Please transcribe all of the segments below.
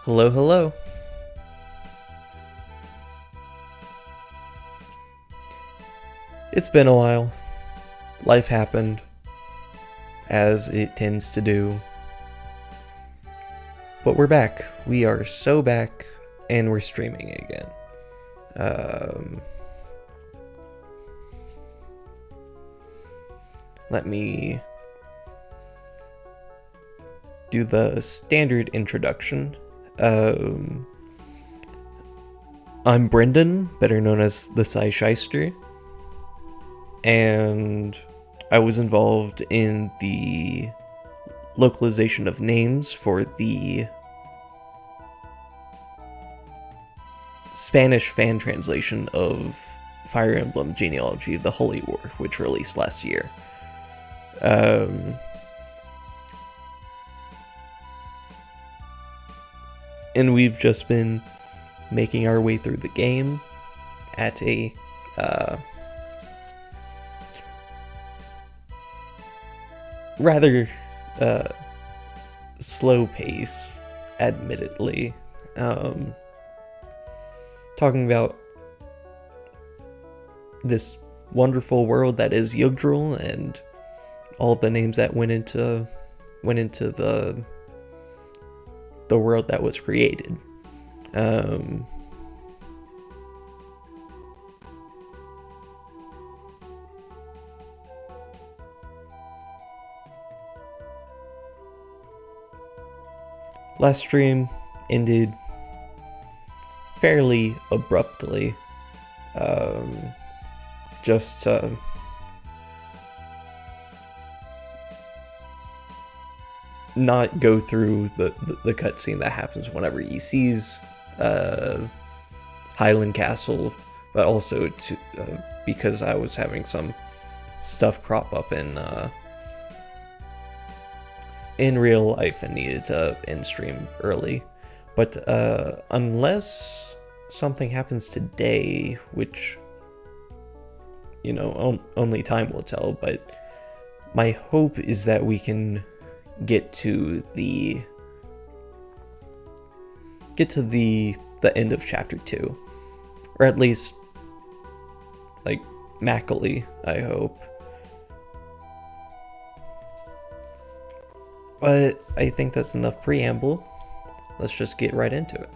Hello, hello. It's been a while. Life happened, as it tends to do. But we're back. We are so back, and we're streaming again. Let me do the standard introduction. I'm Brendan, better known as the Sci Shyster, and I was involved in the localization of names for the Spanish fan translation of Fire Emblem Genealogy, the Holy War, which released last year. And we've just been making our way through the game at a rather slow pace, admittedly. Talking about this wonderful world that is Yggdrasil and all the names that went into the world that was created. Last stream ended fairly abruptly. Just not go through the cutscene that happens whenever you seize Highland Castle, but also because I was having some stuff crop up in real life and needed to end stream early. But unless something happens today, which, you know, only time will tell, but my hope is that we can get to the end of chapter 2, or at least like Macaulay, I hope. But I think that's enough preamble. Let's just get right into it.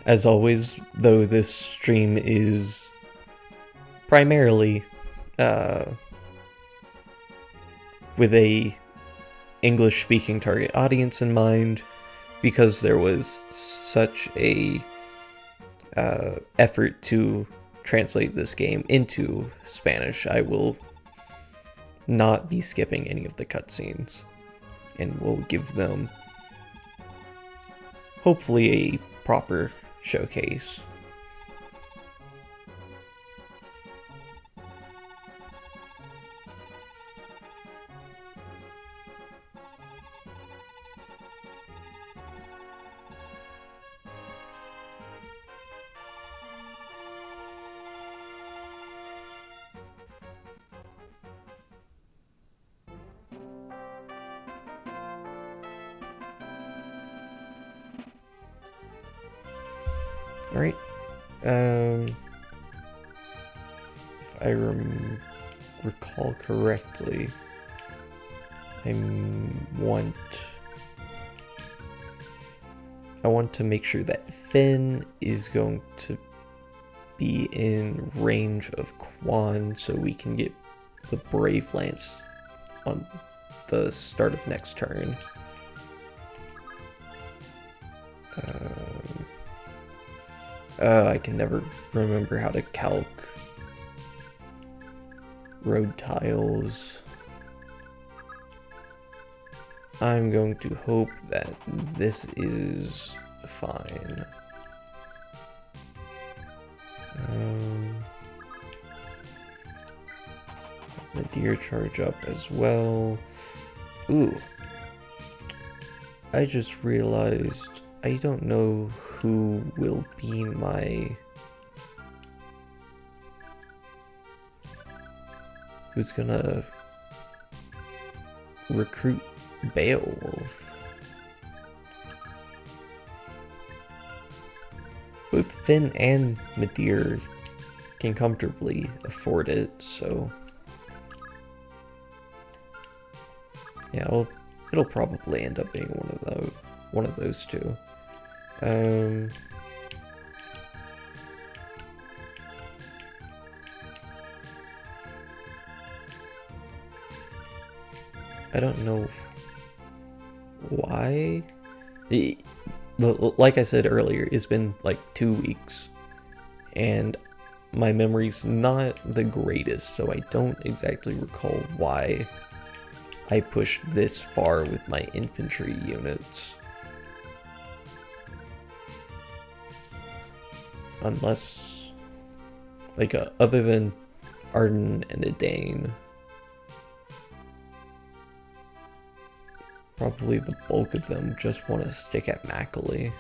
As always, though, this stream is primarily with a English-speaking target audience in mind, because there was such a effort to translate this game into Spanish. I will not be skipping any of the cutscenes, and will give them hopefully a proper showcase. Alright, if I recall correctly, I want to make sure that Finn is going to be in range of Quan, so we can get the Brave Lance on the start of next turn. I can never remember how to calc road tiles. I'm going to hope that this is fine. The deer charge up as well. Ooh. I just realized I don't know who will be my who's gonna recruit Beowulf. Both Finn and Midir can comfortably afford it, so yeah, it'll probably end up being one of those two. I don't know why. Like I said earlier, it's been like 2 weeks, and my memory's not the greatest, so I don't exactly recall why I pushed this far with my infantry units. Unless, like, other than Arden and Edain, probably the bulk of them just want to stick at Macaulay.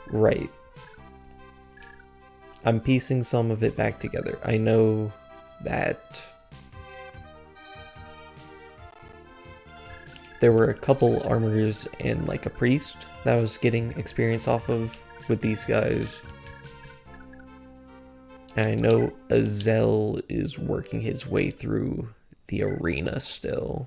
Right. I'm piecing some of it back together. I know that there were a couple armorers and like a priest that I was getting experience off of with these guys. And I know Azel is working his way through the arena still.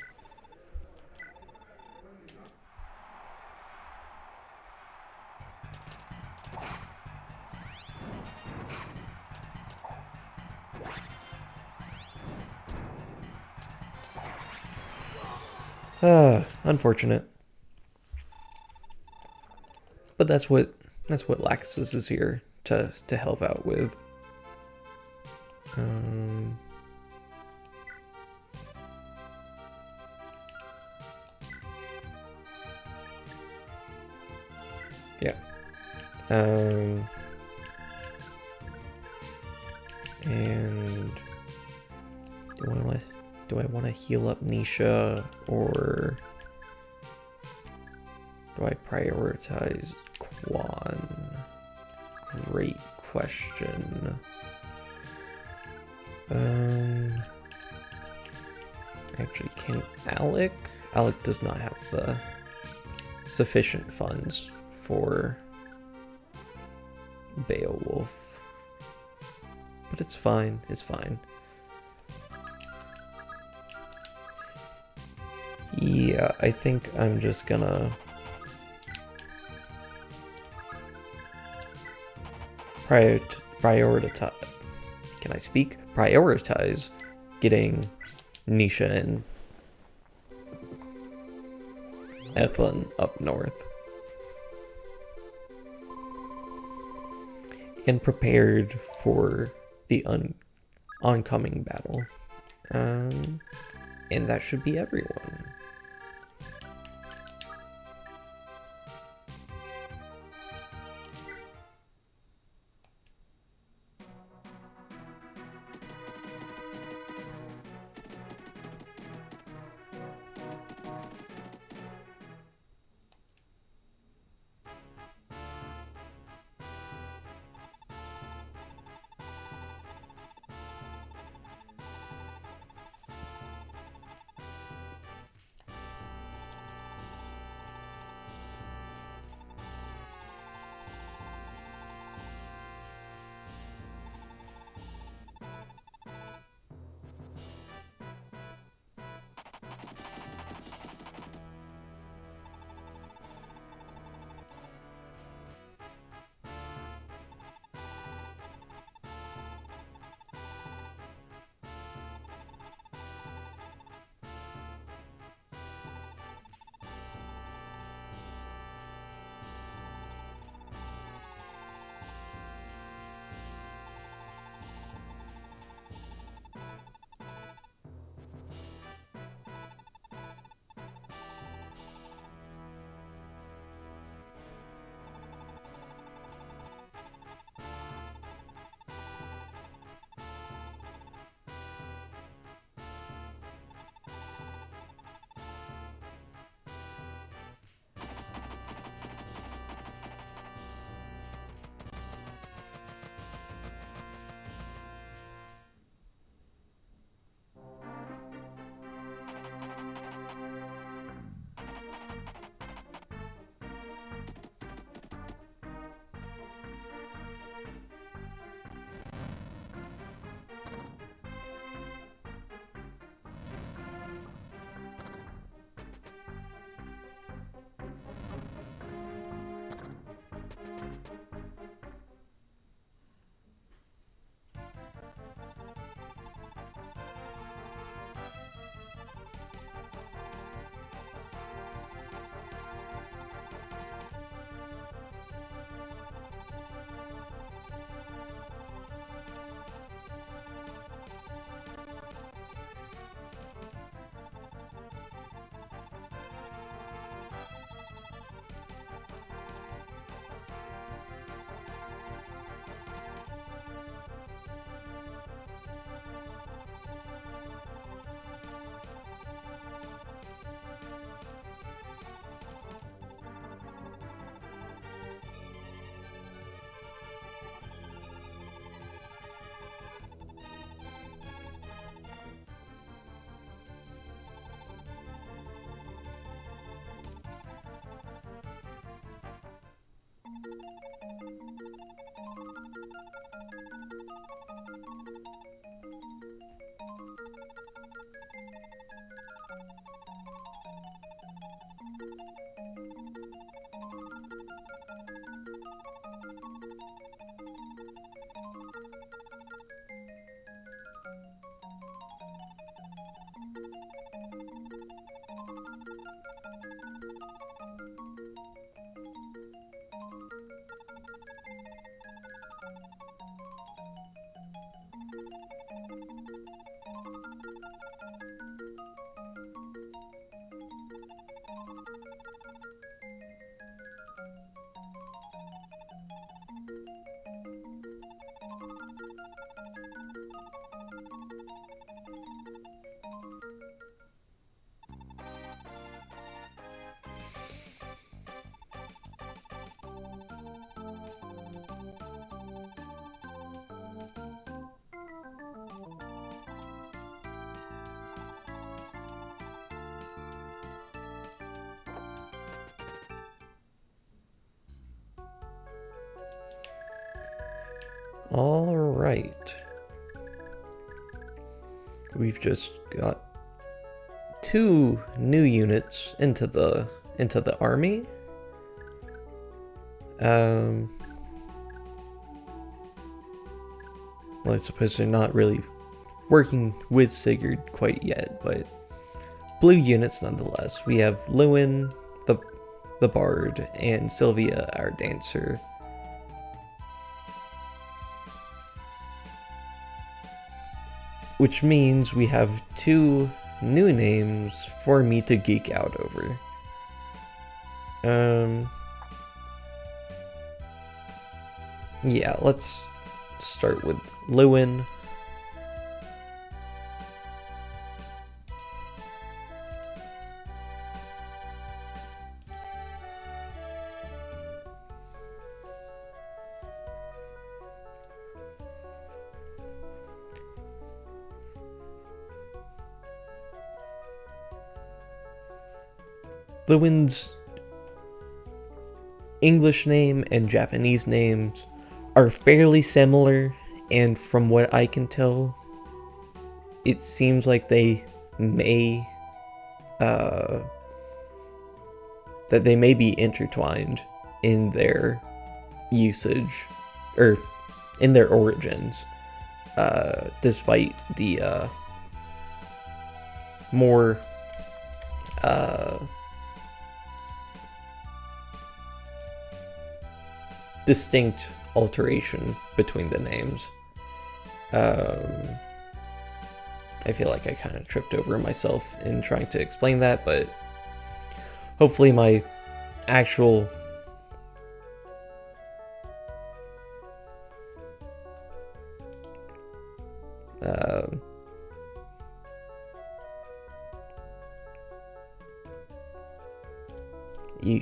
Unfortunate. But that's what Laxus is here to help out with. Yeah. And do I want to heal up Nisha, or do I prioritize Quan? Great question. Actually, can Alec? Alec does not have the sufficient funds for Beowulf. But it's fine, it's fine. Yeah, I think I'm just gonna prioritize. Can I speak? Prioritize getting Nisha and Ethan up north. And prepared for the oncoming battle. And that should be everyone. All right. We've just got 2 new units into the army. Well, I suppose they're not really working with Sigurd quite yet, but blue units nonetheless. We have Lewin, the bard, and Sylvia, our dancer. Which means we have 2 new names for me to geek out over. Yeah, let's start with Lewin. Lewin's English name and Japanese names are fairly similar, and from what I can tell, it seems like they may be intertwined in their usage, or in their origins, despite the more distinct alteration between the names. I feel like I kind of tripped over myself in trying to explain that, but hopefully my actual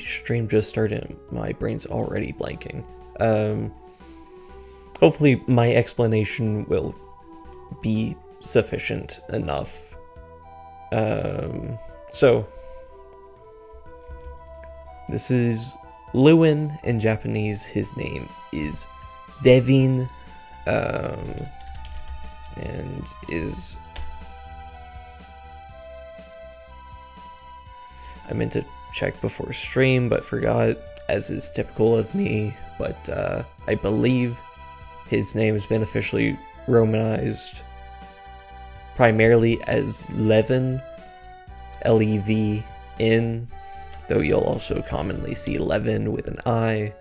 stream just started and my brain's already blanking. Hopefully my explanation will be sufficient enough. So this is Lewin in Japanese. His name is Devin, and is... I meant to check before stream, but forgot, as is typical of me, but I believe his name has been officially Romanized primarily as Levin, Levin, though you'll also commonly see Levin with an I.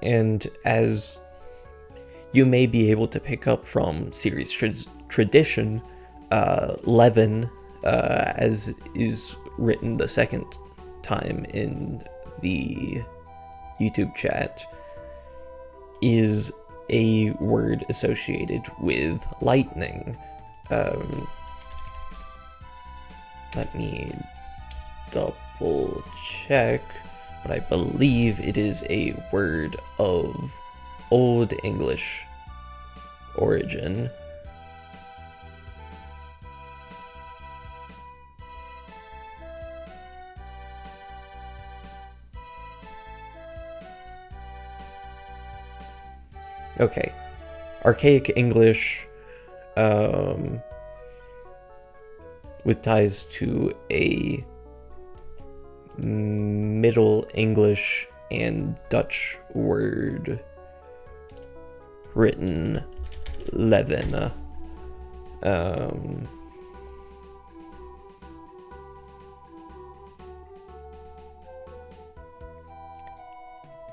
And as you may be able to pick up from series tradition, Levin, as is written the second time in the YouTube chat, is a word associated with lightning. Let me double check, but I believe it is a word of Old English origin. Okay. Archaic English, with ties to a Middle English and Dutch word written leven.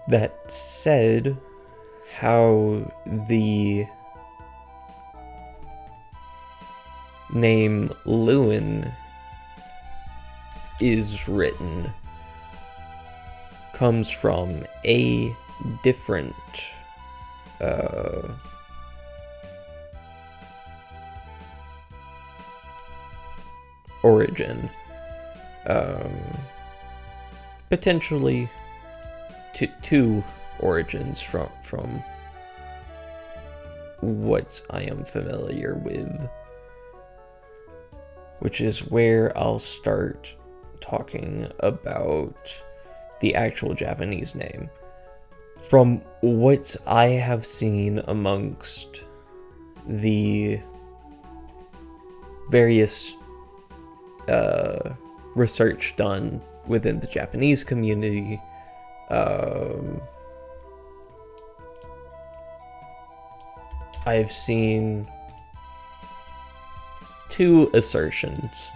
That said, how the name Lewin is written comes from a different origin. Potentially two origins from what I am familiar with, which is where I'll start talking about the actual Japanese name. From what I have seen amongst the various research done within the Japanese community, I've seen two assertions.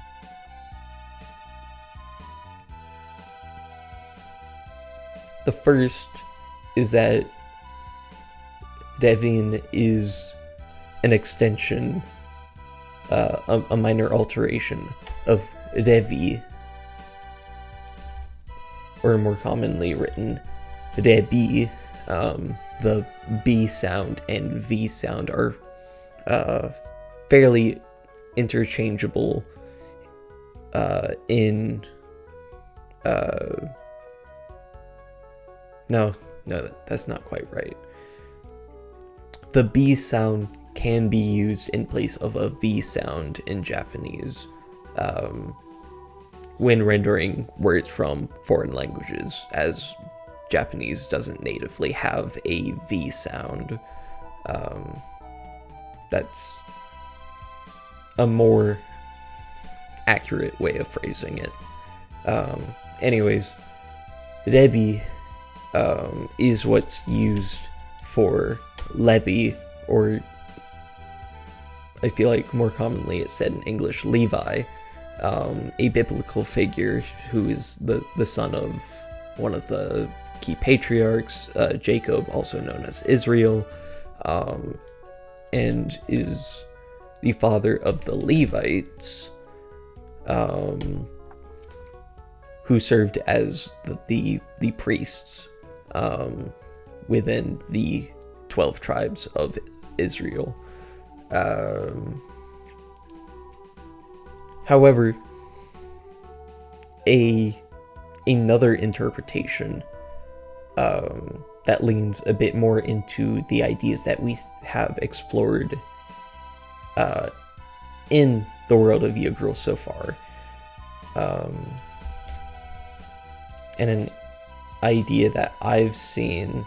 The first is that Devin is an extension, a minor alteration of Devi, or more commonly written Debi. The B sound and V sound are fairly interchangeable in no, that's not quite right. The B sound can be used in place of a V sound in Japanese when rendering words from foreign languages, as Japanese doesn't natively have a V sound. That's a more accurate way of phrasing it. Anyways, Debi is what's used for Levi, or I feel like more commonly it's said in English, Levi, a biblical figure who is the son of one of the key patriarchs, Jacob, also known as Israel, and is the father of the Levites, who served as the priests within the 12 tribes of Israel. However, another interpretation that leans a bit more into the ideas that we have explored in the world of Yggdrasil so far, and an idea that I've seen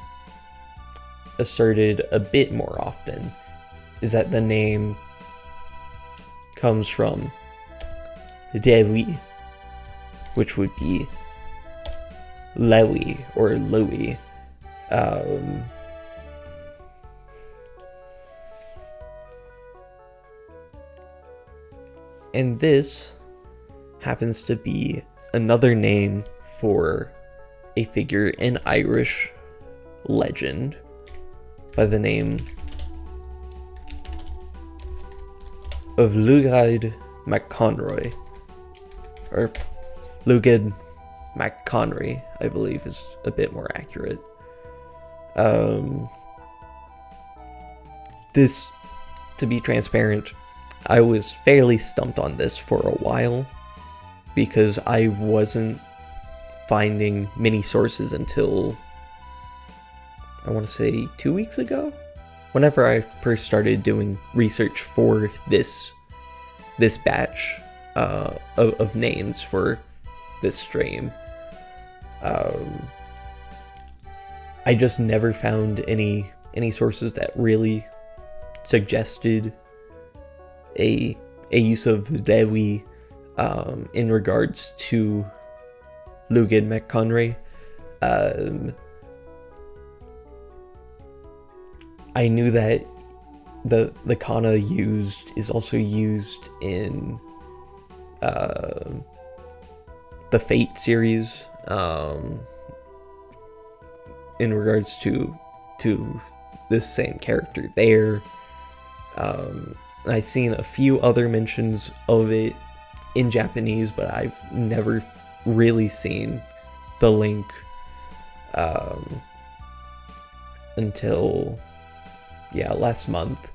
asserted a bit more often is that the name comes from Dewi, which would be Lewi or Louis. And this happens to be another name for a figure in Irish legend by the name of Lugaid MacConroy, or Lugaid MacConry, I believe is a bit more accurate. This, to be transparent, I was fairly stumped on this for a while because I wasn't finding many sources until, I want to say, 2 weeks ago, whenever I first started doing research for this batch of names for this stream. I just never found any any sources that really suggested a use of Dewi in regards to Luged McConray. I knew that the kana used is also used in the Fate series, in regards to this same character there. I've seen a few other mentions of it in Japanese, but I've never really seen the link until last month.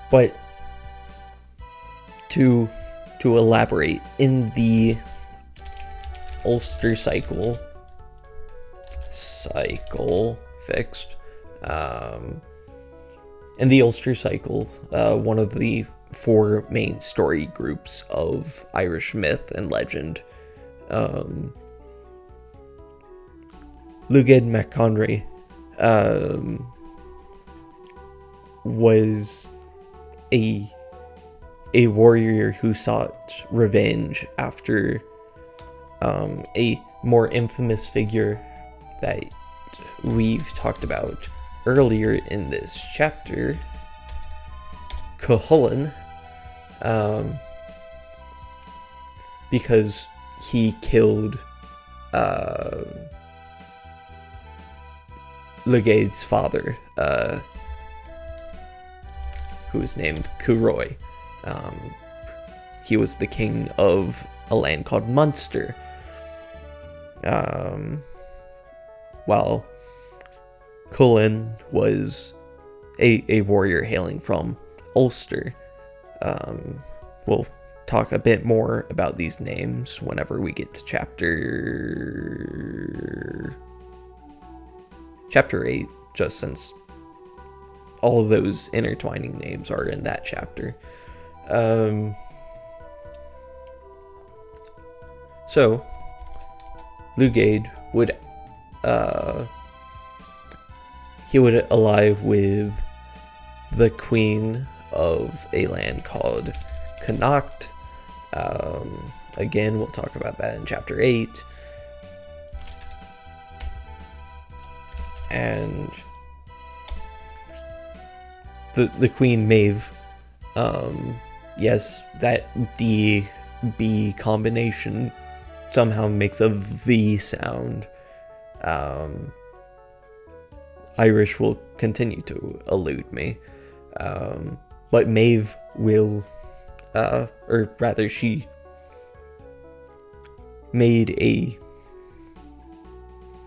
But to elaborate, in the Ulster cycle fixed, in the Ulster cycle, one of the four main story groups of Irish myth and legend, Luged McConray was a warrior who sought revenge after a more infamous figure that we've talked about earlier in this chapter, Cuchulainn, because he killed Lugaid's father, who was named Curoy. He was the king of a land called Munster, while Cuchulainn was a warrior hailing from Ulster. We'll talk a bit more about these names whenever we get to chapter 8, just since all of those intertwining names are in that chapter. So Lugaid would ally with the queen of a land called Connacht. Again, we'll talk about that in chapter 8. And the Queen Maeve, yes, that D-B combination somehow makes a V sound. Irish will continue to elude me. But Maeve will, or rather she made a,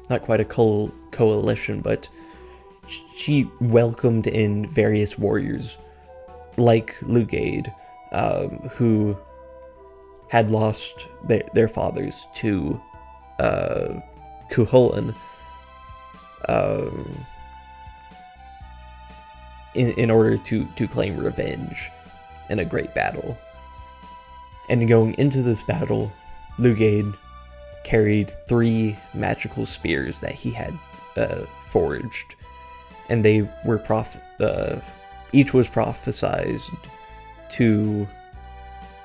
not quite a coalition, but she welcomed in various warriors like Lugaid, who had lost their fathers to Cuchulainn, in order to claim revenge in a great battle. And going into this battle, Lugaid carried 3 magical spears that he had forged, and they were each was prophesized to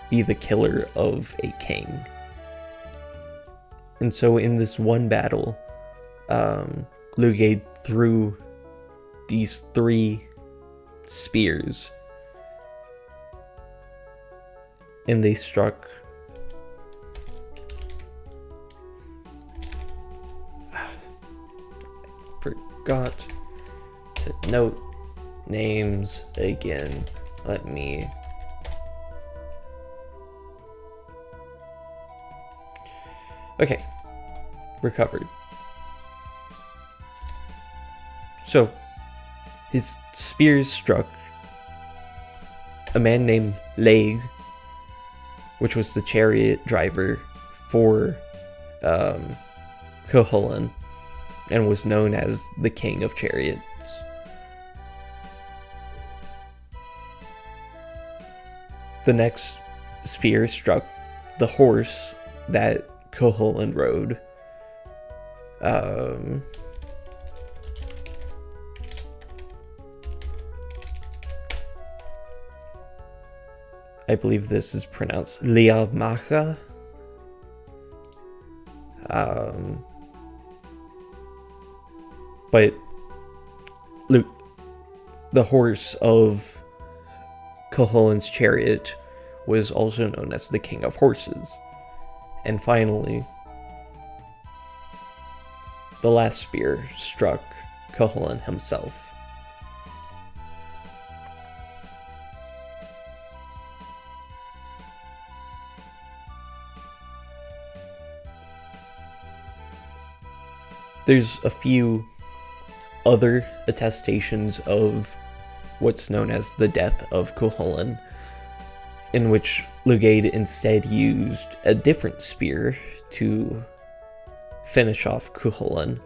be the killer of a king. And so in this one battle, Lugaid threw these 3 spears, and they struck forgot to note names again. Let me okay, recovered. So his spears struck a man named Laig, which was the chariot driver for Cuchulainn, and was known as the King of Chariots. The next spear struck the horse that Cuchulainn rode, I believe this is pronounced Liamacha. But the horse of Cuchulain's chariot was also known as the King of Horses. And finally, the last spear struck Cuchulain himself. There's a few other attestations of what's known as the death of Cuchulain, in which Lugaid instead used a different spear to finish off Cuchulain.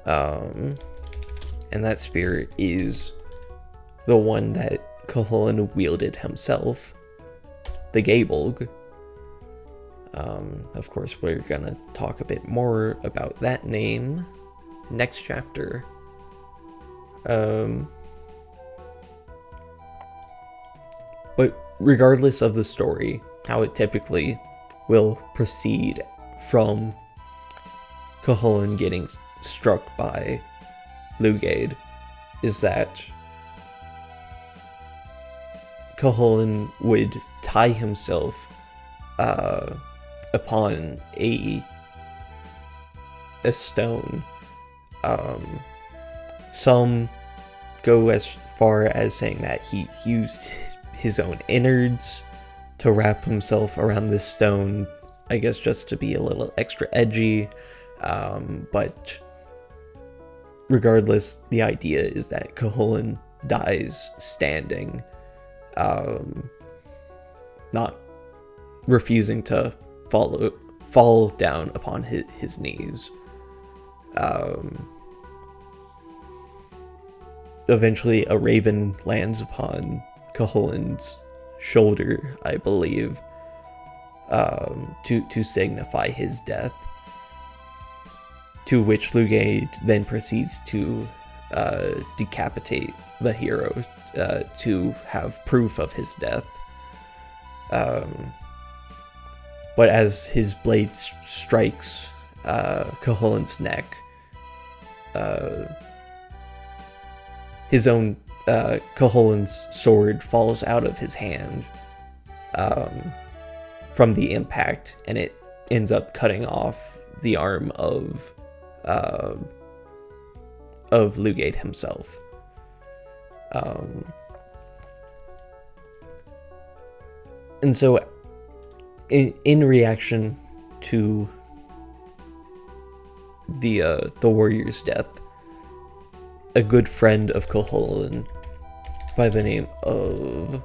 And that spear is the one that Cuchulain wielded himself, the Gaebolg. Of course, we're gonna talk a bit more about that name next chapter. But regardless of the story, how it typically will proceed from Cuchulain getting struck by Lugaid is that Cuchulain would tie himself upon a stone. Some go as far as saying that he used his own innards to wrap himself around this stone, I guess just to be a little extra edgy. But regardless, the idea is that Cuchulain dies standing, not refusing to fall down upon his knees. Eventually, a raven lands upon Cuchulain's shoulder, I believe, to signify his death. To which Lugaid then proceeds to decapitate the hero to have proof of his death. But as his blade strikes Cuchulain's neck, his own Cuchulain's sword falls out of his hand from the impact, and it ends up cutting off the arm of Lugaid himself. And so, in reaction to the warrior's death, a good friend of Cuchulain by the name of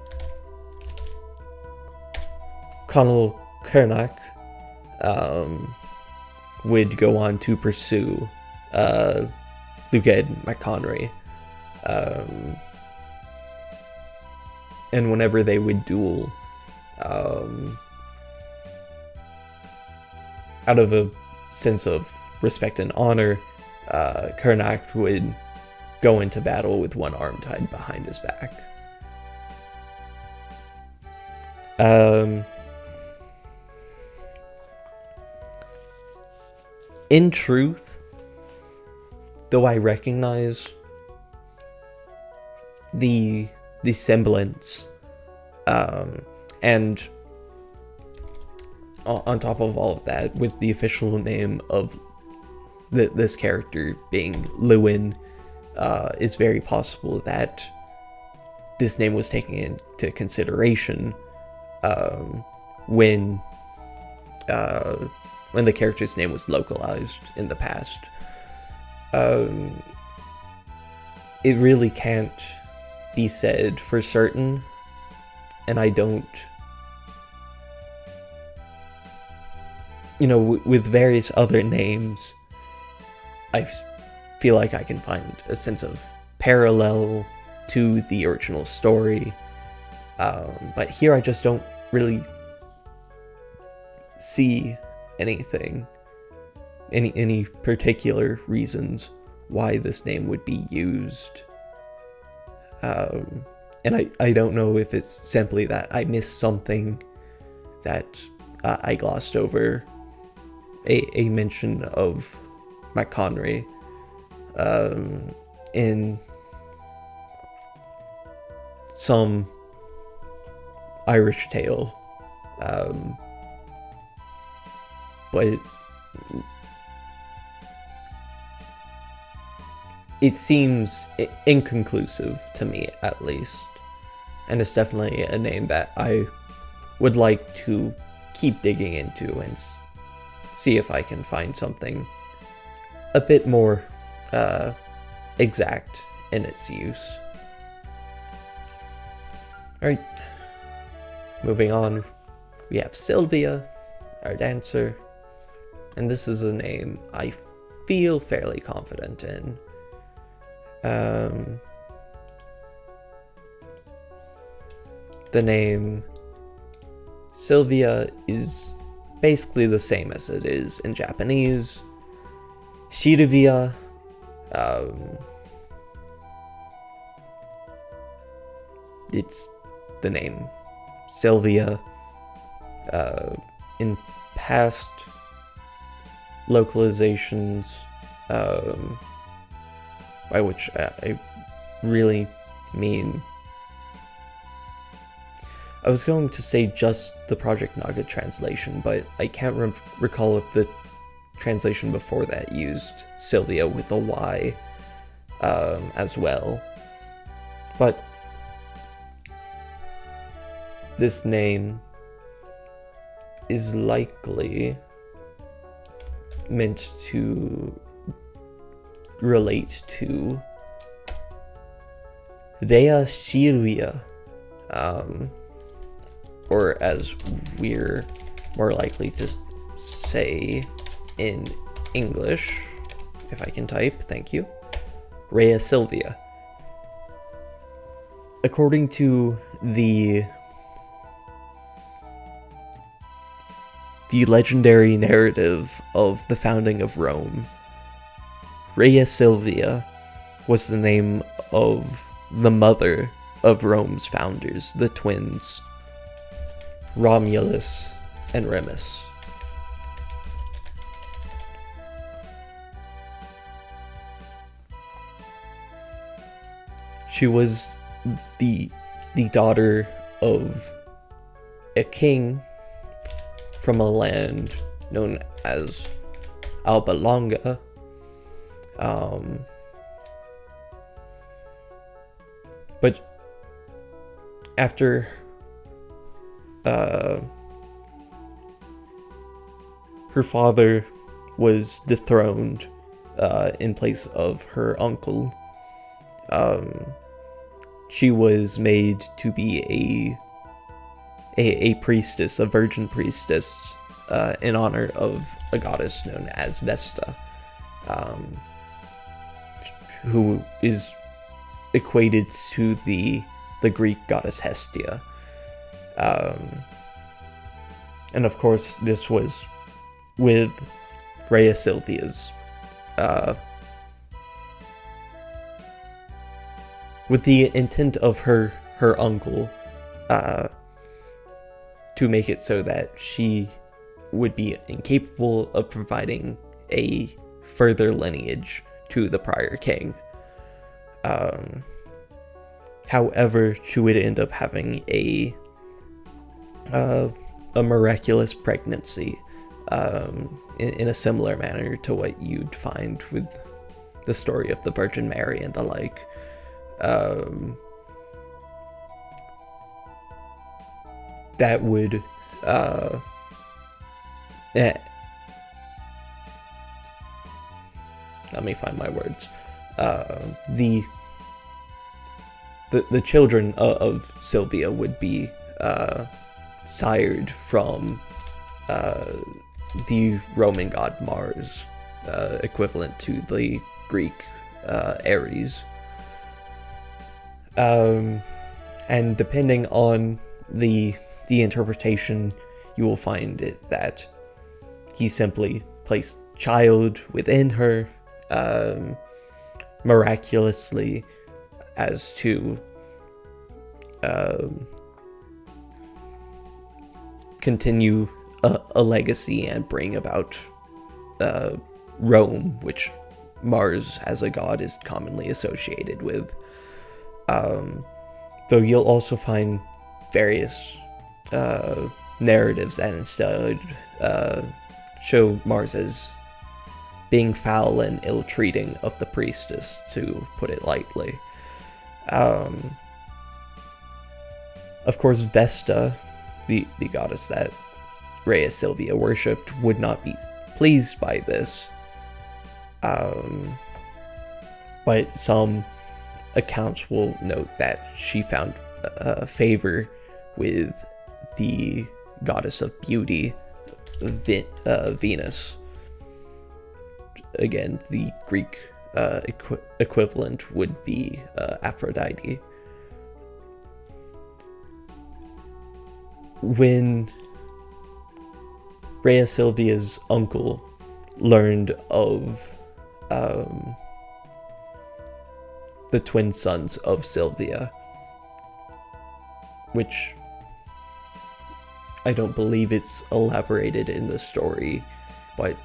Conall Cernach would go on to pursue Lugaid MacConry. And whenever they would duel, out of a sense of respect and honor, Cernach would go into battle with one arm tied behind his back. In truth, though I recognize the semblance, and on top of all of that, with the official name of this character being Lewin, it's very possible that this name was taken into consideration when the character's name was localized in the past. It really can't be said for certain, and I don't, with various other names, I feel like I can find a sense of parallel to the original story, but here I just don't really see anything any particular reasons why this name would be used. And I don't know if it's simply that I missed something that I glossed over a mention of McConry in some Irish tale, but it seems inconclusive to me, at least, and it's definitely a name that I would like to keep digging into and see if I can find something a bit more exact in its use. Alright, moving on, we have Sylvia, our dancer, and this is a name I feel fairly confident in. The name Sylvia is basically the same as it is in Japanese. Shirvia, it's the name Sylvia. In past localizations, by which I really mean, I was going to say just the Project Naga translation, but I can't recall if the translation before that used Sylvia with a Y as well. But this name is likely meant to relate to Dea Sylvia, or as we're more likely to say in English, if I can type, thank you, Rhea Sylvia. According to the legendary narrative of the founding of Rome, Rhea Sylvia was the name of the mother of Rome's founders, the twins Romulus and Remus. She was the daughter of a king from a land known as Alba Longa. But after her father was dethroned in place of her uncle, she was made to be a priestess, a virgin priestess, in honor of a goddess known as Vesta, who is equated to the Greek goddess Hestia. And of course, this was with Rhea Sylvia's, with the intent of her uncle, to make it so that she would be incapable of providing a further lineage to the prior king. However, she would end up having a miraculous pregnancy, in a similar manner to what you'd find with the story of the Virgin Mary and the like. That would let me find my words. The children of Sylvia would be sired from the Roman god Mars, equivalent to the Greek Ares. And depending on the interpretation, you will find it that he simply placed child within her, miraculously, as to continue a legacy and bring about Rome, which Mars as a god is commonly associated with. Though you'll also find various narratives that instead show Mars as being foul and ill-treating of the priestess, to put it lightly. Of course, Vesta, the goddess that Rhea Silvia worshipped, would not be pleased by this. But some accounts will note that she found favor with the goddess of beauty, Venus. Again, the Greek equivalent would be Aphrodite. When Rhea Silvia's uncle learned of the twin sons of Silvia, which I don't believe it's elaborated in the story, but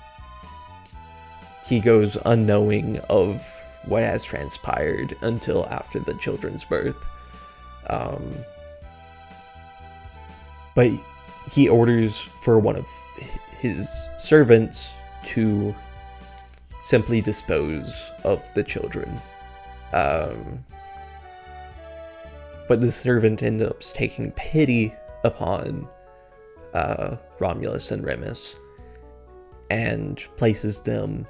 he goes unknowing of what has transpired until after the children's birth. But he orders for one of his servants to simply dispose of the children. But the servant ends up taking pity upon Romulus and Remus and places them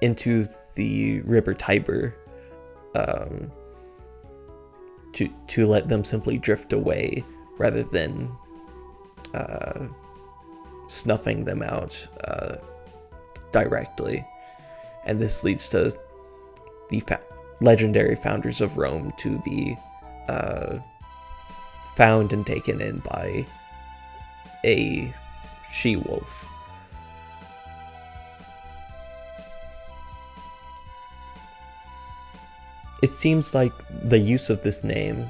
into the river Tiber to let them simply drift away rather than snuffing them out directly. And this leads to the legendary founders of Rome to be found and taken in by a she-wolf. It seems like the use of this name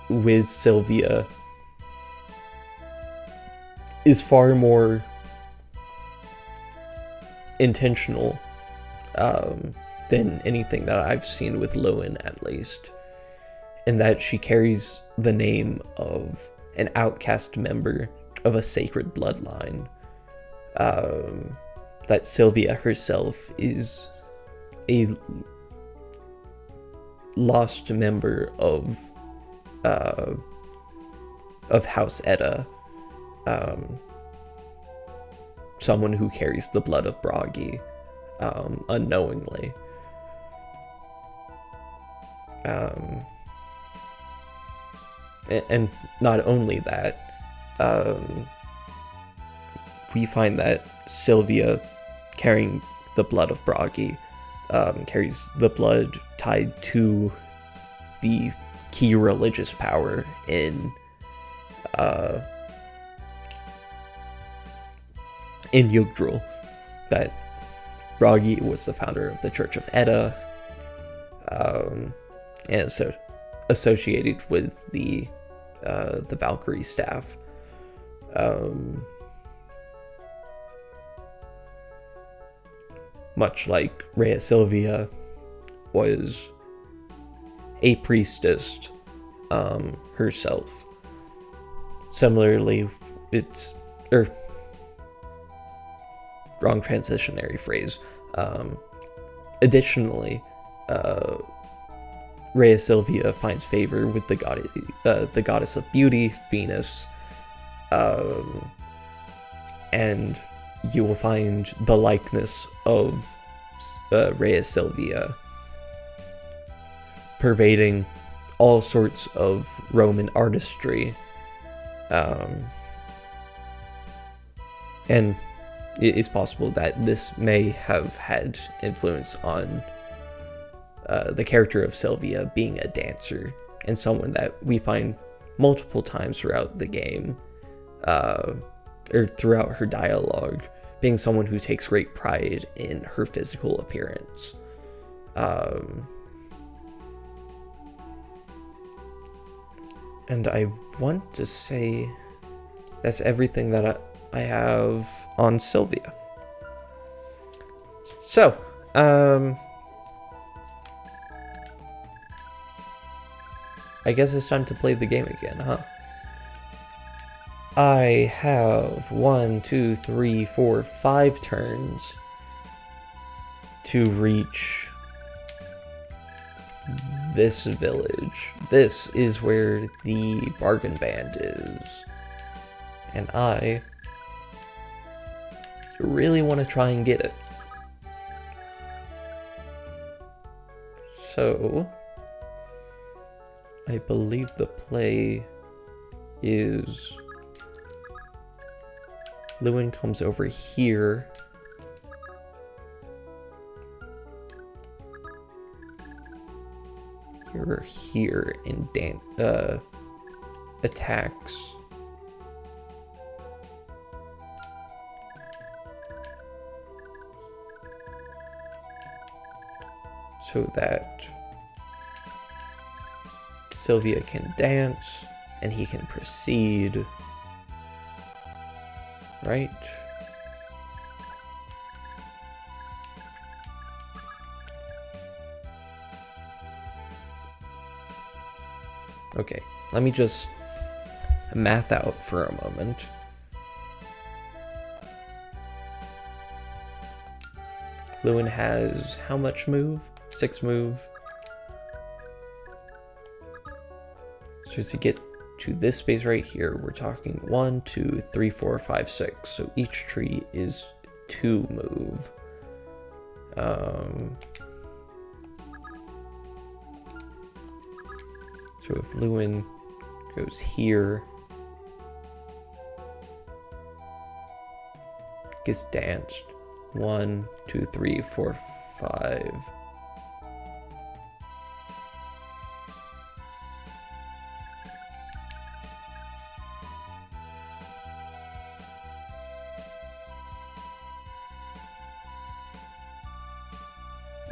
with Silvia is far more intentional than anything that I've seen with Lowen, at least, in that she carries the name of an outcast member of a sacred bloodline, that Silvia herself is a lost member of House Edda, someone who carries the blood of Bragi unknowingly. And not only that, we find that Silvia, carrying the blood of Bragi, carries the blood tied to the key religious power in Yggdrasil, that Bragi was the founder of the Church of Edda, and so associated with the Valkyrie staff. Much like Rhea Silvia was a priestess herself. Similarly, wrong transitionary phrase. Additionally, Rhea Silvia finds favor with the goddess of beauty, Venus, and you will find the likeness of Rhea Silvia pervading all sorts of Roman artistry, and it is possible that this may have had influence on the character of Silvia being a dancer, and someone that we find multiple times throughout the game or throughout her dialogue, being someone who takes great pride in her physical appearance. And I want to say that's everything that I have on Sylvia. So, I guess it's time to play the game again, huh? I have 1, 2, 3, 4, 5 turns to reach this village. This is where the bargain band is. And I really want to try and get it. So, I believe the play is Lewin comes over here. Here and attacks. So that Sylvia can dance and he can proceed. Right? Okay, let me just math out for a moment. Lewin has how much move? 6 move. So to get to this space right here, we're talking 1, 2, 3, 4, 5, 6. So each tree is 2 move. So if Lewin goes here, gets danced. 1, 2, 3, 4, 5.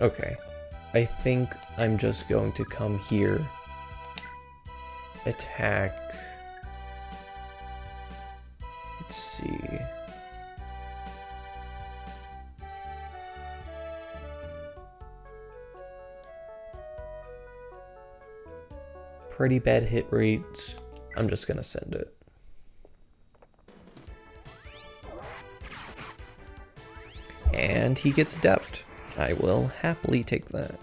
Okay, I think I'm just going to come here, attack, let's see, pretty bad hit rates. I'm just gonna send it. And he gets adept. I will happily take that.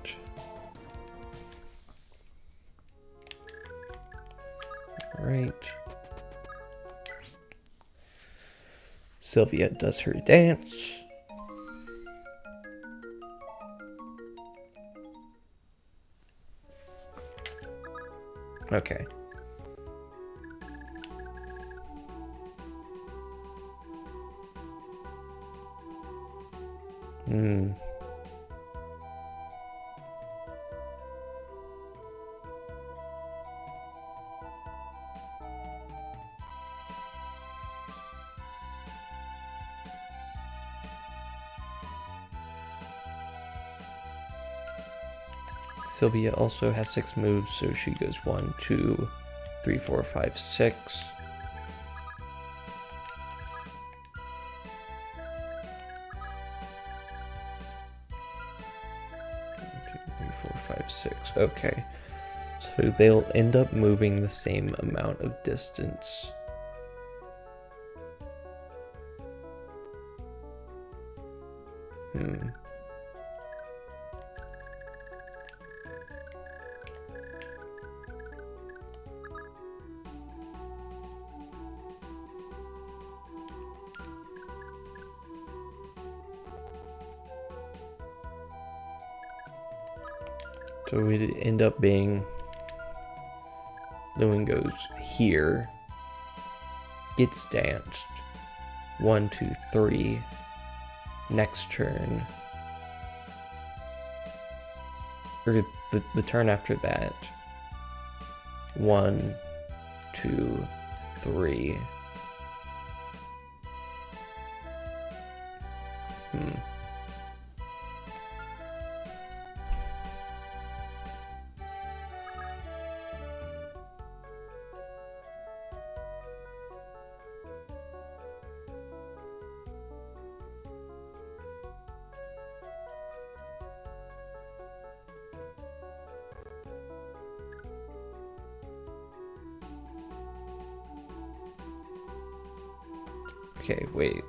Alright. Sylvia does her dance. Okay. Sylvia also has 6 moves, so she goes 1, 2, 3, 4, 5, 6. Okay, so they'll end up moving the same amount of distance. So it end up being Lewin goes here, gets danced, 1, 2, 3, next turn, or the turn after that, 1, 2, 3, Okay, wait.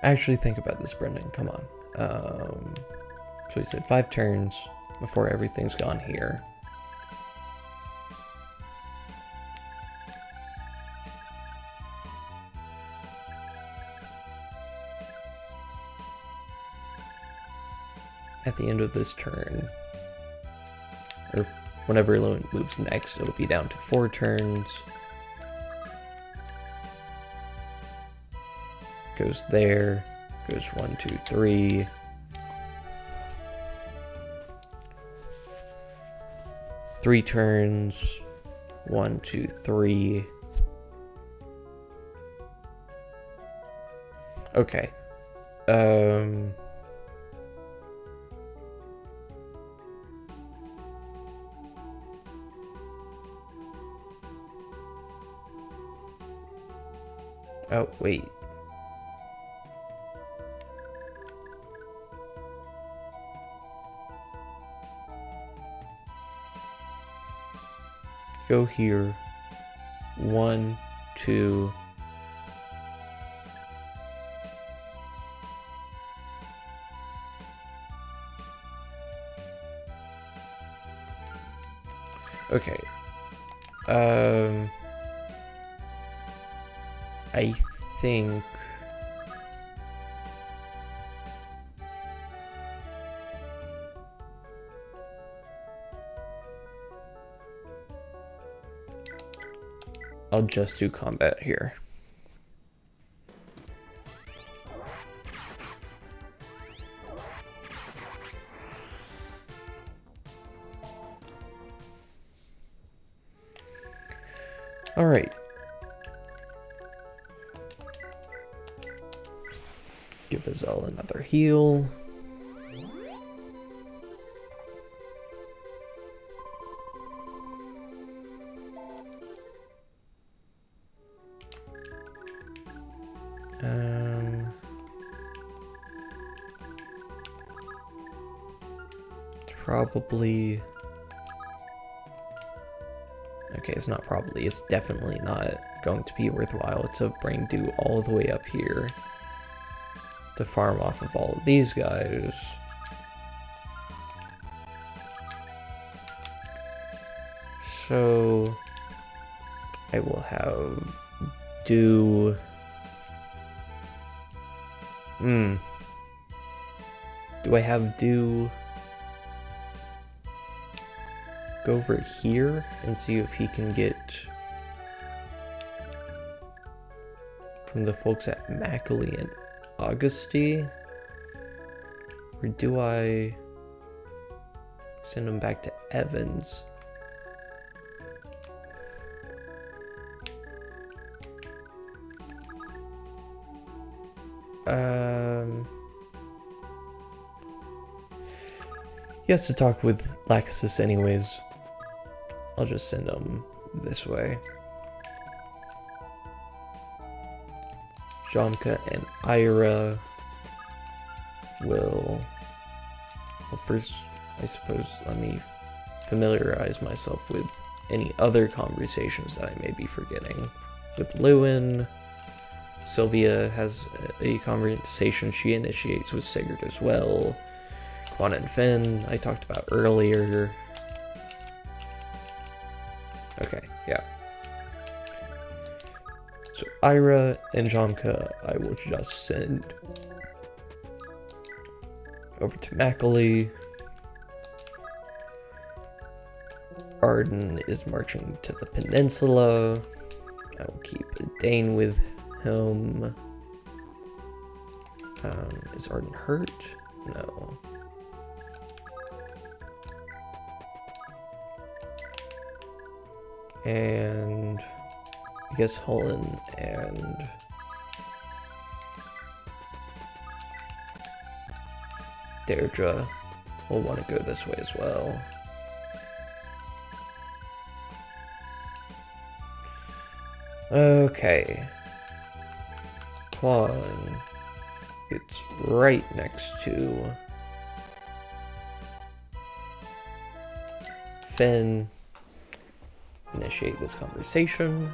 Actually think about this, Brendan. Come on. So we said 5 turns before everything's gone here. At the end of this turn, or whenever it moves next, it'll be down to 4 turns. Goes there, goes 1, 2, 3. Three turns, 1, 2, 3. Okay. Oh, wait. Go here. 1, 2. Okay. I think I'll just do combat here. All right. Give us all another heal. Probably. Okay, it's not probably. It's definitely not going to be worthwhile to bring Dew all the way up here to farm off of all of these guys. So I will have Dew. Do I have Dew go over here and see if he can get from the folks at Mackley and Augusty? Or do I send him back to Evans? He has to talk with Laxus anyways. I'll just send him this way. Jomka and Ira will... Well, first, I suppose, let me familiarize myself with any other conversations that I may be forgetting. With Lewin, Sylvia has a conversation she initiates with Sigurd as well. Quan and Finn, I talked about earlier. Okay, yeah. So Ira and Jomka, I will just send over to Mackley. Arden is marching to the peninsula. I will keep Dane with him. Is Arden hurt? No. And I guess Holland and Deirdre will want to go this way as well. Okay. Quan. It's right next to Finn. Initiate this conversation.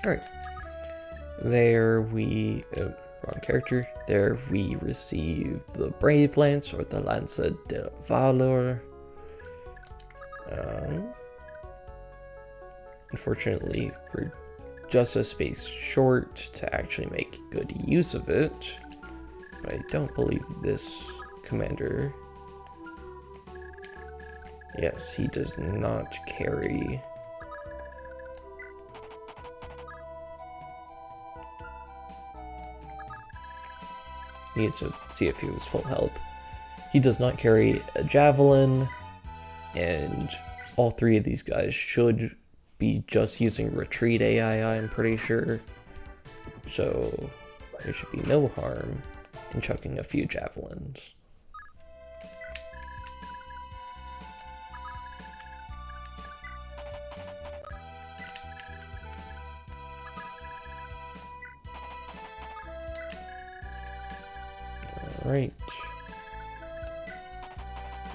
Alright. There we... wrong character. There we receive the Brave Lance, or the Lanza de Valor. Unfortunately, we're just a space short to actually make good use of it. But I don't believe this commander... Yes, he does not carry... Needs to see if he was full health. He does not carry a javelin, and all three of these guys should be just using retreat AI, I'm pretty sure. So there should be no harm in chucking a few javelins. Alright.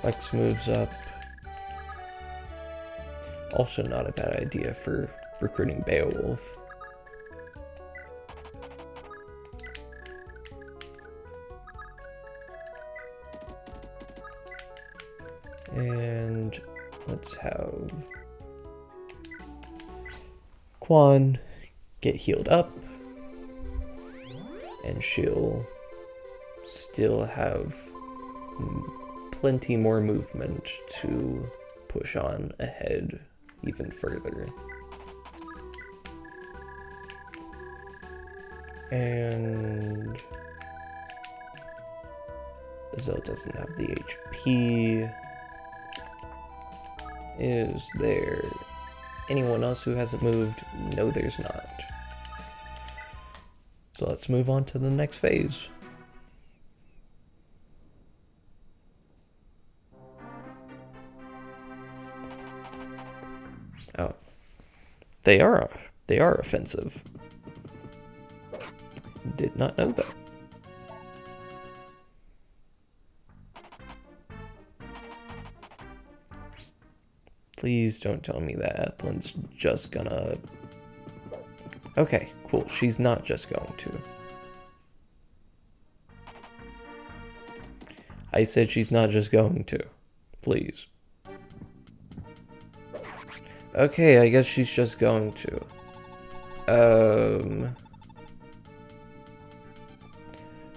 Lex moves up. Also not a bad idea for recruiting Beowulf. And let's have Quan get healed up. And she'll still have plenty more movement to push on ahead even further. And Zoe doesn't have the HP. Is there anyone else who hasn't moved? No, there's not. So let's move on to the next phase. Oh, they are offensive. Did not know that. Please don't tell me that Ethelin's just gonna... Okay, cool. She's not just going to. I said she's not just going to. Please. Okay, I guess she's just going to.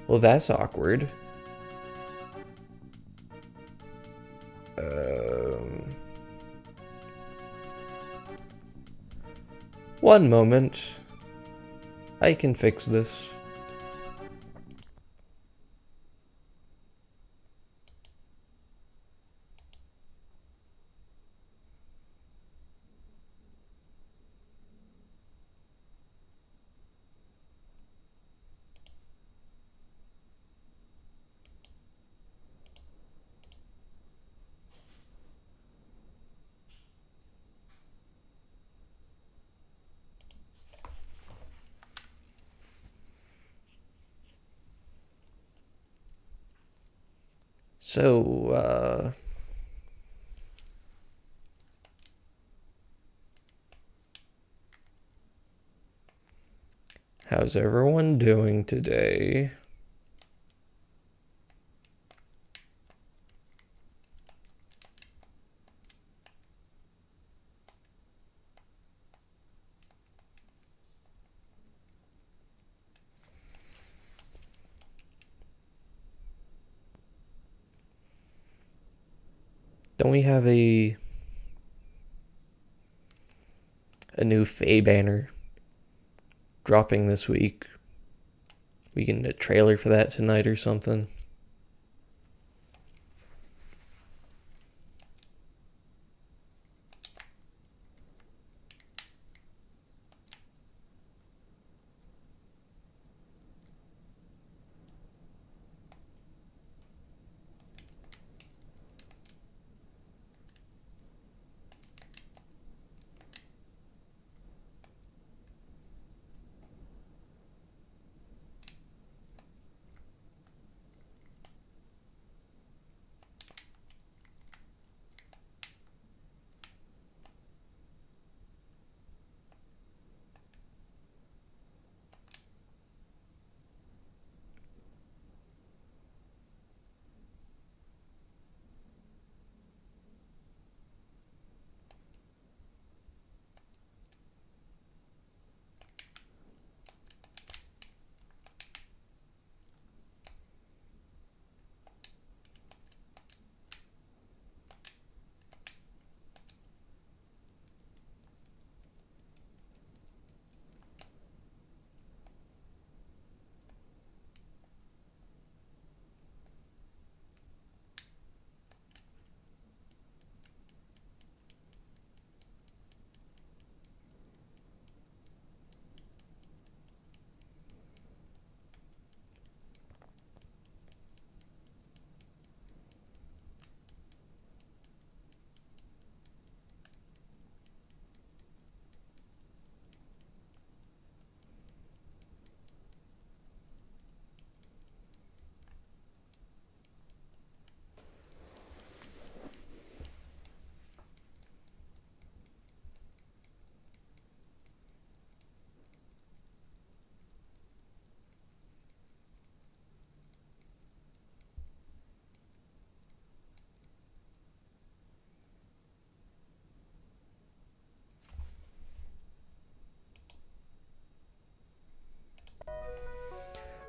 Well, that's awkward. One moment. I can fix this. So, how's everyone doing today? Don't we have a new Faye banner dropping this week? We get a trailer for that tonight or something.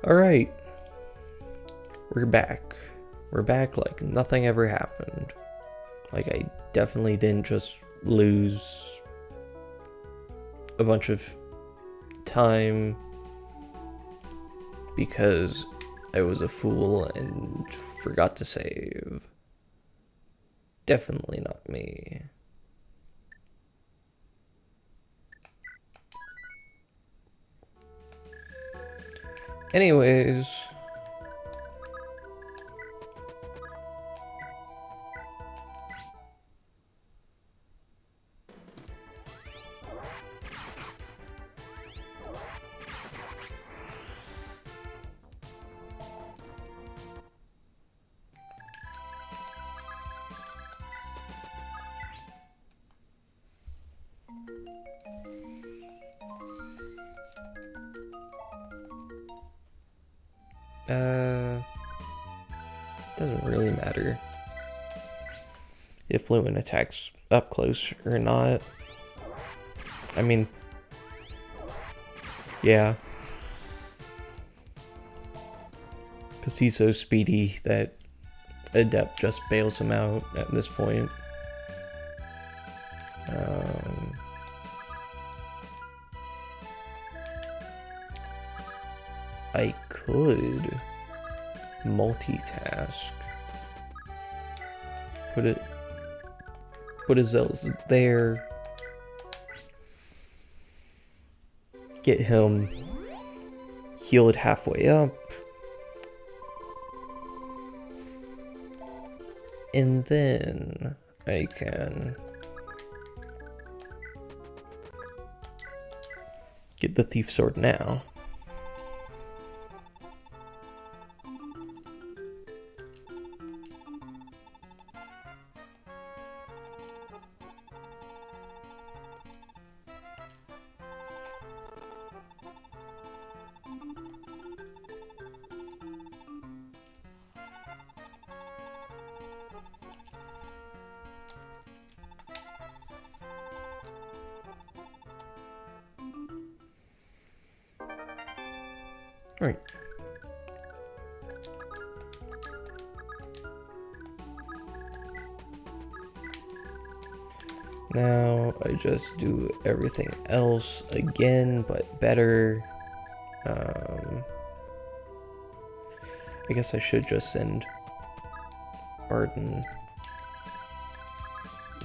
Alright. We're back. We're back like nothing ever happened. Like, I definitely didn't just lose a bunch of time because I was a fool and forgot to save. Definitely not me. Anyways, doesn't really matter if Lewin attacks up close or not. I mean, yeah. Because he's so speedy that Adept just bails him out at this point. I could multitask. Put his L's there. Get him healed halfway up. And then I can get the thief sword now. Alright. Now I just do everything else again, but better. I guess I should just send Arden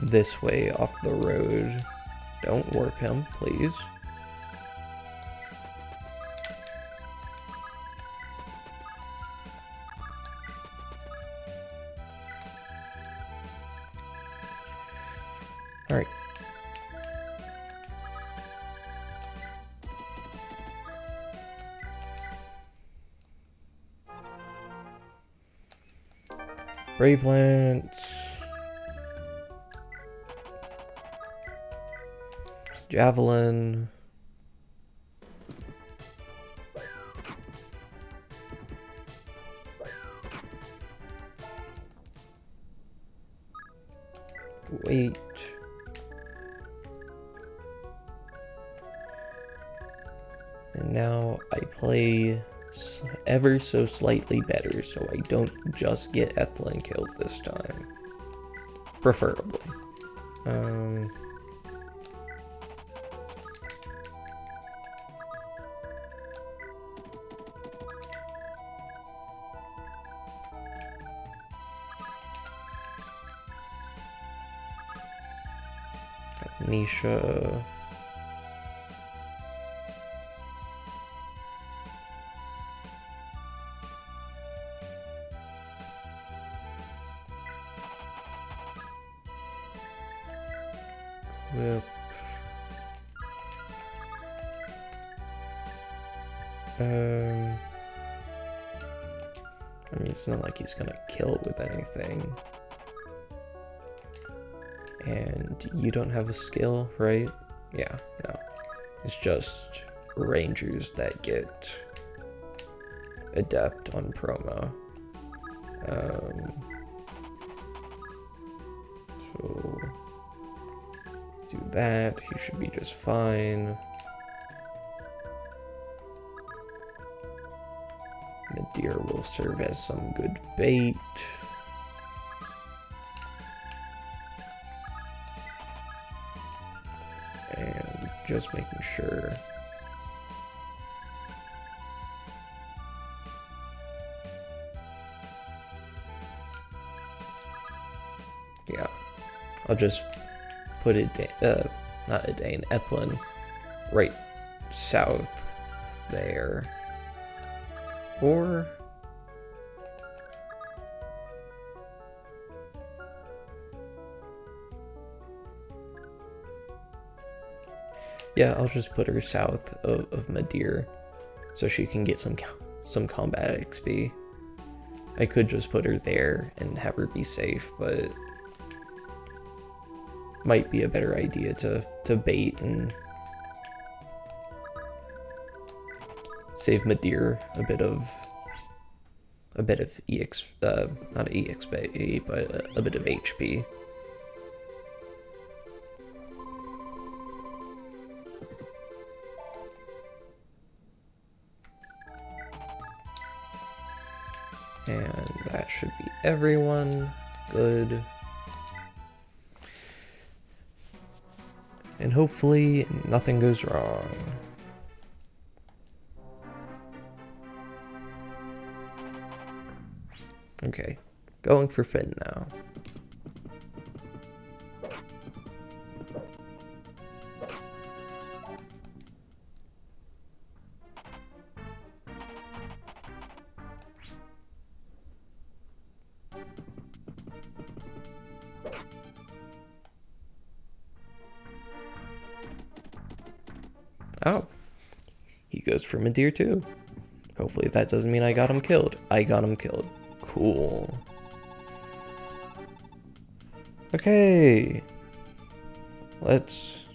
this way off the road. Don't warp him, please. Alright. Brave Lance. Javelin. Wait. And now I play ever so slightly better, so I don't just get Ethlin killed this time. Preferably. Nisha. Whip. I mean, it's not like he's gonna kill with anything. And you don't have a skill, right? Yeah, no. It's just rangers that get adept on promo. So do that, he should be just fine. Nadir will serve as some good bait. And just making sure. Yeah, I'll just put it, not Edane, Ethlin, right south there. Or yeah, I'll just put her south of Madir so she can get some combat XP. I could just put her there and have her be safe, but might be a better idea to bait and save Madir a bit of EX, not EXP, but a bit of HP. And that should be everyone. Good. And hopefully nothing goes wrong. Okay, going for Finn now. Oh, he goes for Madir too. Hopefully that doesn't mean I got him killed. I got him killed. Cool. Okay. Let's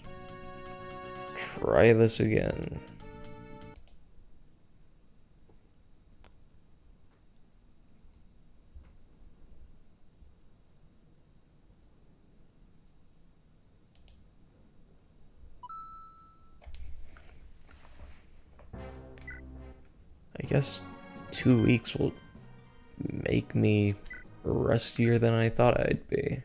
try this again. I guess 2 weeks will make me rustier than I thought I'd be.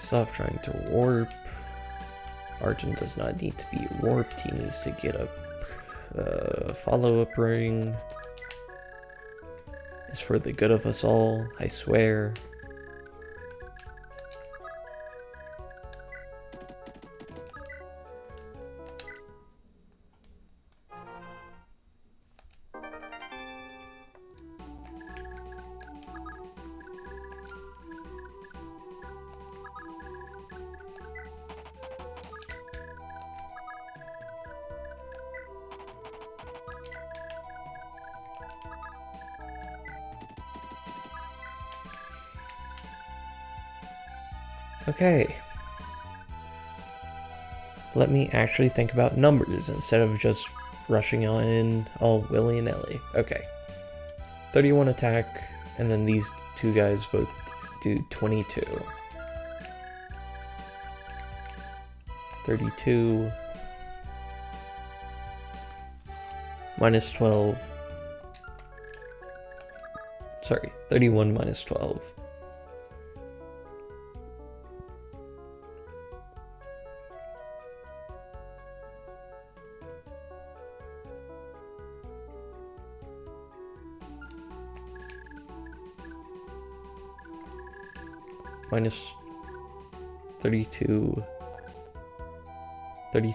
Stop trying to warp. Arjun does not need to be warped. He needs to get a follow-up ring. It's for the good of us all, I swear. Okay. Let me actually think about numbers instead of just rushing on all willy-nilly. Okay. 31 attack, and then these two guys both do 22. 32 minus 12. Sorry, 31 minus 12. Minus 32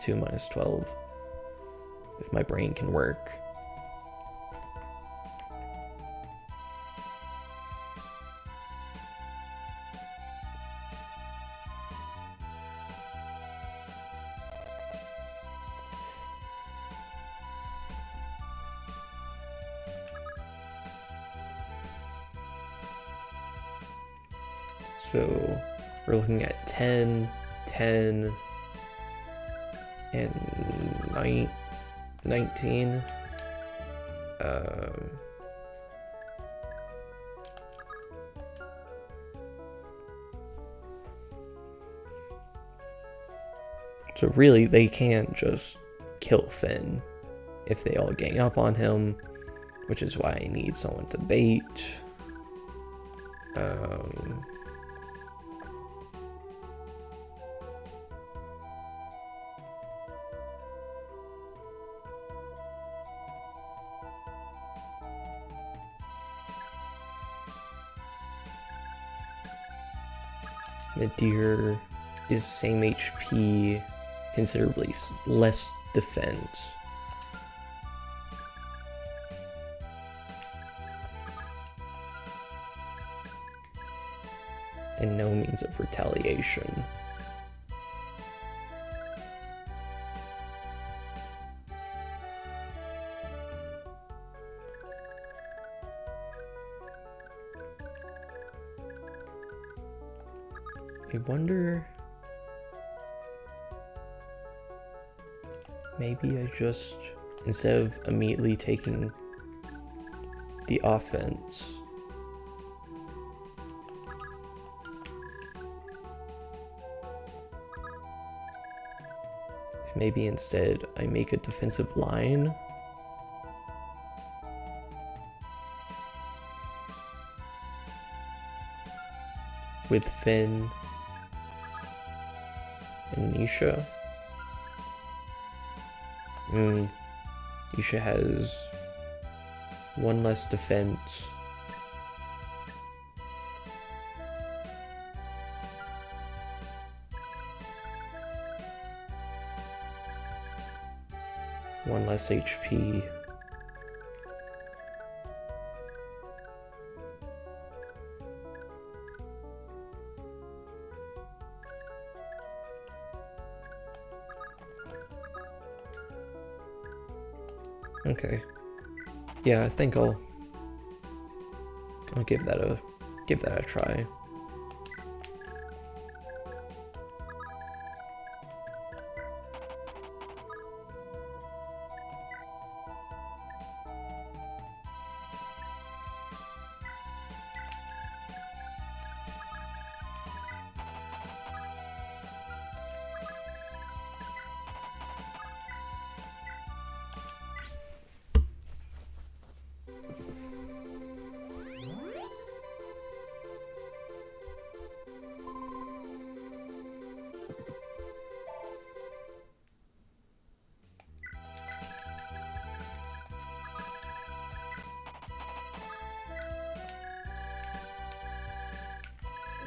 minus 12, if my brain can work. So we're looking at 10, 10, and 19. So really, they can't just kill Finn if they all gang up on him, which is why I need someone to bait. Nadir is same HP, considerably less defense. And no means of retaliation. I wonder, maybe I just, instead of immediately taking the offense, maybe instead I make a defensive line. With Finn and Nisha. Nisha has one less defense. One less HP. Okay. Yeah, I think I'll give that a try.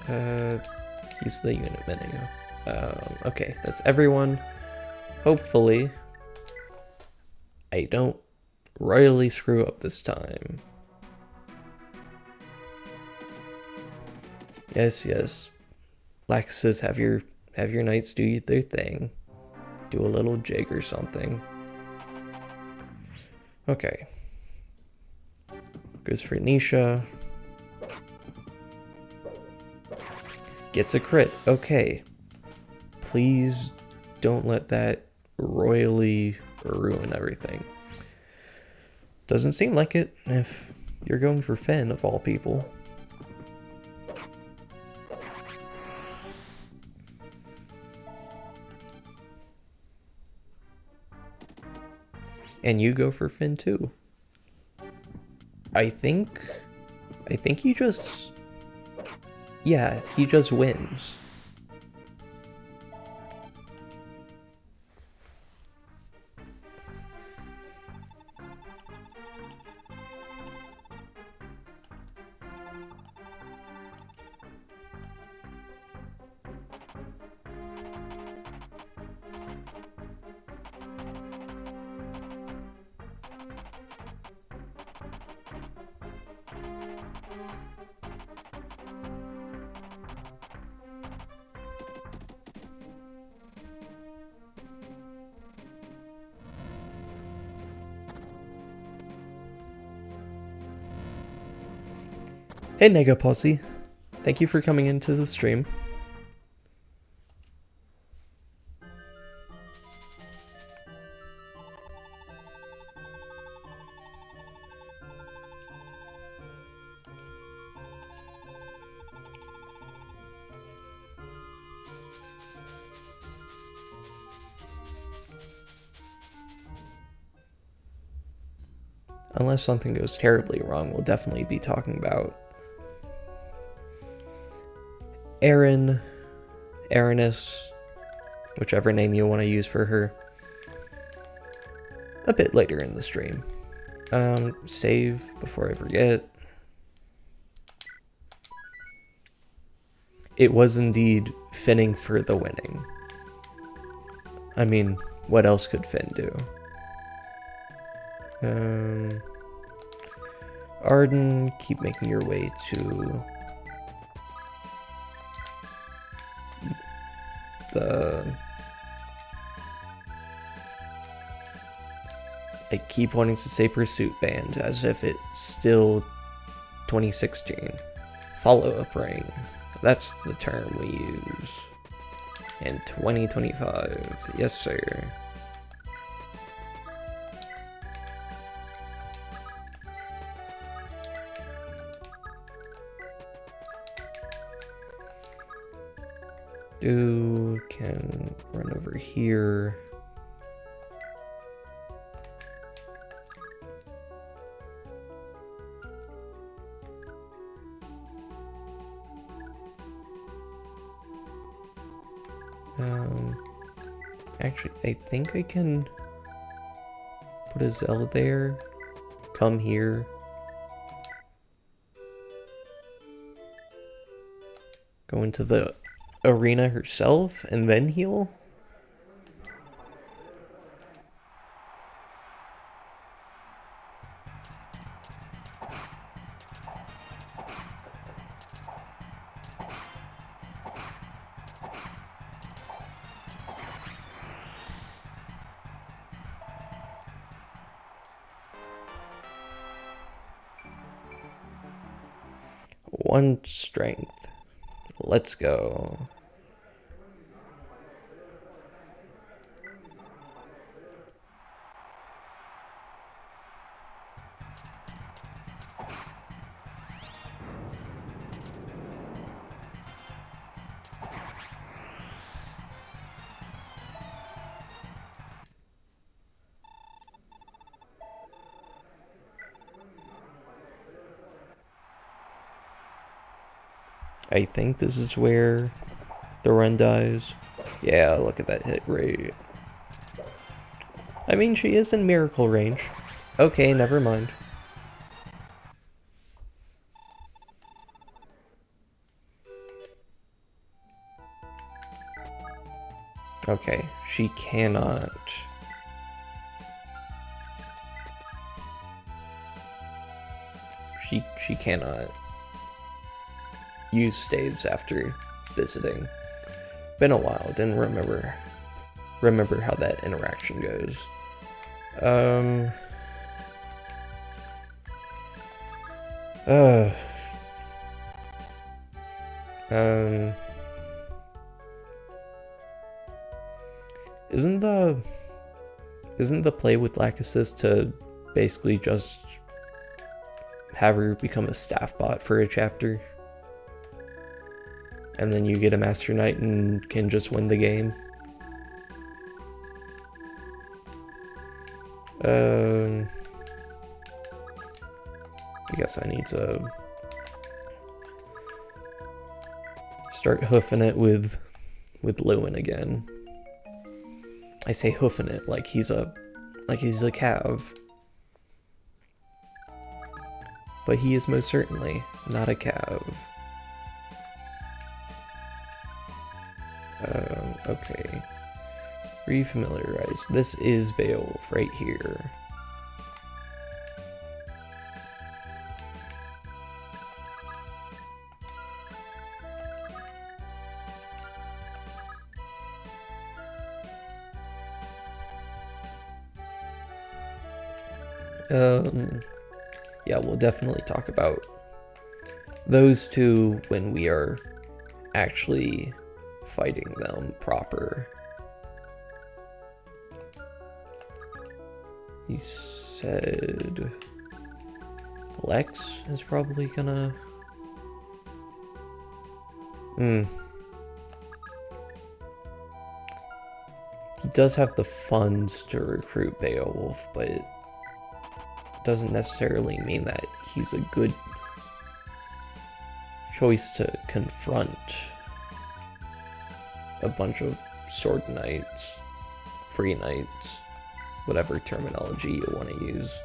Use the unit menu. Okay, that's everyone. Hopefully, I don't royally screw up this time. Yes. Laxus, have your knights do their thing. Do a little jig or something. Okay. Goes for Nisha. Gets a crit. Okay. Please don't let that royally ruin everything. Doesn't seem like it if you're going for Finn, of all people. And you go for Finn too. I think he just... Yeah, he just wins. Hey Nega Posse, thank you for coming into the stream. Unless something goes terribly wrong, we'll definitely be talking about Erinnis, whichever name you want to use for her, a bit later in the stream. Save before I forget. It was indeed Finning for the winning. I mean, what else could Finn do? Arden, keep making your way to I keep wanting to say Pursuit Band as if it's still 2016. Follow-up ring. That's the term we use. In 2025. Yes, sir. Can run over here. Actually, I think I can put a Zell there. Come here. Go into the arena herself and then heal? One strength. Let's go. I think this is where the run dies. Yeah, look at that hit rate. I mean, she is in miracle range. Okay, never mind. Okay, she cannot. She cannot use staves after visiting. Been a while, didn't remember how that interaction goes. Isn't the play with lack assist to basically just have her become a staff bot for a chapter? And then you get a Master Knight and can just win the game? I guess I need to start hoofing it with Lewin again. I say hoofing it like he's a cav. But he is most certainly not a cav. Okay. Refamiliarize. This is Beowulf right here. Yeah, we'll definitely talk about those two when we are actually fighting them proper. He said Lex is probably gonna... He does have the funds to recruit Beowulf, but it doesn't necessarily mean that he's a good choice to confront a bunch of sword knights, free knights, whatever terminology you want to use.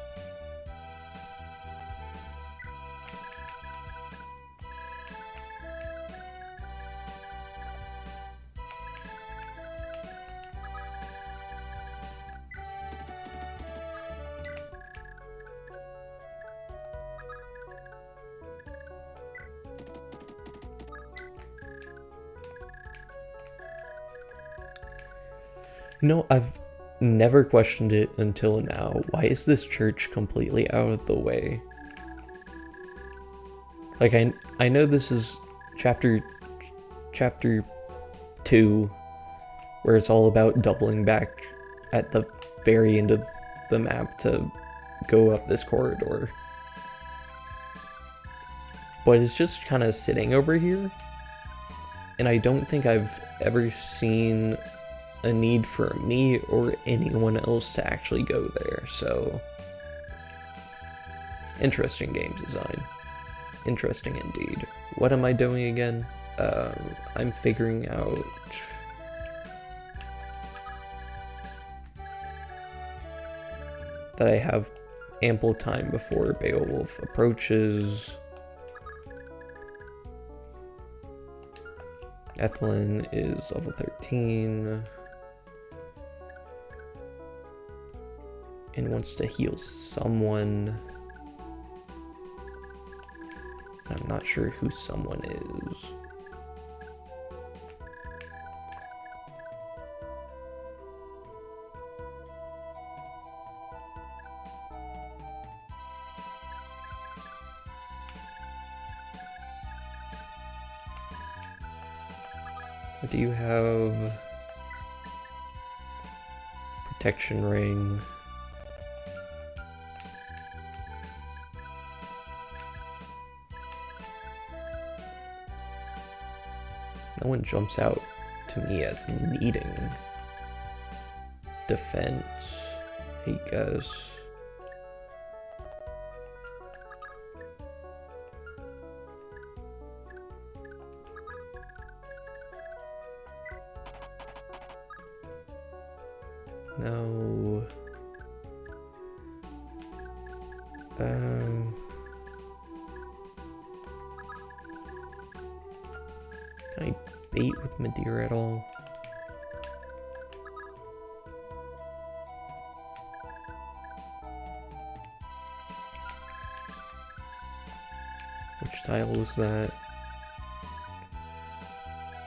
No, I've never questioned it until now. Why is this church completely out of the way? Like, I know this is chapter 2, where it's all about doubling back at the very end of the map to go up this corridor. But it's just kind of sitting over here. And I don't think I've ever seen a need for me or anyone else to actually go there, so... Interesting game design. Interesting indeed. What am I doing again? I'm figuring out... that I have ample time before Beowulf approaches. Ethelyn is level 13. And wants to heal someone. I'm not sure who someone is. What do you have? Protection ring. No one jumps out to me as needing defense, I guess. No. Can I bait with Madeira at all? Which tile was that?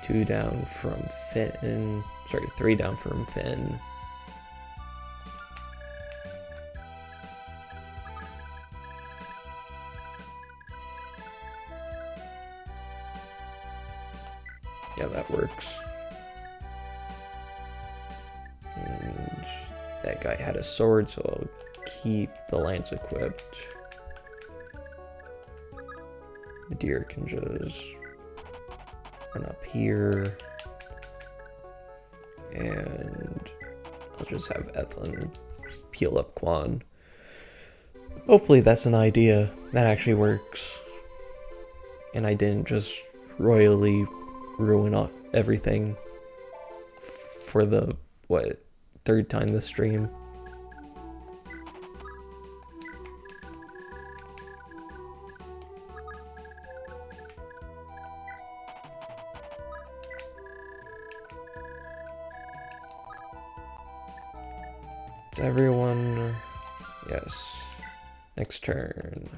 2 down from Finn. Sorry, 3 down from Finn. Yeah, that works. And that guy had a sword, so I'll keep the lance equipped. The deer can just run up here. And I'll just have Ethlin peel up Quan. Hopefully that's an idea that actually works. And I didn't just royally ruin everything for the, what, 3rd time this stream. It's everyone. Yes. Next turn.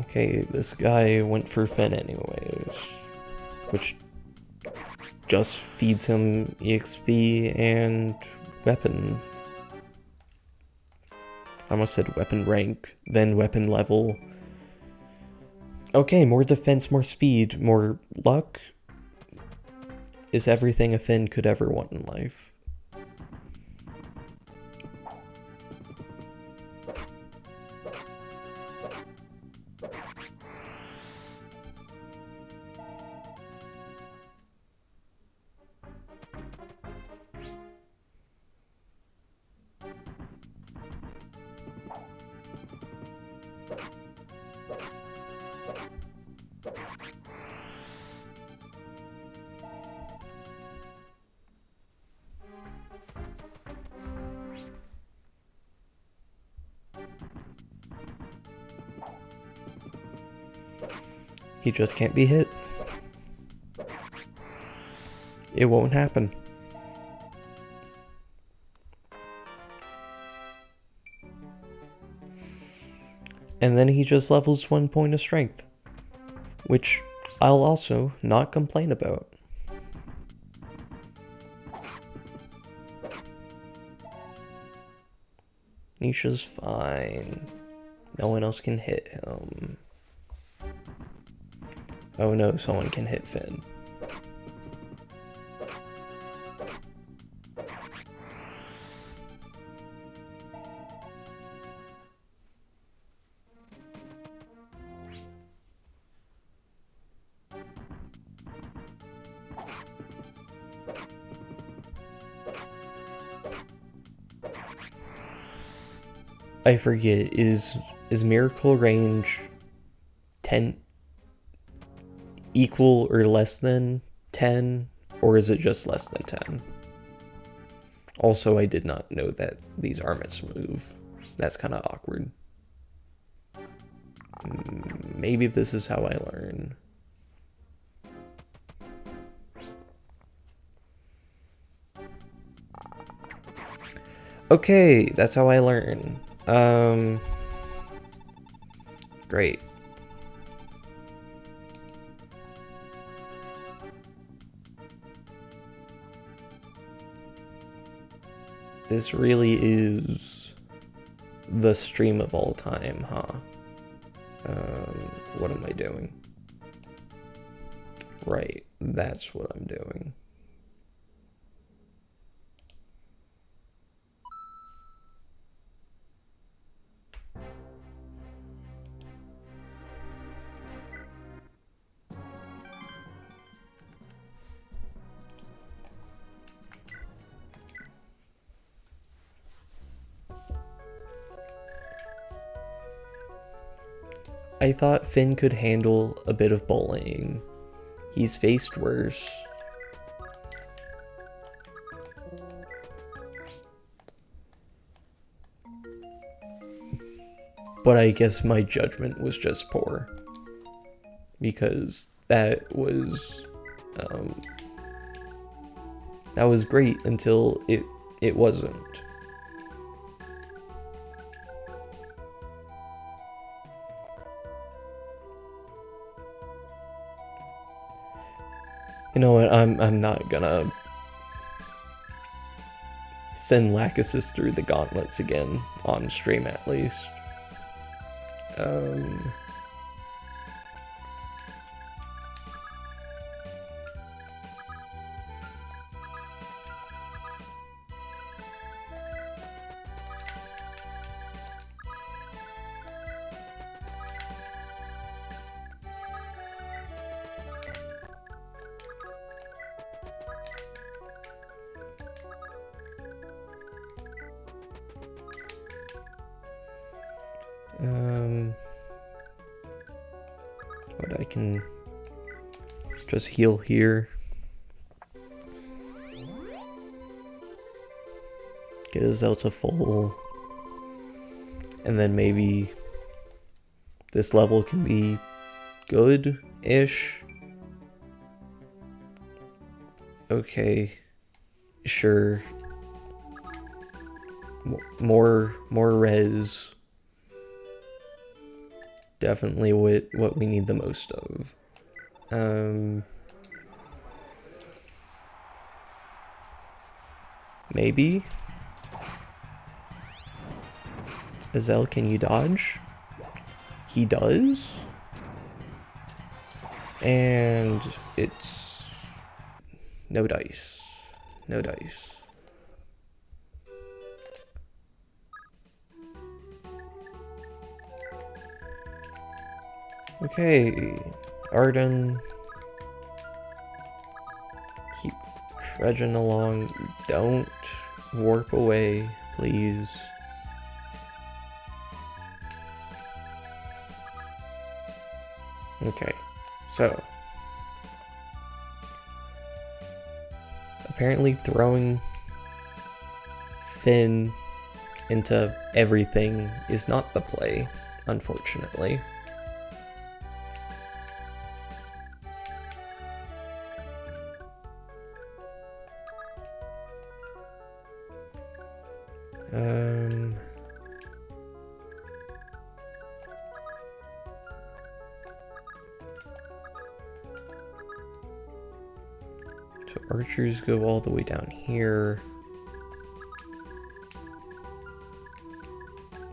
Okay, this guy went for Finn anyways, which just feeds him EXP and weapon. I almost said weapon rank, then weapon level. Okay, more defense, more speed, more luck is everything a Finn could ever want in life. He just can't be hit. It won't happen. And then he just levels 1 point of strength, which I'll also not complain about. Nisha's fine. No one else can hit him. Oh no, someone can hit Finn. I forget, is miracle range 10 equal or less than 10, or is it just less than 10? Also, I did not know that these armors move. That's kind of awkward. Maybe this is how I learn. Okay, that's how I learn. Great. This really is the stream of all time, huh? What am I doing? Right, that's what I'm doing. I thought Finn could handle a bit of bullying. He's faced worse. But I guess my judgment was just poor. Because that was great until it wasn't. You know what? I'm not gonna send Lachesis through the gauntlets again on stream, at least. But I can just heal here. Get a Zelta full. And then maybe this level can be good-ish. Okay. Sure. More res. Definitely what we need the most of. Maybe? Azel, can you dodge? He does? And it's... no dice. No dice. Okay, Arden. Keep trudging along. Don't warp away, please. Okay, so apparently throwing Finn into everything is not the play, unfortunately. So archers go all the way down here.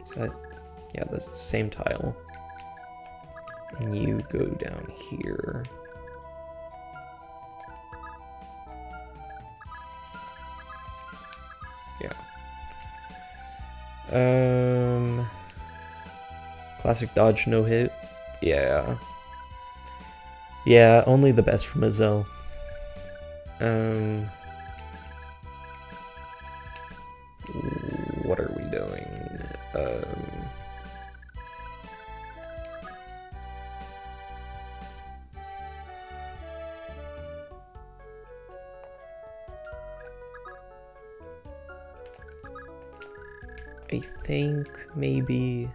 Is that, yeah, that's the same tile. And you go down here. Yeah. Classic dodge, no hit. Yeah. Yeah, only the best from Azel. What are we doing? I think maybe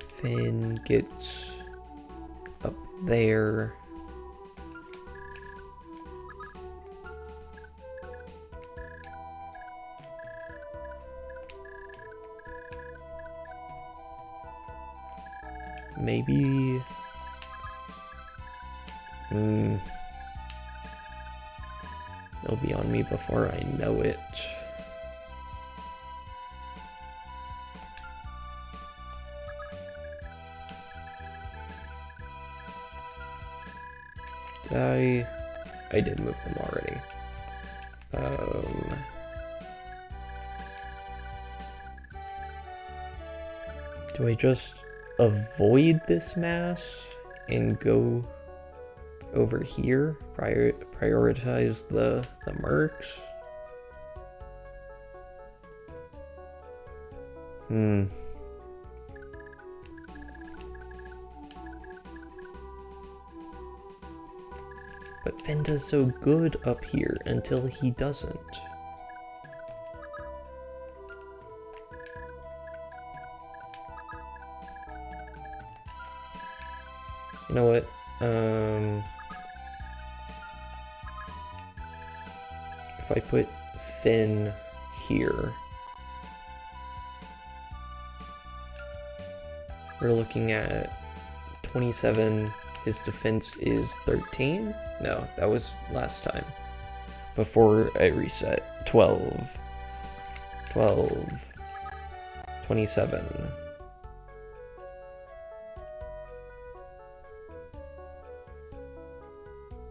Finn gets up there. Maybe they'll be on me before I know it. I did move them already. Do I just avoid this mass and go over here? Prioritize the mercs? But Finn does so good up here until he doesn't. You know what? If I put Finn here, we're looking at 27. His defense is 13? No, that was last time. Before I reset. 12. 12. 27.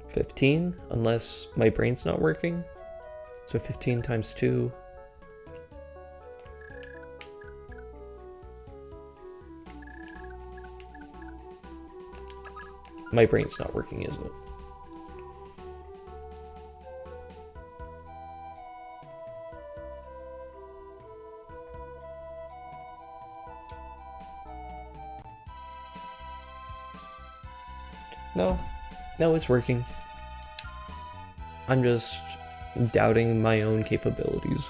$15, unless my brain's not working. So 15 times 2. My brain's not working, is it? No, it's working. I'm just doubting my own capabilities.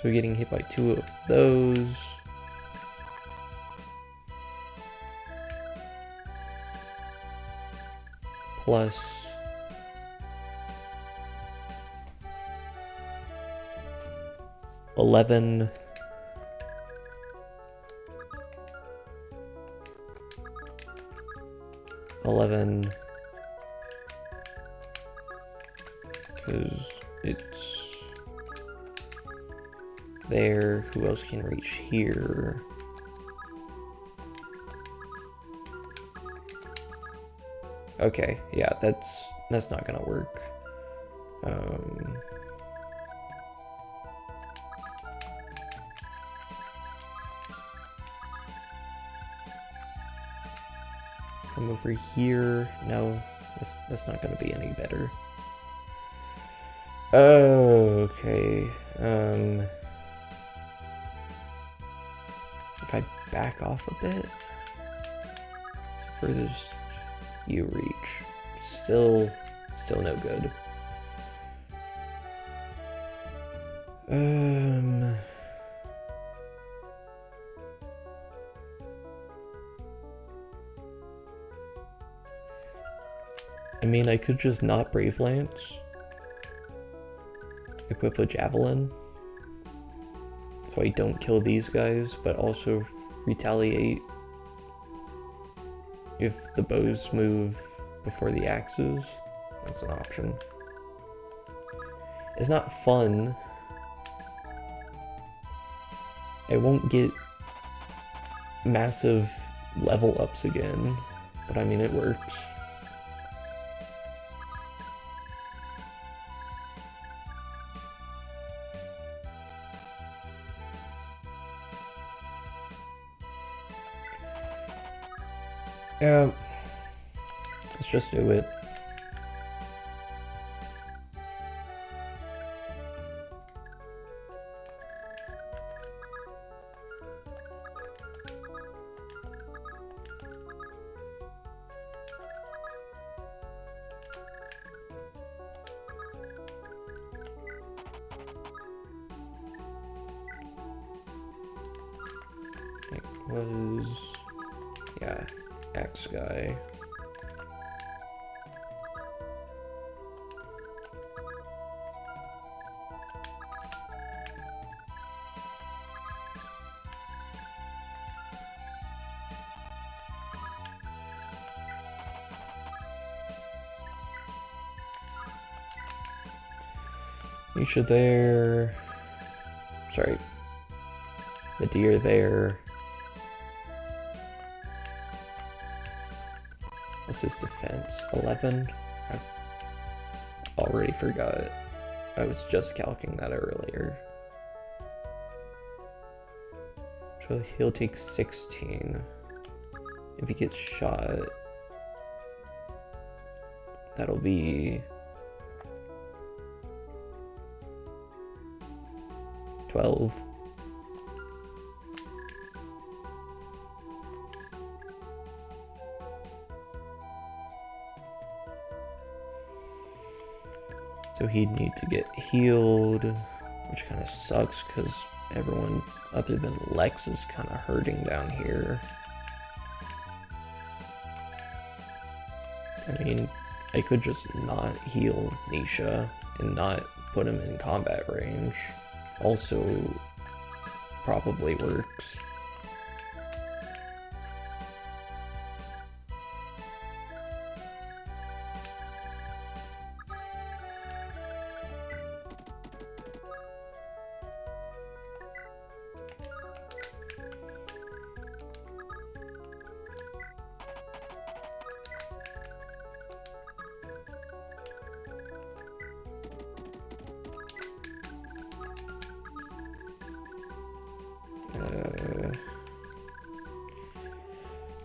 So getting hit by 2 of those. Plus 11. Because it's there. Who else can reach here? Okay, yeah, that's not gonna work. Come over here. No, that's not gonna be any better. Okay. If I back off a bit, furthest you reach, still no good. I mean, I could just not Brave Lance. Equip a Javelin. So I don't kill these guys, but also retaliate if the bows move before the axes. That's an option. It's not fun. I won't get massive level ups again, but I mean, it works. Yeah, let's just do it. It was, yeah. Axe guy. Misha there. Sorry. The deer there. What's his defense? 11? I already forgot. I was just calculating that earlier. So he'll take 16. If he gets shot, that'll be 12. So he'd need to get healed, which kind of sucks because everyone other than Lex is kind of hurting down here. I mean, I could just not heal Nisha and not put him in combat range. Also, probably works.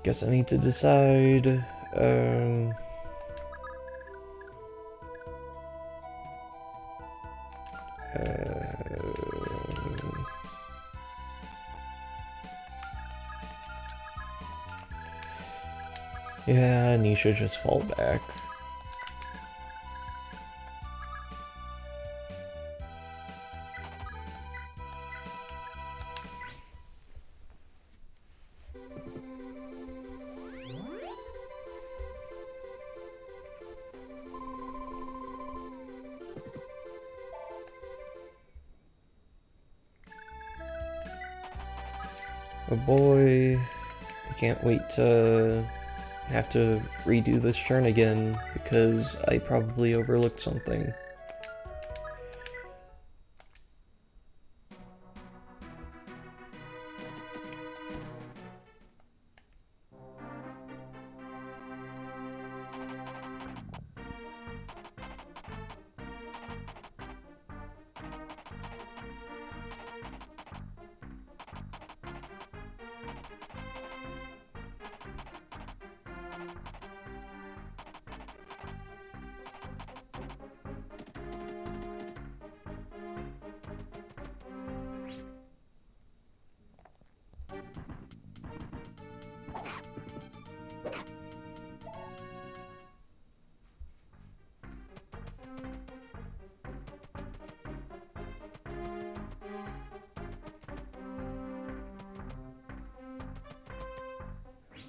Guess I need to decide. Yeah, Nisha just fall back. Oh boy, I can't wait to have to redo this turn again because I probably overlooked something.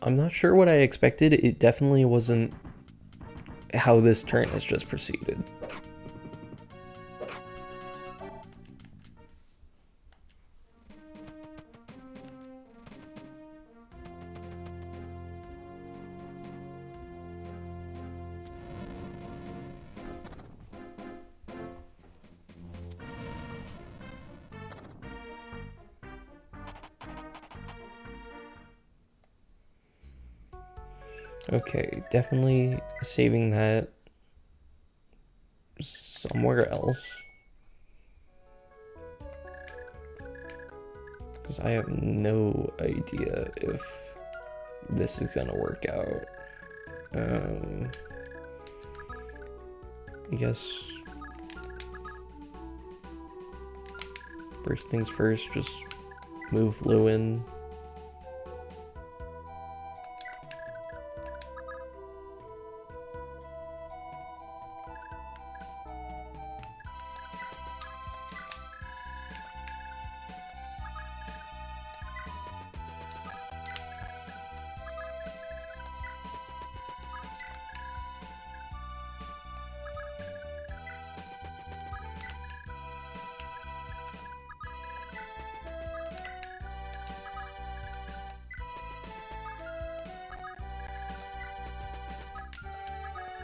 I'm not sure what I expected. It definitely wasn't how this turn has just proceeded. Okay, definitely saving that somewhere else. Because I have no idea if this is gonna work out. I guess first things first, just move Lewin.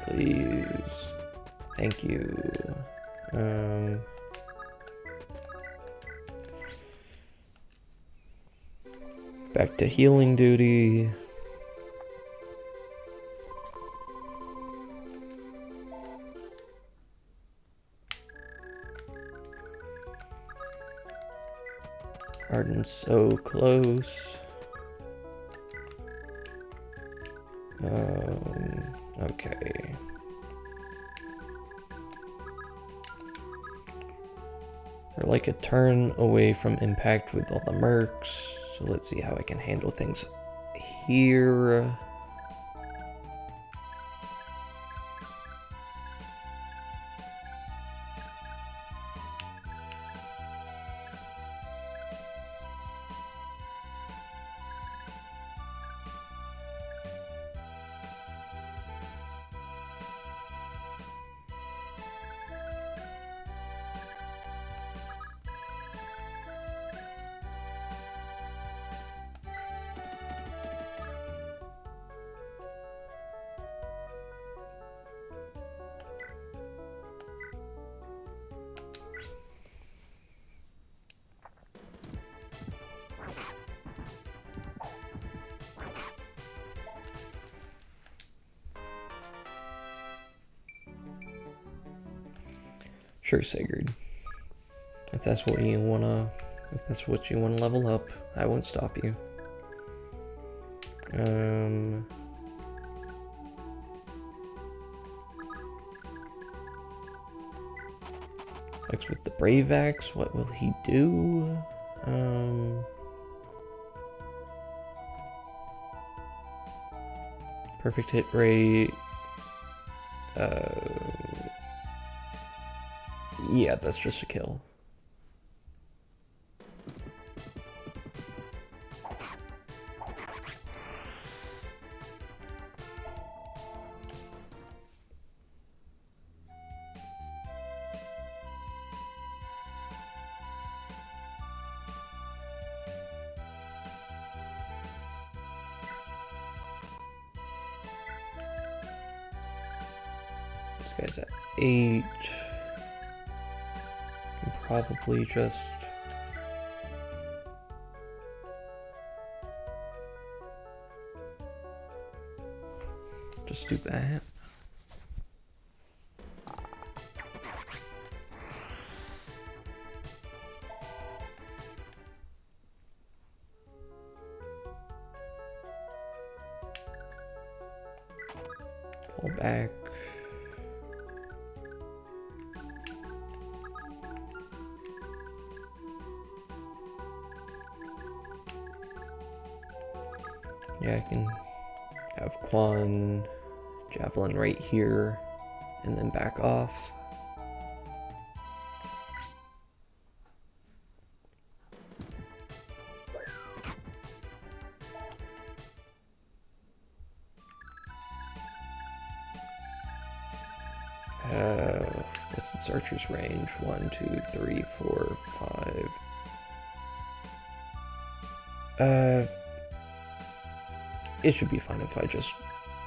Please. Thank you. Back to healing duty. Arden's so close. Okay. Or like a turn away from impact with all the mercs. So let's see how I can handle things here. Sure, Sigurd. If that's what you wanna level up, I won't stop you. Looks with the Brave Axe, what will he do? Perfect hit rate. Yeah, that's just a kill. This guy's at 8. Can probably just do that. Pull back. Yeah, I can have Quan Javelin right here and then back off. What's its archer's range? 1, 2, 3, 4, 5. It should be fine if I just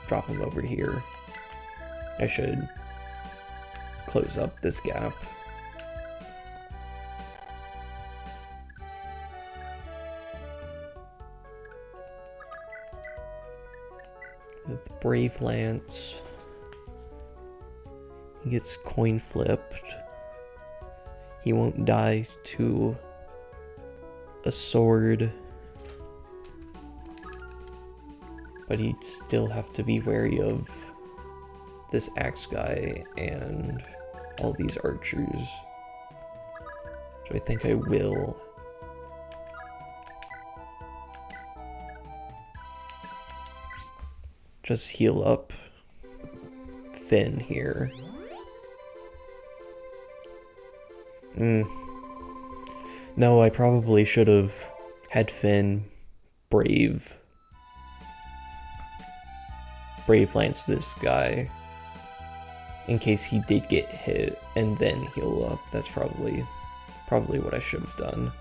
drop him over here. I should close up this gap. With Brave Lance, he gets coin flipped. He won't die to a sword, but he'd still have to be wary of this axe guy and all these archers. So I think I will just heal up Finn here. No, I probably should have had Finn Brave Lance this guy in case he did get hit and then heal up. That's probably what I should have done.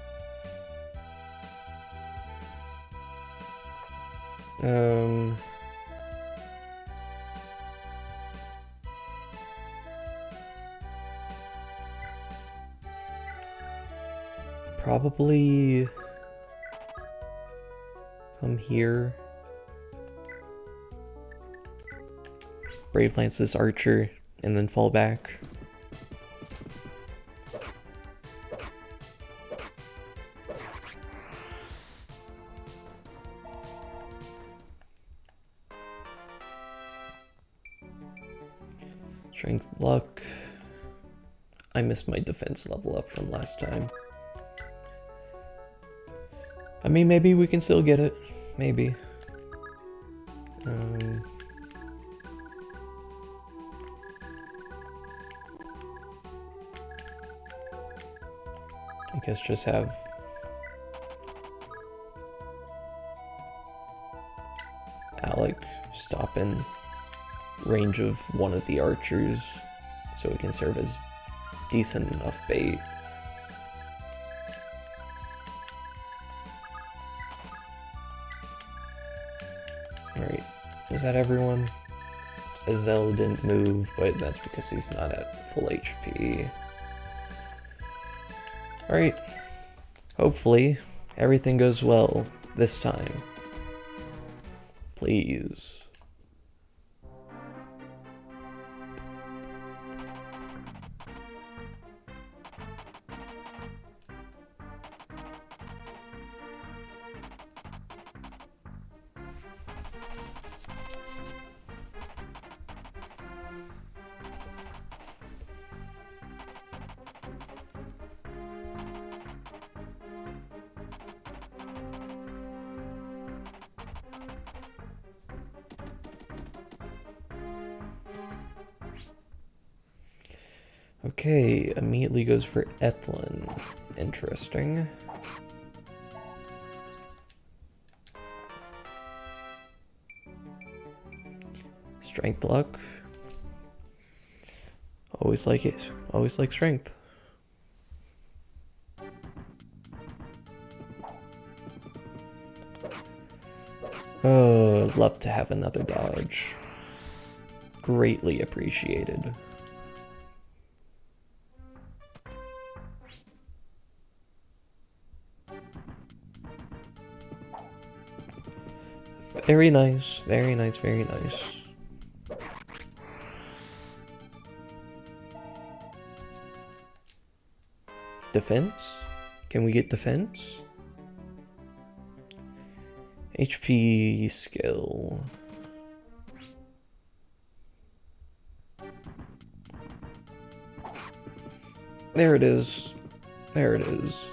Probably come here. Brave Lance this archer and then fall back. Strength, luck. I missed my defense level up from last time. I mean, maybe we can still get it. Maybe. I guess just have Alec stop in range of one of the archers so it can serve as decent enough bait. Alright, is that everyone? Azel didn't move, but that's because he's not at full HP. Alright, hopefully everything goes well this time. Please. Okay, immediately goes for Ethlyn. Interesting. Strength luck. Always like it. Always like strength. Oh, love to have another dodge. Greatly appreciated. Very nice, very nice, very nice. Defense? Can we get defense? HP skill. There it is. There it is.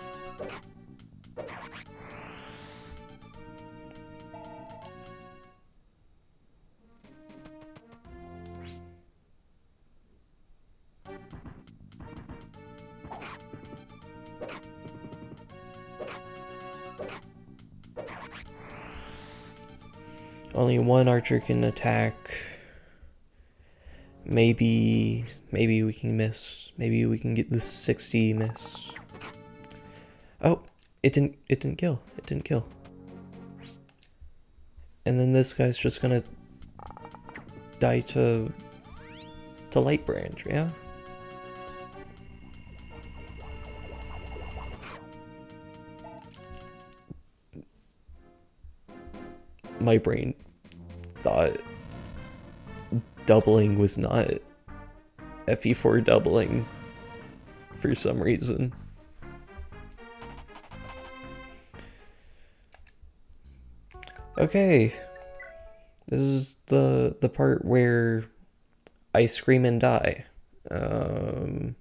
Only one archer can attack. Maybe we can miss. Maybe we can get this 60 miss. Oh, it didn't kill. It didn't kill. And then this guy's just gonna die to light branch, yeah? My brain thought doubling was not FE4 doubling for some reason. Okay, this is the part where I scream and die. I'll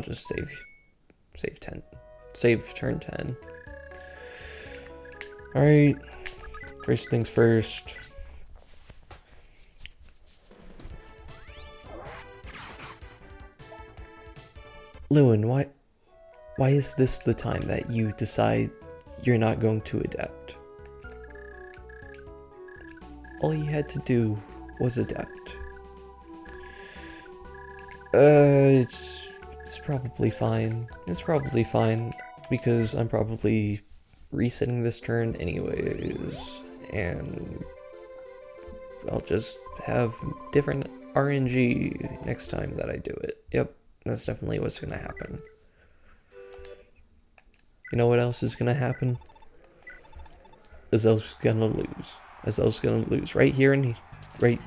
just save 10. Save turn 10. Alright. First things first. Lewin, why is this the time that you decide you're not going to adept? All you had to do was adept. It's probably fine. It's probably fine, because I'm probably resetting this turn anyways, and I'll just have different RNG next time that I do it. Yep, that's definitely what's gonna happen. You know what else is gonna happen? Azel's gonna lose. Azel's gonna lose right here and right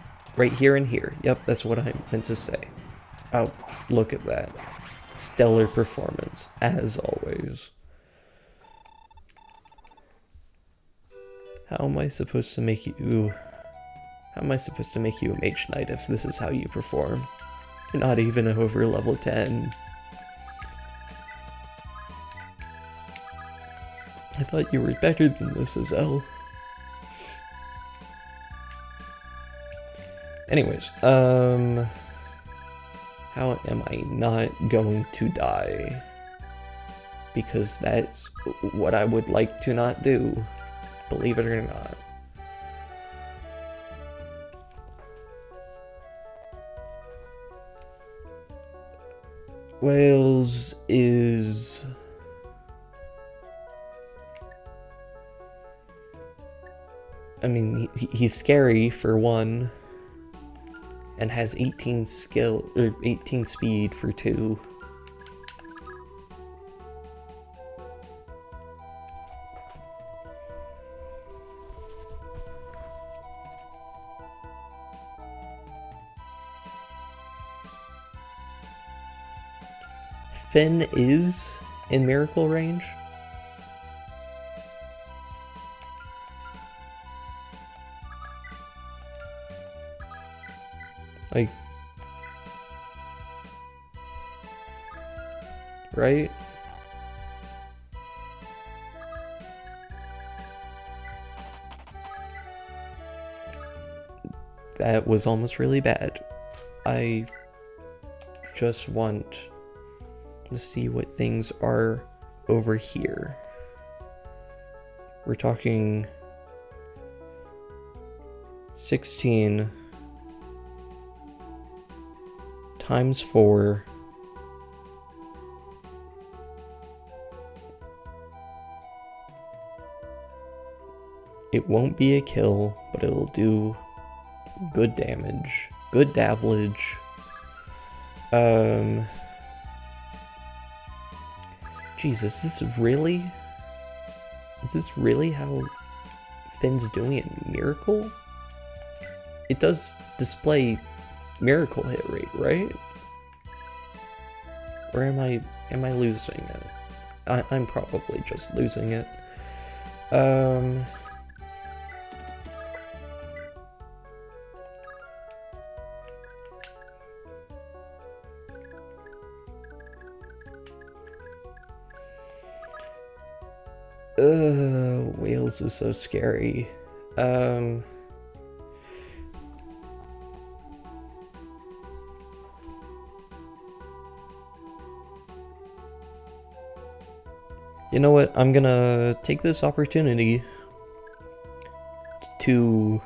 here and here. Yep, that's what I meant to say. Oh, look at that. Stellar performance, as always. How am I supposed to make you How am I supposed to make you a mage knight if this is how you perform? You're not even over level 10. I thought you were better than this, Azelle. Anyways, how am I not going to die? Because that's what I would like to not do, believe it or not. Wales is... I mean, he's scary for one, and has 18 skill, or 18 speed for 2. Finn is in miracle range. Like, right? That was almost really bad. I just want to see what things are over here. We're talking 16 times 4 it won't be a kill, but it'll do good damage, good dabblage. Jesus, is this really how Finn's doing it in Miracle? It does display Miracle hit rate, right? Or am I losing it? I'm probably just losing it. Wales is so scary. You know what? I'm gonna take this opportunity to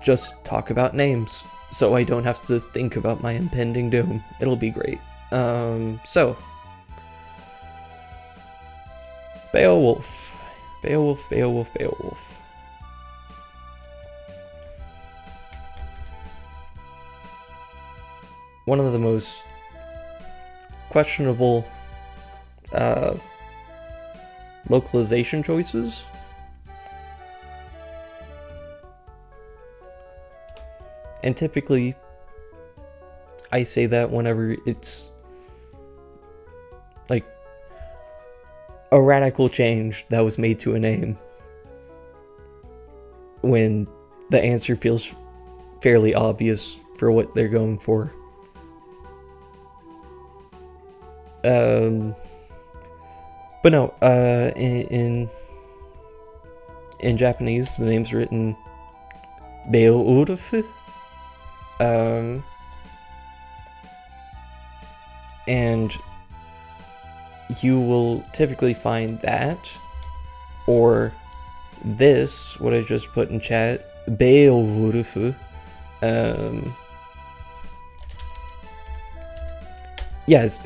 just talk about names, so I don't have to think about my impending doom. It'll be great. So Beowulf. One of the most questionable localization choices. And typically, I say that whenever it's like a radical change that was made to a name, when the answer feels fairly obvious for what they're going for. But no, in Japanese, the name's written Beowulf. And you will typically find that, or this, what I just put in chat, Beowulf. Yeah, it's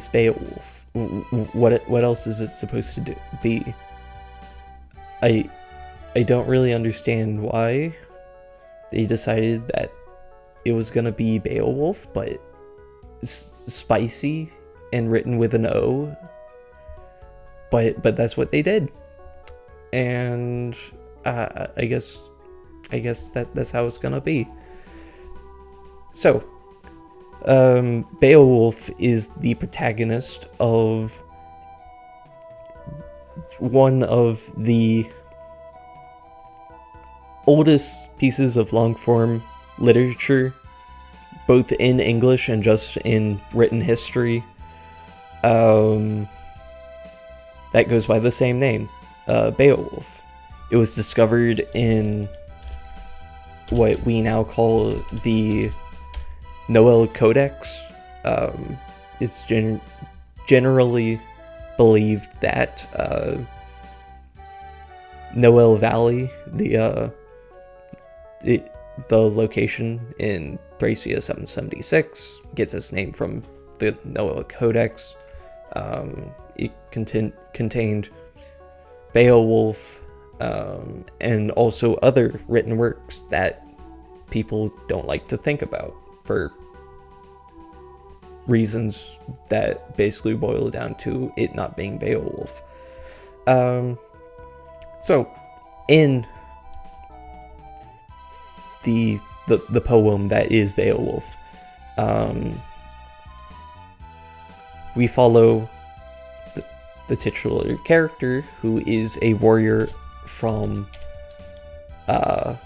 Beowulf. What else is it supposed to be? I don't really understand why they decided that it was gonna be Beowulf, but spicy and written with an O. But that's what they did, and I guess that's how it's gonna be. So, Beowulf is the protagonist of one of the oldest pieces of long-form literature, both in English and just in written history, that goes by the same name, Beowulf. It was discovered in what we now call the Noel Codex. It's generally believed that Noel Valley, the location in Thracia 776, gets its name from the Noel Codex. It contained Beowulf, and also other written works that people don't like to think about for reasons that basically boil down to it not being Beowulf. So, in the poem that is Beowulf, we follow the titular character, who is a warrior from, a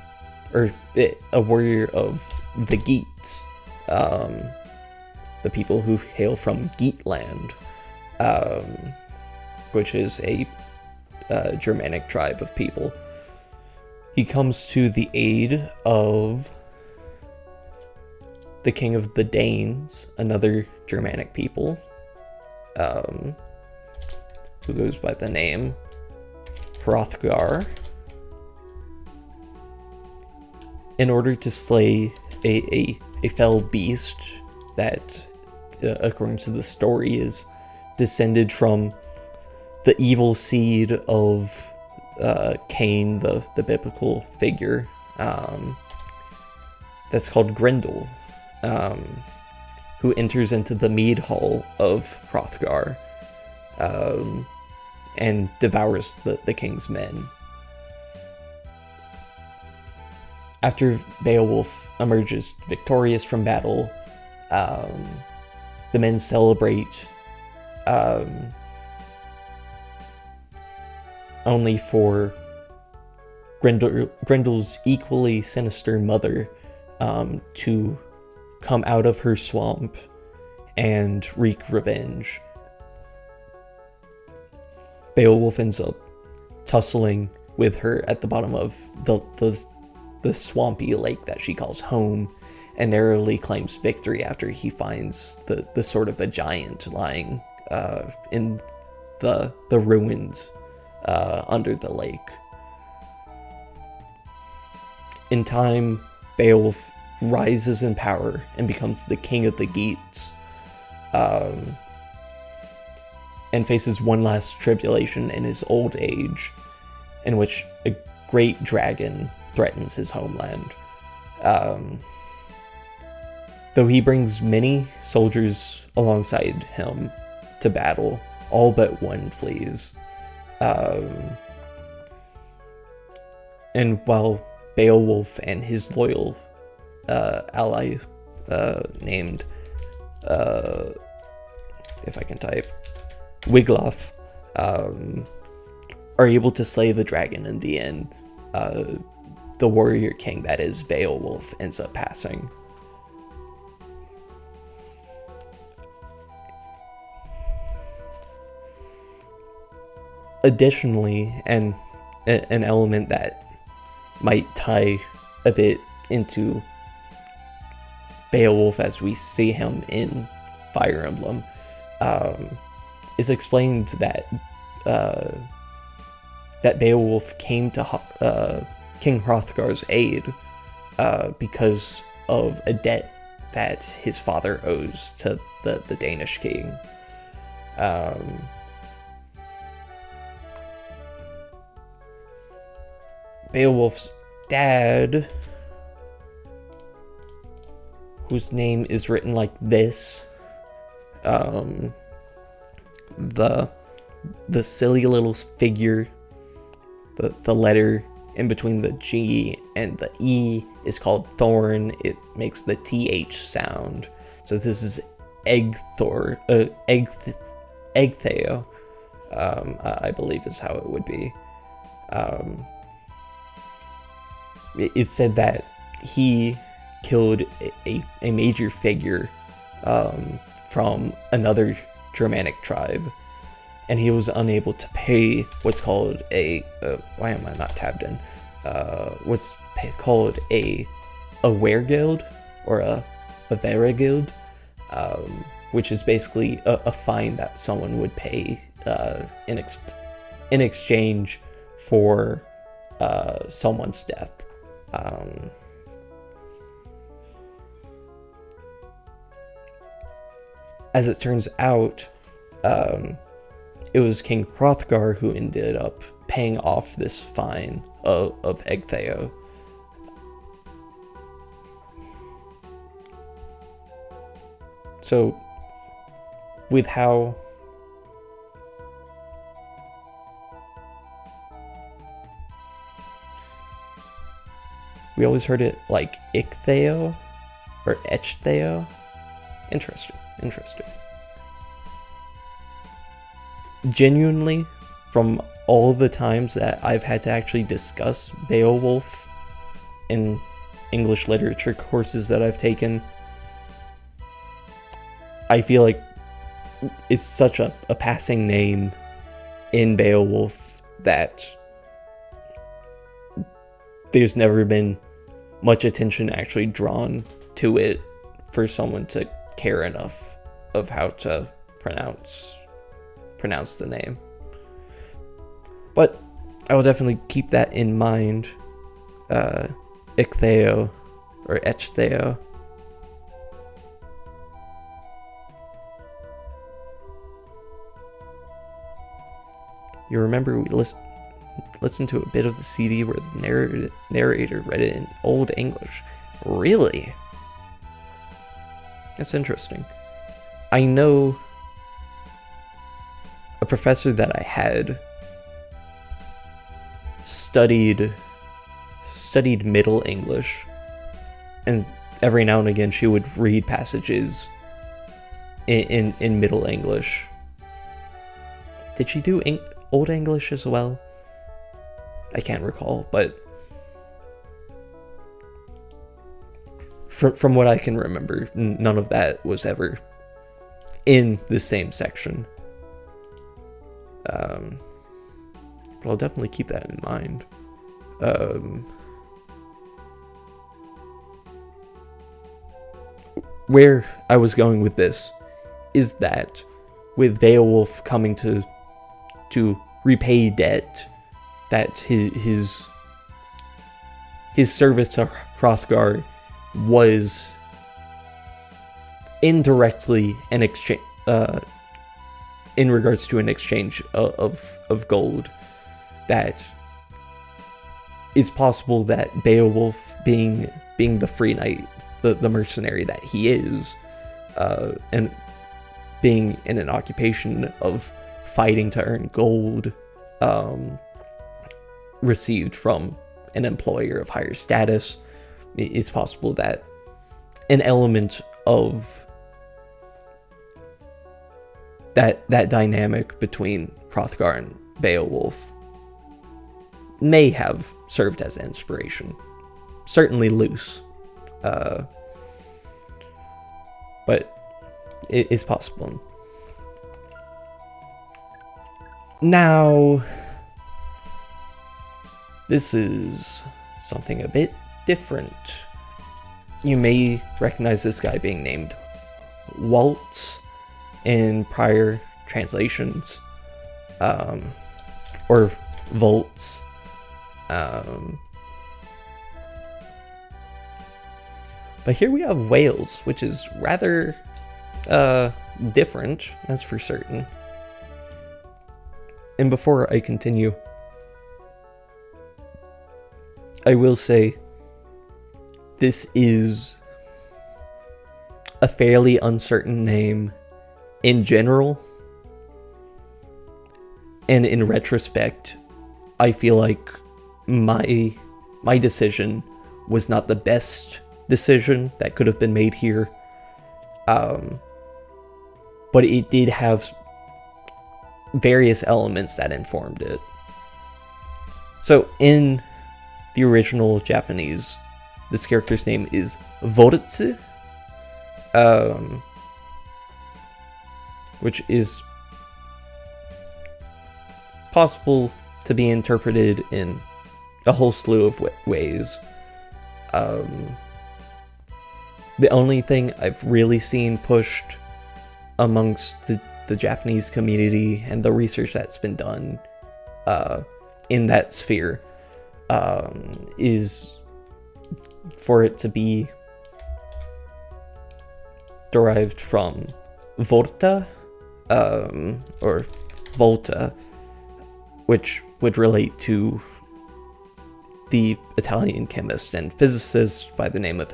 warrior of the Geats, the people who hail from Geatland, which is a Germanic tribe of people. He comes to the aid of the king of the Danes, another Germanic people, who goes by the name Hrothgar, in order to slay a fell beast that, according to the story, is descended from the evil seed of Cain, the biblical figure, that's called Grendel, who enters into the mead hall of Hrothgar, and devours the king's men. After Beowulf emerges victorious from battle, the men celebrate, only for Grendel's equally sinister mother to come out of her swamp and wreak revenge. Beowulf ends up tussling with her at the bottom of the swampy lake that she calls home, and narrowly claims victory after he finds the sword of a giant lying in the ruins under the lake. In time, Beowulf rises in power and becomes the king of the Geats, and faces one last tribulation in his old age, in which a great dragon threatens his homeland. Though he brings many soldiers alongside him to battle, all but one flees. And while Beowulf and his loyal ally, named, if I can type, Wiglaf, are able to slay the dragon in the end, the warrior king that is Beowulf ends up passing. Additionally, and an element that might tie a bit into Beowulf as we see him in Fire Emblem, is explained that that Beowulf came to King Hrothgar's aid because of a debt that his father owes to the Danish king. Beowulf's dad, whose name is written like this, the silly little figure, the letter in between the G and the E is called Thorn. It makes the TH sound. So this is Egtheo, I believe is how it would be. It's said that he killed a major figure from another Germanic tribe, and he was unable to pay what's called why am I not tabbed in? What's called a weregild, or a veregild, which is basically a fine that someone would pay in exchange for someone's death. As it turns out, it was King Hrothgar who ended up paying off this fine of Egtheo. So, with how we always heard it like Ictheo or Echtheo. Interesting. Genuinely, from all the times that I've had to actually discuss Beowulf in English literature courses that I've taken, I feel like it's such a passing name in Beowulf that there's never been much attention actually drawn to it for someone to care enough of how to pronounce the name. But I will definitely keep that in mind. Ictheo or Echtheo. You remember we listened to a bit of the CD where the narrator read it in Old English. Really? That's interesting. I know a professor that I had studied Middle English, and every now and again she would read passages in Middle English. Did she do Old English as well? I can't recall, but from what I can remember, none of that was ever in the same section. But I'll definitely keep that in mind. Where I was going with this is that with Beowulf coming to repay debt, that his service to Hrothgar was indirectly an exchange, in regards to an exchange of gold. That it's possible that Beowulf, being the free knight, the mercenary that he is, and being in an occupation of fighting to earn gold, received from an employer of higher status, it's possible that an element of that dynamic between Hrothgar and Beowulf may have served as inspiration. Certainly loose. But it is possible. Now, this is something a bit different. You may recognize this guy being named Waltz in prior translations, or Volts. But here we have Wales, which is rather different, that's for certain. And before I continue, I will say this is a fairly uncertain name in general. And in retrospect, I feel like my decision was not the best decision that could have been made here. But it did have various elements that informed it. So in the original Japanese, this character's name is Vorutsu, which is possible to be interpreted in a whole slew of ways. The only thing I've really seen pushed amongst the Japanese community and the research that's been done in that sphere is for it to be derived from volta, or volta, which would relate to the Italian chemist and physicist by the name of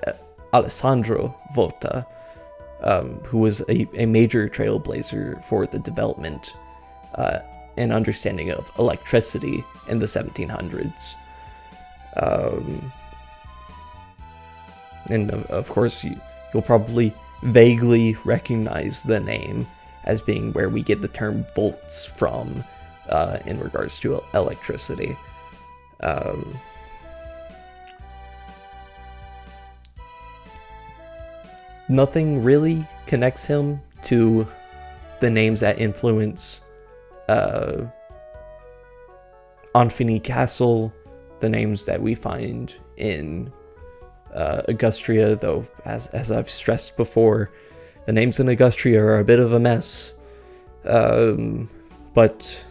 Alessandro Volta, who was a major trailblazer for the development and understanding of electricity in the 1700s. And of course, you'll probably vaguely recognize the name as being where we get the term volts from in regards to electricity. Nothing really connects him to the names that influence Onfini Castle, the names that we find in Augustria, though, as I've stressed before, the names in Augustria are a bit of a mess. But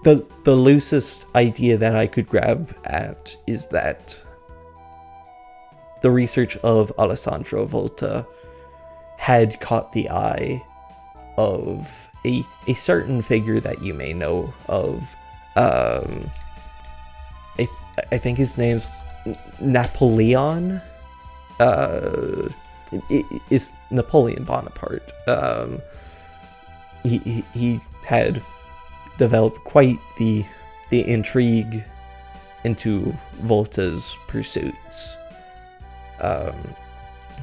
the loosest idea that I could grab at is that the research of Alessandro Volta had caught the eye of a certain figure that you may know of. I think his name's Napoleon. Is Napoleon Bonaparte. He had developed quite the intrigue into Volta's pursuits.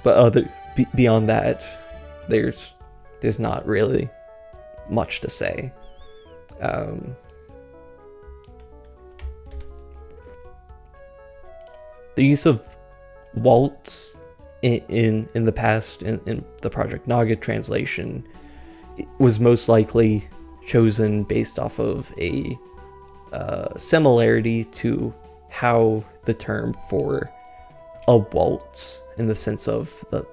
But beyond that, there's not really much to say. The use of waltz in the past in the Project Naga translation was most likely chosen based off of a similarity to how the term for a waltz, in the sense of the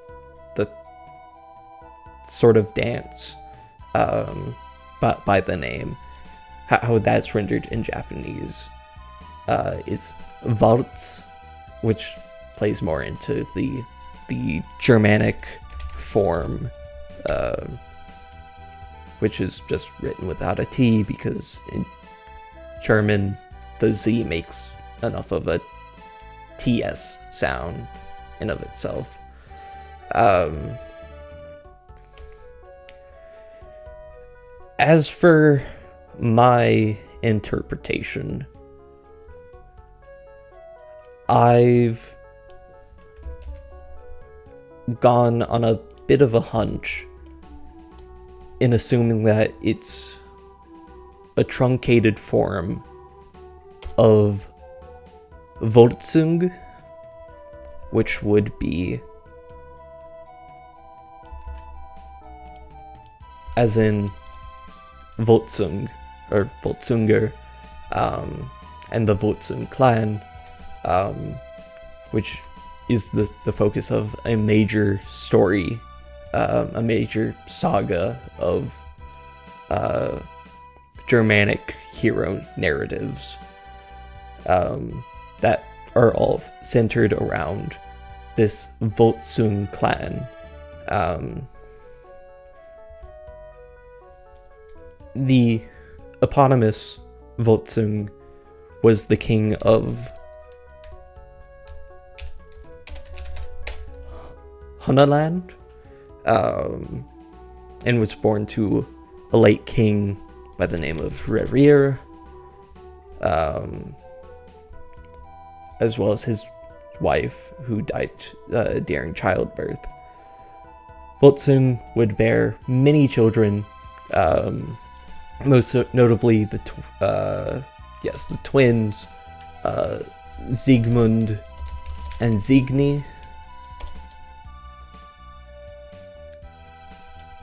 sort of dance, but by the name, how that's rendered in Japanese is waltz, which plays more into the Germanic form, which is just written without a T, because in German the Z makes enough of a TS sound in of itself. As for my interpretation, I've gone on a bit of a hunch in assuming that it's a truncated form of Voltsung, which would be, as in Voltsung or Voltsunger, and the Voltsung clan, which is the focus of a major story, a major saga of Germanic hero narratives that are all centered around this Voltsung clan. The eponymous Voltsung was the king of Hunaland, and was born to a late king by the name of Rerir, as well as his wife, who died during childbirth. Voltsung would bear many children, most notably the yes, the twins, Siegmund and Signy,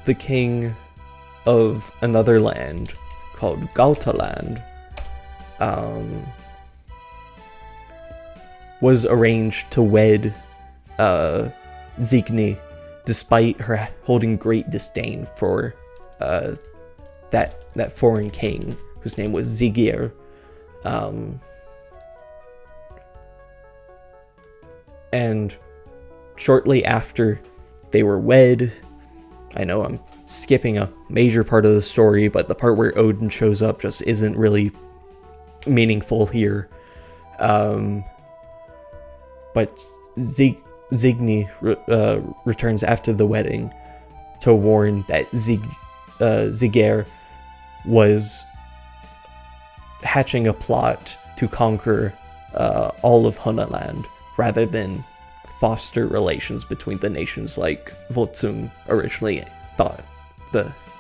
the king of another land called Gautaland, was arranged to wed Signy, despite her holding great disdain for that foreign king, whose name was Siggeir. And shortly after they were wed, I know I'm skipping a major part of the story, but the part where Odin shows up just isn't really meaningful here. But Signy returns after the wedding to warn that Siggeir was hatching a plot to conquer all of Hunaland, rather than foster relations between the nations like Volsung originally thought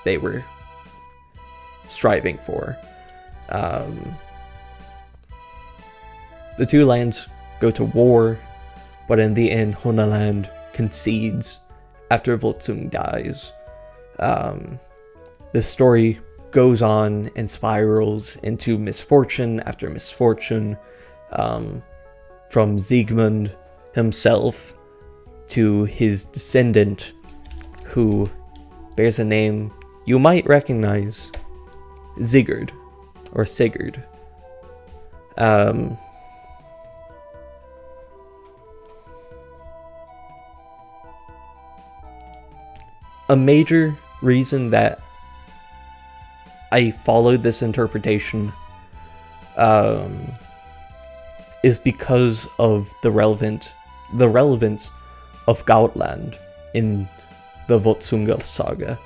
they were striving for. The two lands go to war, but in the end, Hunaland concedes after Volsung dies. This story goes on and spirals into misfortune after misfortune, from Siegmund himself to his descendant, who bears a name you might recognize, Sigurd. A major reason that I followed this interpretation is because of the relevance of Gautland in the Volsunga saga.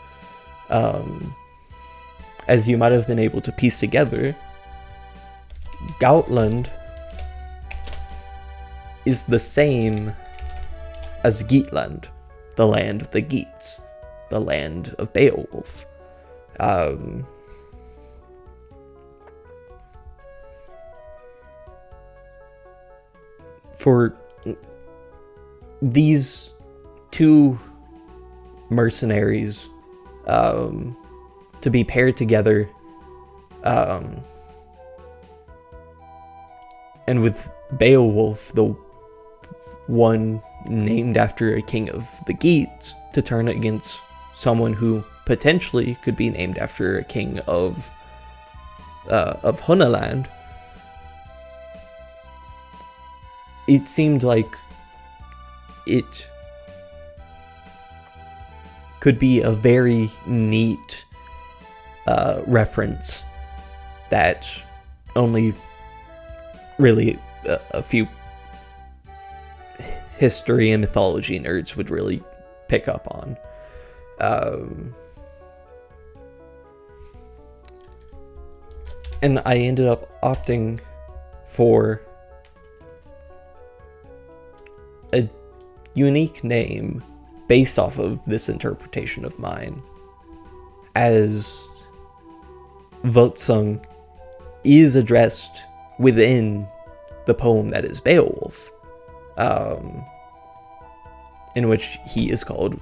As you might have been able to piece together, Gautland is the same as Geatland, the land of the Geats, the land of Beowulf. For these two mercenaries to be paired together, and with Beowulf, the one named after a king of the Geats, to turn against someone who potentially could be named after a king of Hunaland, it seemed like it could be a very neat reference that only really a few history and mythology nerds would really pick up on. And I ended up opting for a unique name based off of this interpretation of mine, as Volsung is addressed within the poem that is Beowulf, in which he is called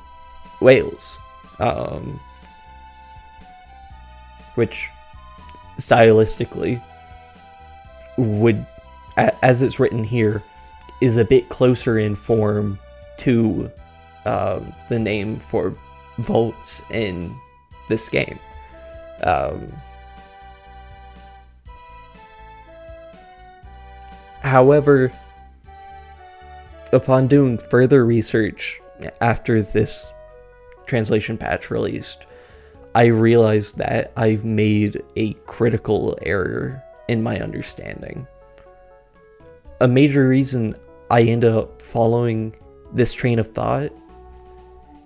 Wales, which stylistically would, as it's written here, is a bit closer in form to the name for Volts in this game. However, upon doing further research after this translation patch released, I realized that I've made a critical error in my understanding. A major reason I ended up following this train of thought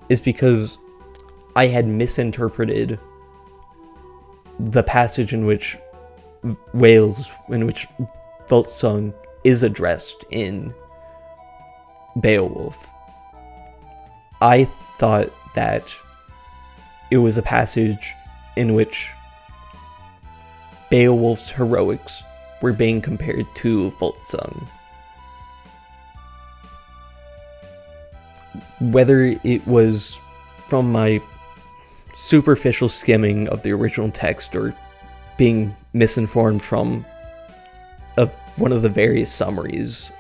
is because I had misinterpreted the passage in which Volsung is addressed in Beowulf. I thought that it was a passage in which Beowulf's heroics were being compared to Voltsung. Whether it was from my superficial skimming of the original text or being misinformed from one of the various summaries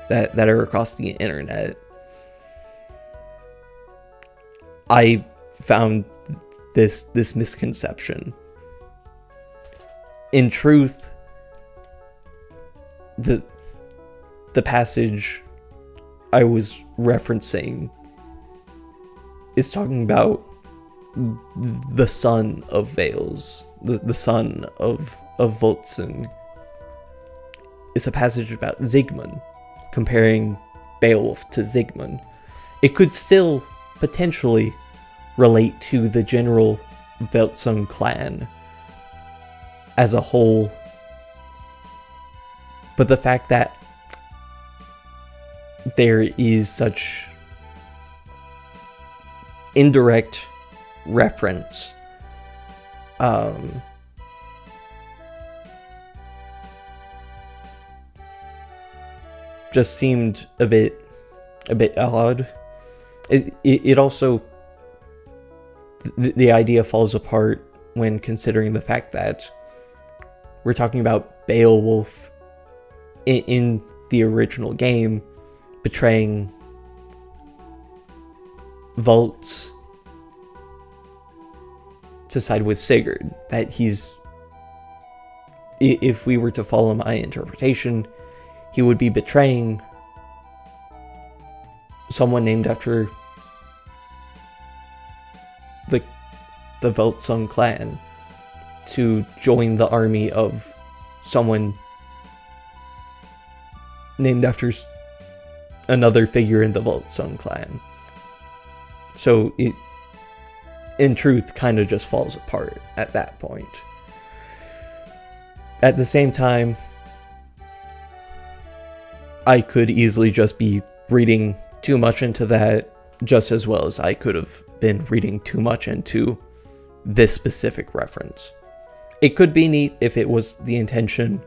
that are across the internet, I found this misconception. In truth, the passage I was referencing is talking about the son of Vales, the son of Voltsung. It's a passage about Sigmund, comparing Beowulf to Sigmund. It could still potentially relate to the general Voltsung clan as a whole, but the fact that there is such indirect reference just seemed a bit odd. It also, the idea falls apart when considering the fact that we're talking about Beowulf in the original game betraying Volts to side with Sigurd. That he's, if we were to follow my interpretation, he would be betraying someone named after the Voltsung clan to join the army of someone named after another figure in the Voltsung clan. So it, in truth, kind of just falls apart at that point. At the same time, I could easily just be reading too much into that, just as well as I could have been reading too much into this specific reference. It could be neat if it was the intention,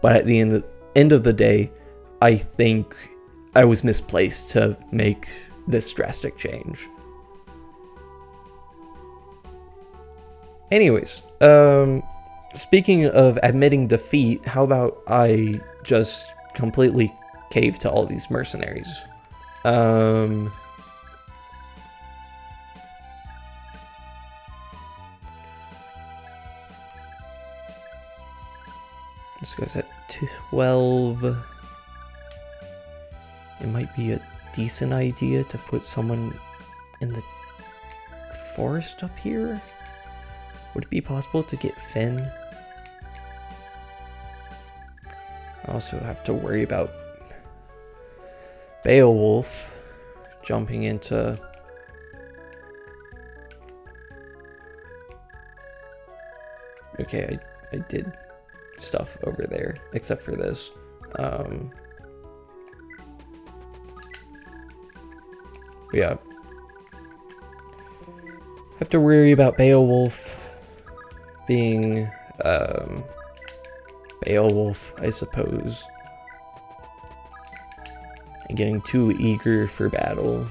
but at the end of the day, I think I was misplaced to make this drastic change. Anyways, speaking of admitting defeat, how about I just completely cave to all these mercenaries? This goes at 12. It might be a decent idea to put someone in the forest up here. Would it be possible to get Finn? I also have to worry about Beowulf jumping into... Okay, I did stuff over there, except for this. Yeah. Have to worry about Beowulf being, Beowulf, I suppose. And getting too eager for battle.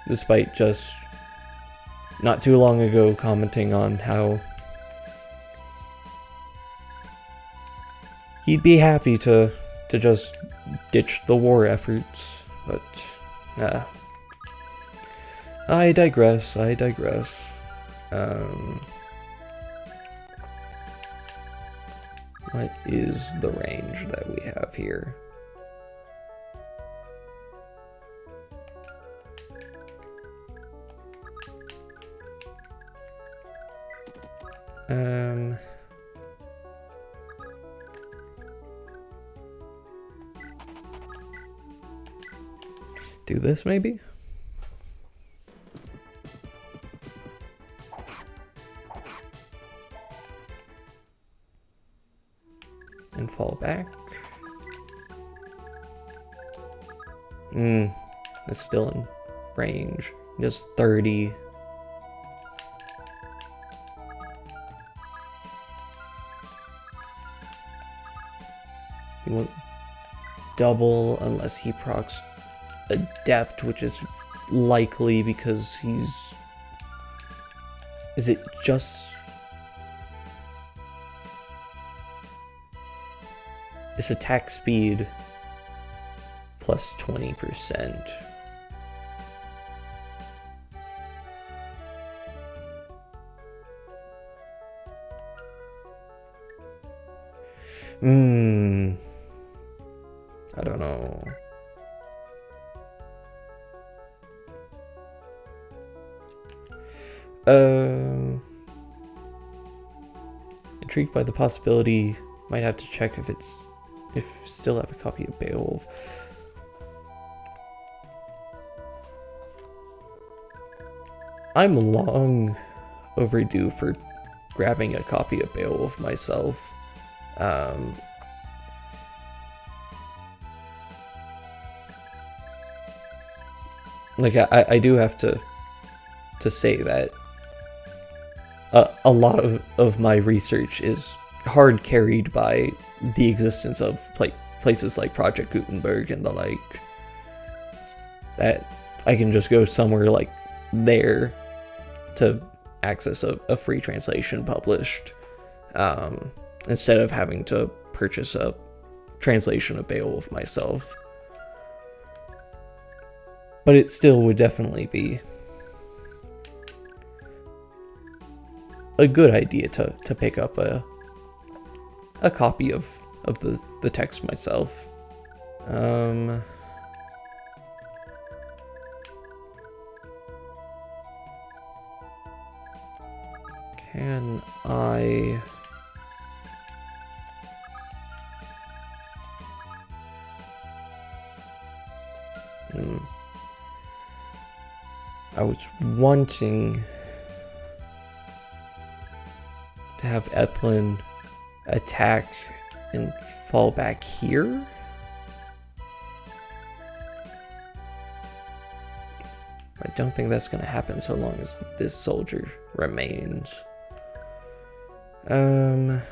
Despite just not too long ago commenting on how he'd be happy to just ditch the war efforts, but I digress. What is the range that we have here? Do this maybe? And fall back. It's still in range. Just 30. He won't double unless he procs Adept, which is likely because he's... Is it just... It's attack speed plus 20%. I don't know. Intrigued by the possibility, might have to check if still have a copy of Beowulf. I'm long overdue for grabbing a copy of Beowulf myself. Like I do have to say that a lot of my research is hard carried by the existence of places like Project Gutenberg and the like, that I can just go somewhere like there to access a free translation published, instead of having to purchase a translation of Beowulf myself. But it still would definitely be a good idea to pick up a copy of the text myself. Can I... I was wanting to have Ethlin attack and fall back here. I don't think that's going to happen so long as this soldier remains. Let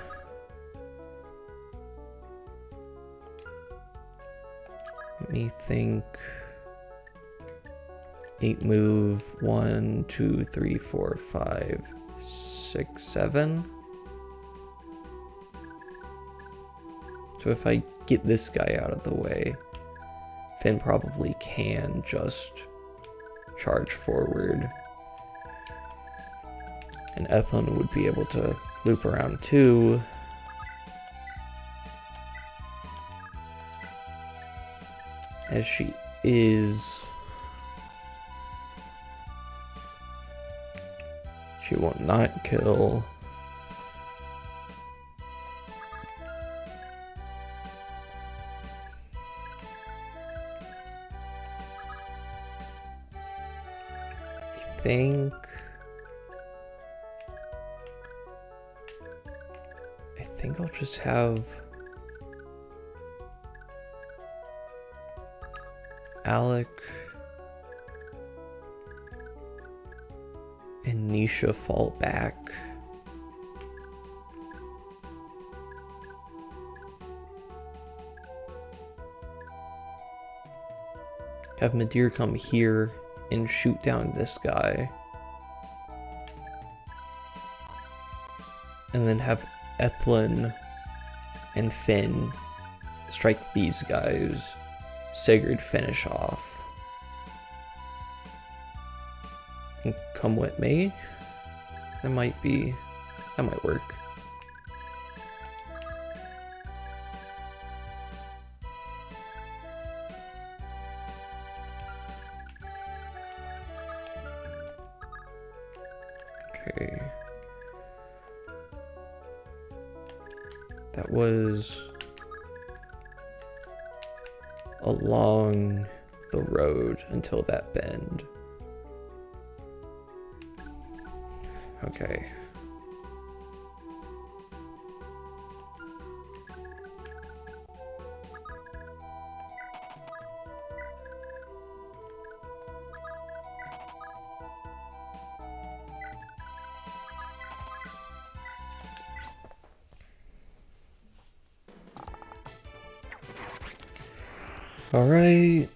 me think. 8 move, 1, 2, 3, 4, 5, 6, 7. So if I get this guy out of the way, Finn probably can just charge forward. And Ethlin would be able to loop around too. As she is... She will not kill. I think I'll just have Alec and Nisha fall back. Have Midir come here and shoot down this guy. And then have Ethlin and Finn strike these guys. Sigurd finish off. And come with me. That might work. Okay. That was along the road until that bend. Okay. Alright.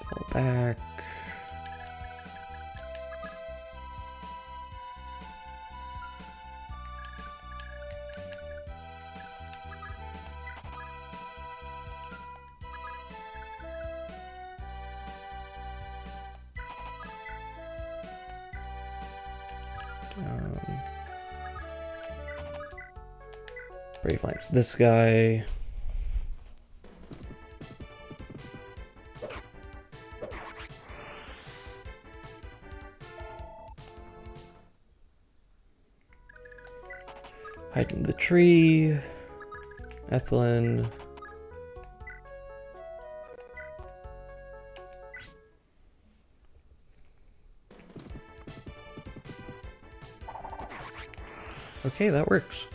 Pull back. Brave Lance, this guy. Hide in the tree. Ethelyn. Okay, that works.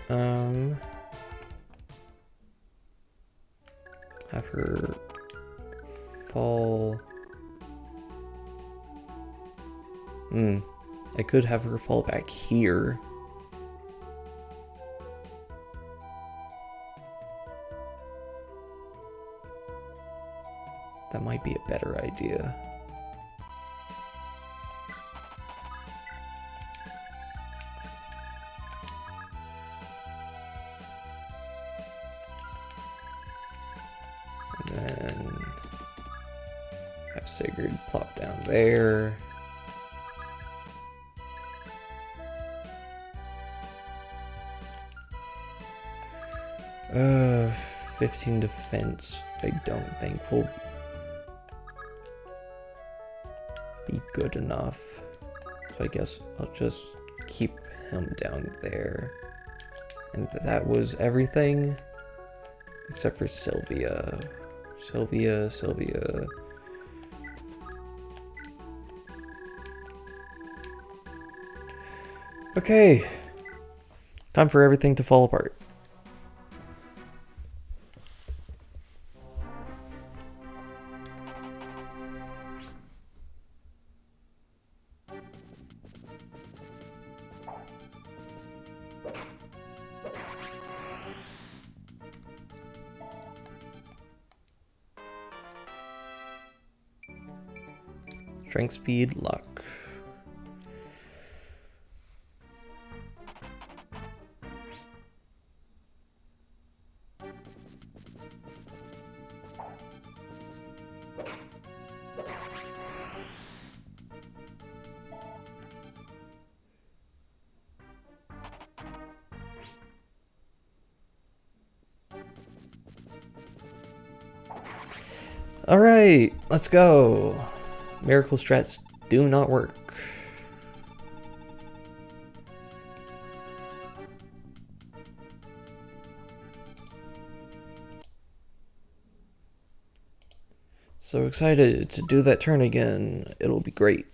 Have her fall. I could have her fall back here. That might be a better idea. And then have Sigurd plop down there. Uh, 15 defense, I don't think will be good enough. So I guess I'll just keep him down there. And that was everything except for Sylvia. Sylvia. Okay. Time for everything to fall apart. Strength, speed, luck. All right, let's go. Miracle strats do not work. So excited to do that turn again. It'll be great.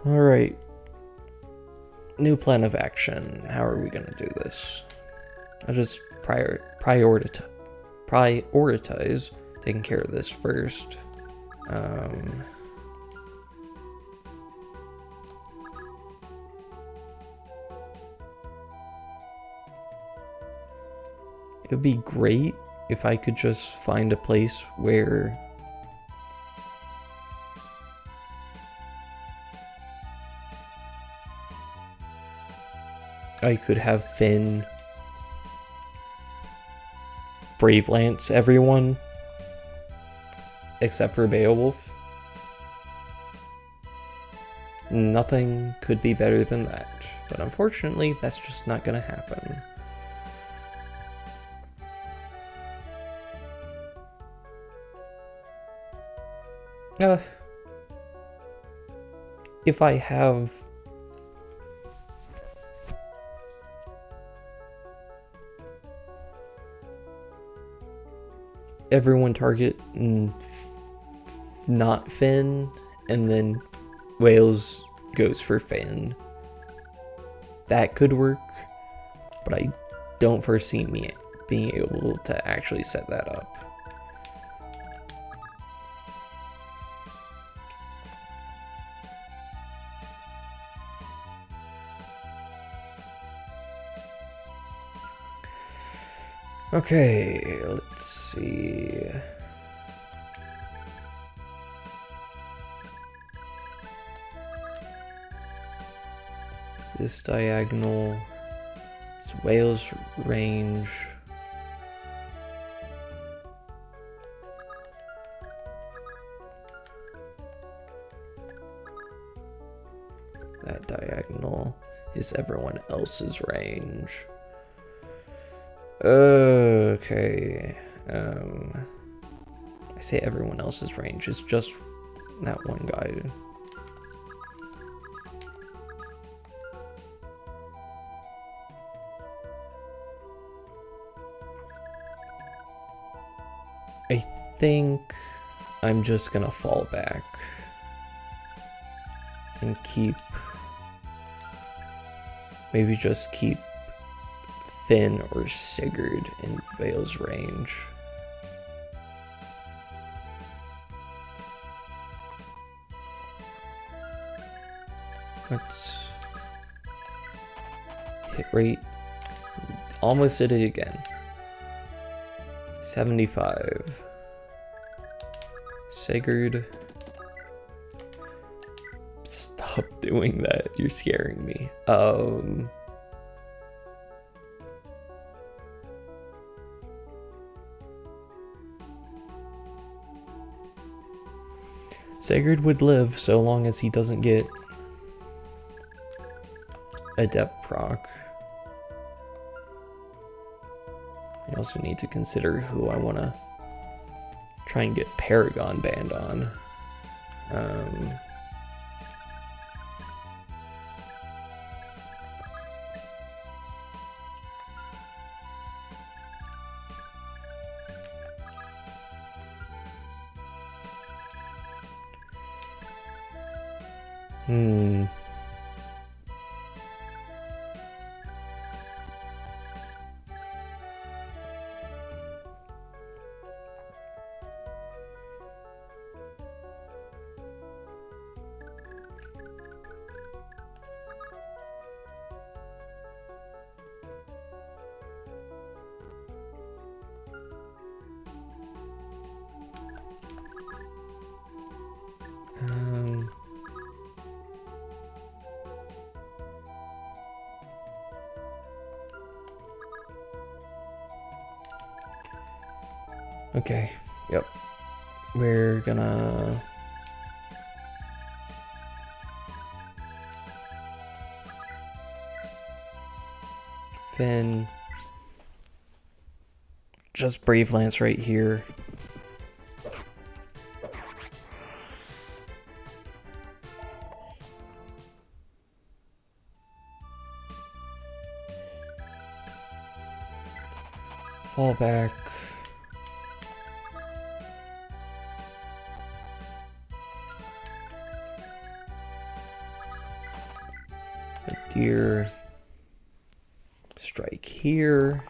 Alright. New plan of action. How are we going to do this? I'll just prioritize taking care of this first. It would be great if I could just find a place where I could have Finn Brave Lance everyone except for Beowulf. Nothing could be better than that, but unfortunately that's just not gonna happen. If I have everyone target not Finn, and then Wales goes for Finn, that could work. but I don't foresee me being able to actually set that up. Okay, let's see. This diagonal is Wales range. That diagonal is everyone else's range. Okay. I say everyone else's range. It's just that one guy. I think I'm just gonna fall back and maybe just keep Finn or Sigurd in Vale's range. Let's hit rate. Almost did it again. 75. Sigurd. Stop doing that. You're scaring me. Sigurd would live so long as he doesn't get Adept proc. I also need to consider who I want to try and get Paragon banned on. Okay, yep. We're gonna Finn. Just Brave Lance right here. Fall back. A deer. Strike here.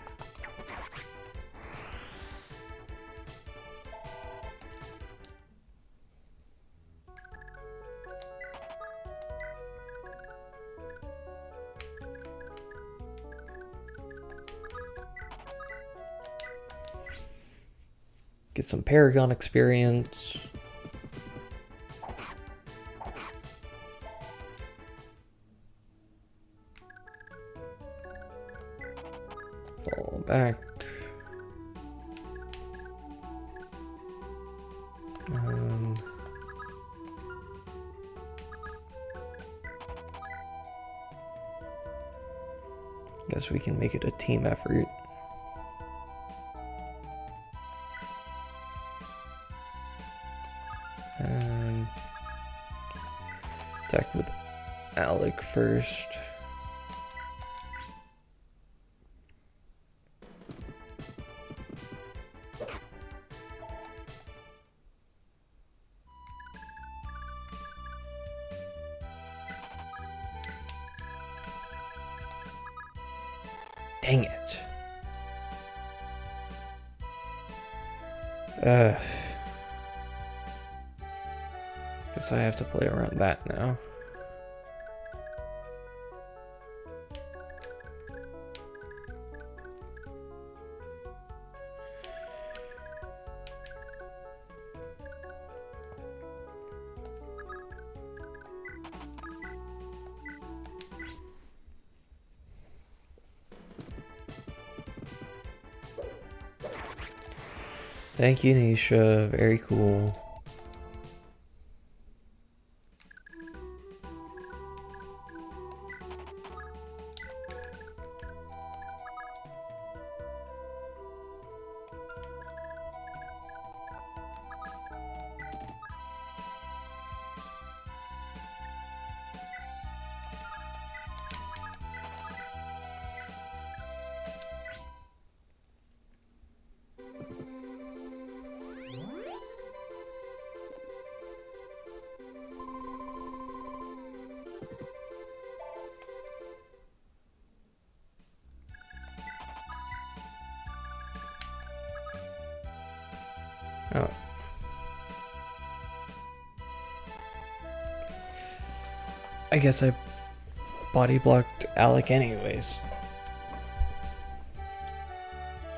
Get some Paragon experience. Fall back. Guess we can make it a team effort. Attack with Alec first. Dang it. Guess I have to play around that now. Thank you, Nisha. Very cool. Oh. I guess I body blocked Alec anyways.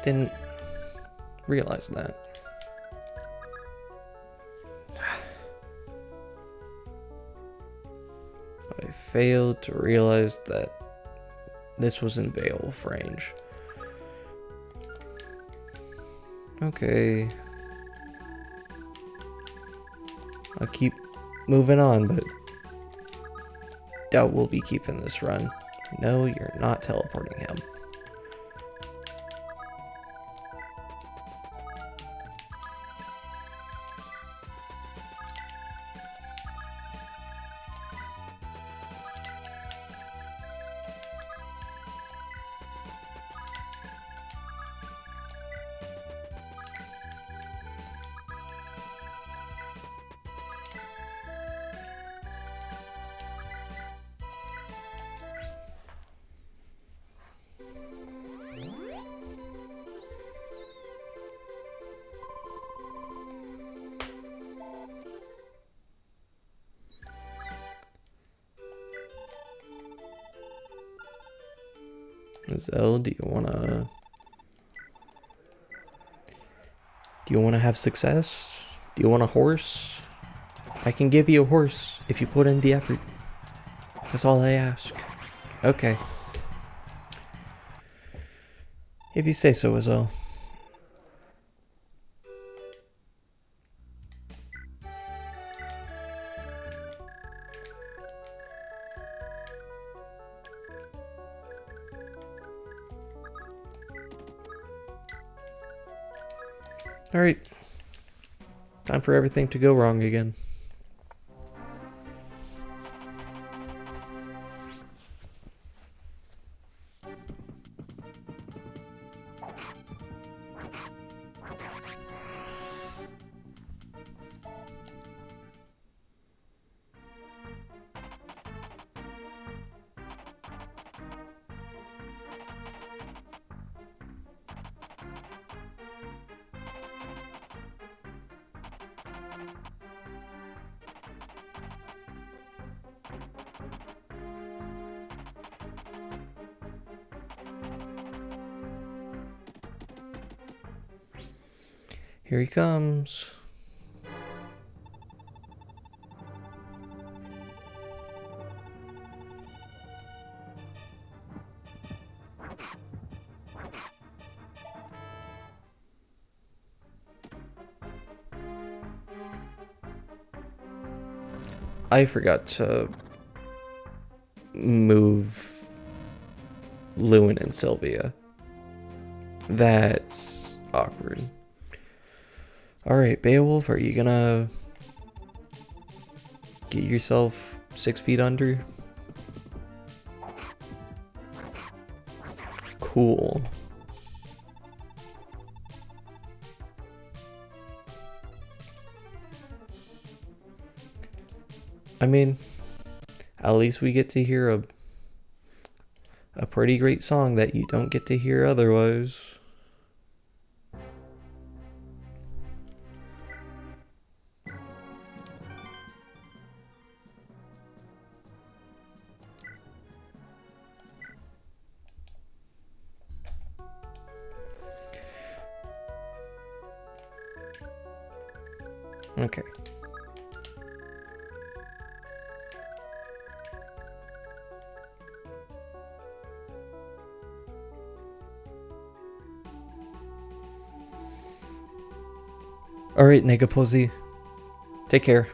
Didn't realize that. I failed to realize that this was in Beowulf range. Okay. I'll keep moving on, but doubt we'll be keeping this run. No, you're not teleporting him. Zell, do you wanna have success? Do you want a horse? I can give you a horse if you put in the effort. That's all I ask. Okay. If you say so, Zell. Alright. Time for everything to go wrong again. Here he comes. I forgot to move Lewin and Sylvia. That's awkward. Alright, Beowulf, are you gonna get yourself 6 feet under? Cool. I mean, at least we get to hear a pretty great song that you don't get to hear otherwise. Okay. Alright, Negaposi. Take care.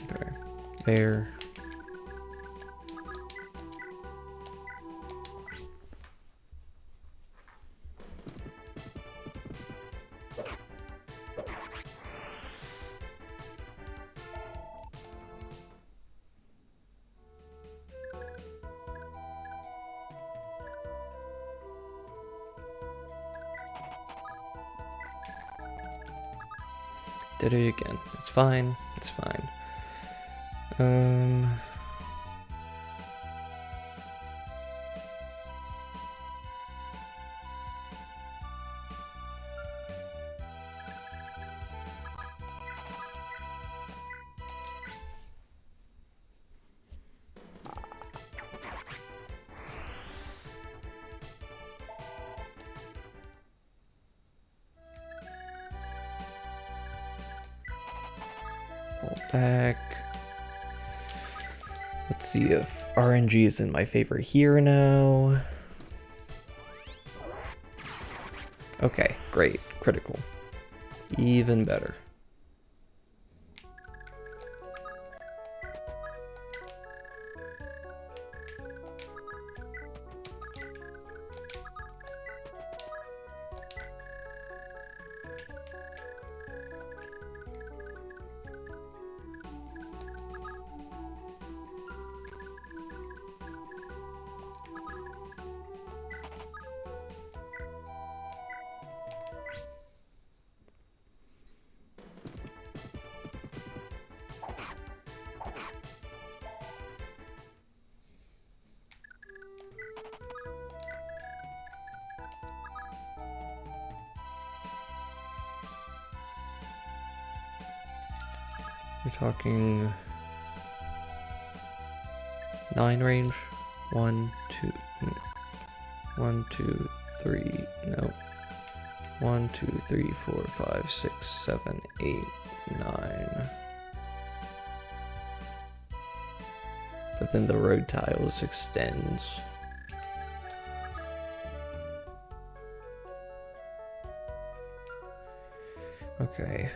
Okay. There. Did it again. It's fine. It's fine. Pull back. Let's see if RNG is in my favor here now. Okay, great. Critical. Even better. We're talking 9 range. 1, 2, 1, 2, 3, no. 1, 2, 3, 4, 5, 6, 7, 8, 9. But then the road tiles extends. Okay.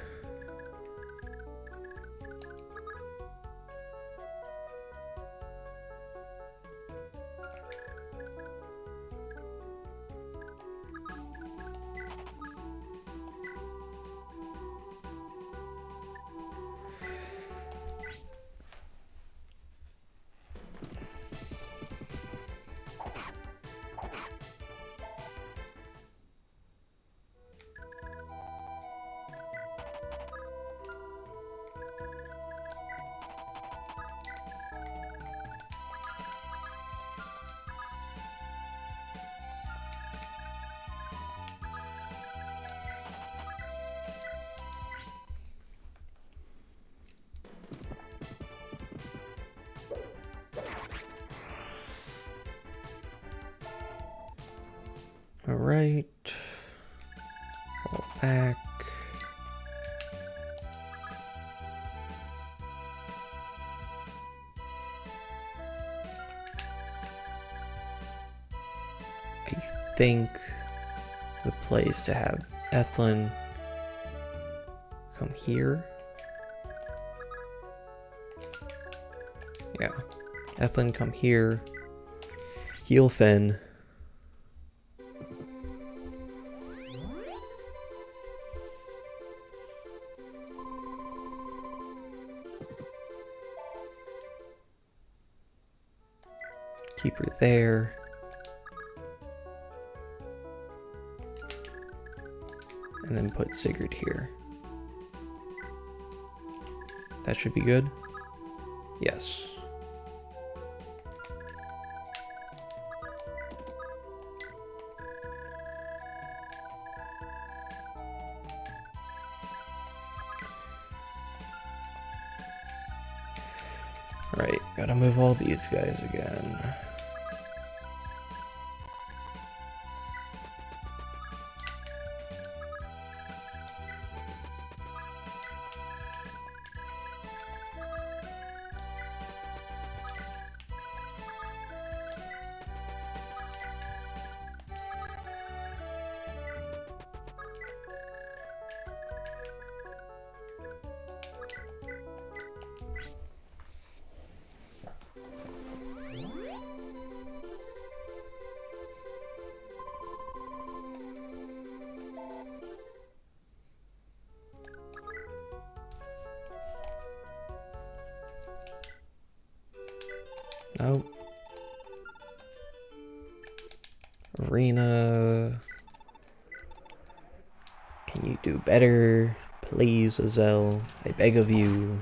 All right. Fall back. I think the place to have Ethlin come here. Yeah. Ethlin come here. Heal Finn. Keep her there. And then put Sigurd here. That should be good. Yes. Right, gotta move all these guys again. Nope. Arena. Can you do better? Please, Azel. I beg of you.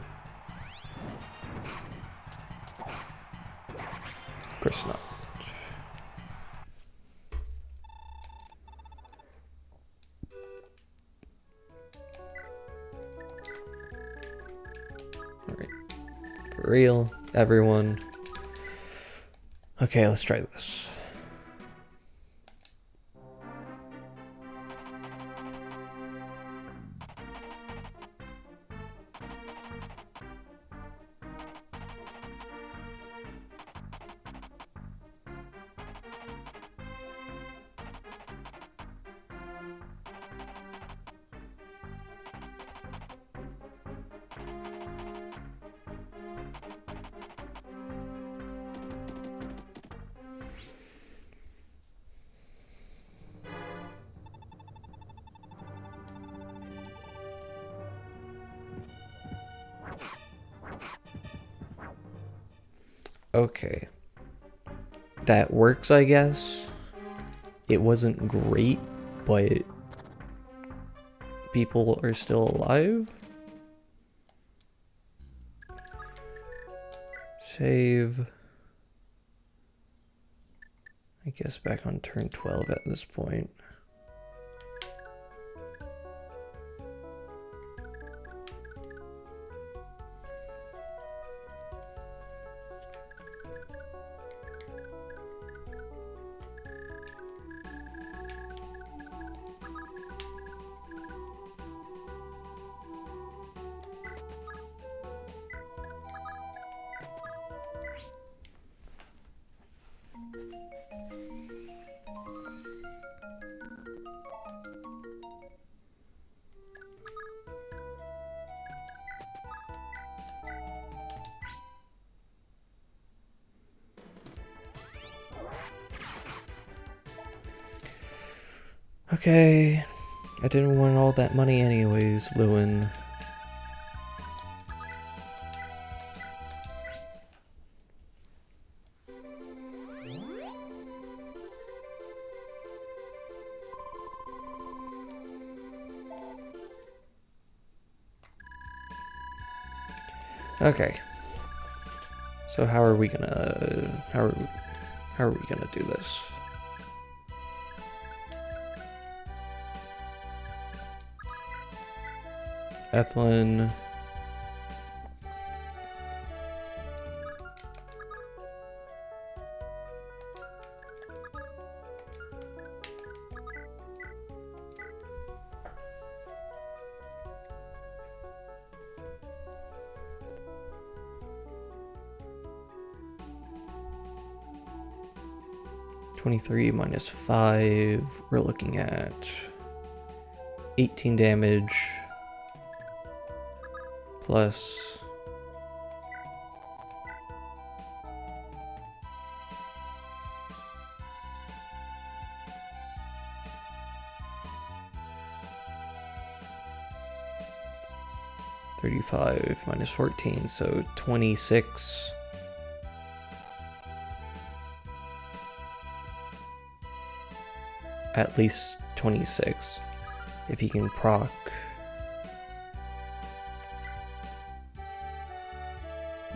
Of course not. Alright. For real, everyone. Okay, let's try this. Okay. That works, I guess. It wasn't great, but people are still alive. Save. I guess back on turn 12 at this point. Okay, I didn't want all that money anyways, Lewin. Okay. So how are we gonna do this? Ethlin. 23 minus 5. We're looking at 18 damage plus 35 minus 14, so 26. At least 26. If he can proc.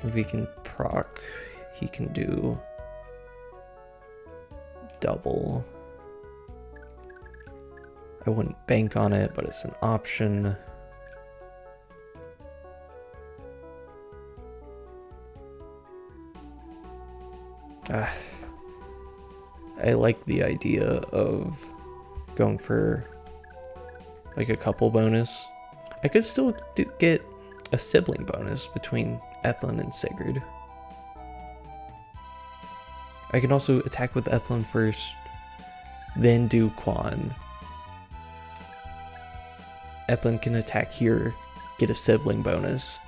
If he can proc, he can do double. I wouldn't bank on it, but it's an option. I like the idea of going for like a couple bonus. I could still get a sibling bonus between Ethlin and Sigurd. I can also attack with Ethlin first, then do Quan. Ethlin can attack here, get a sibling bonus,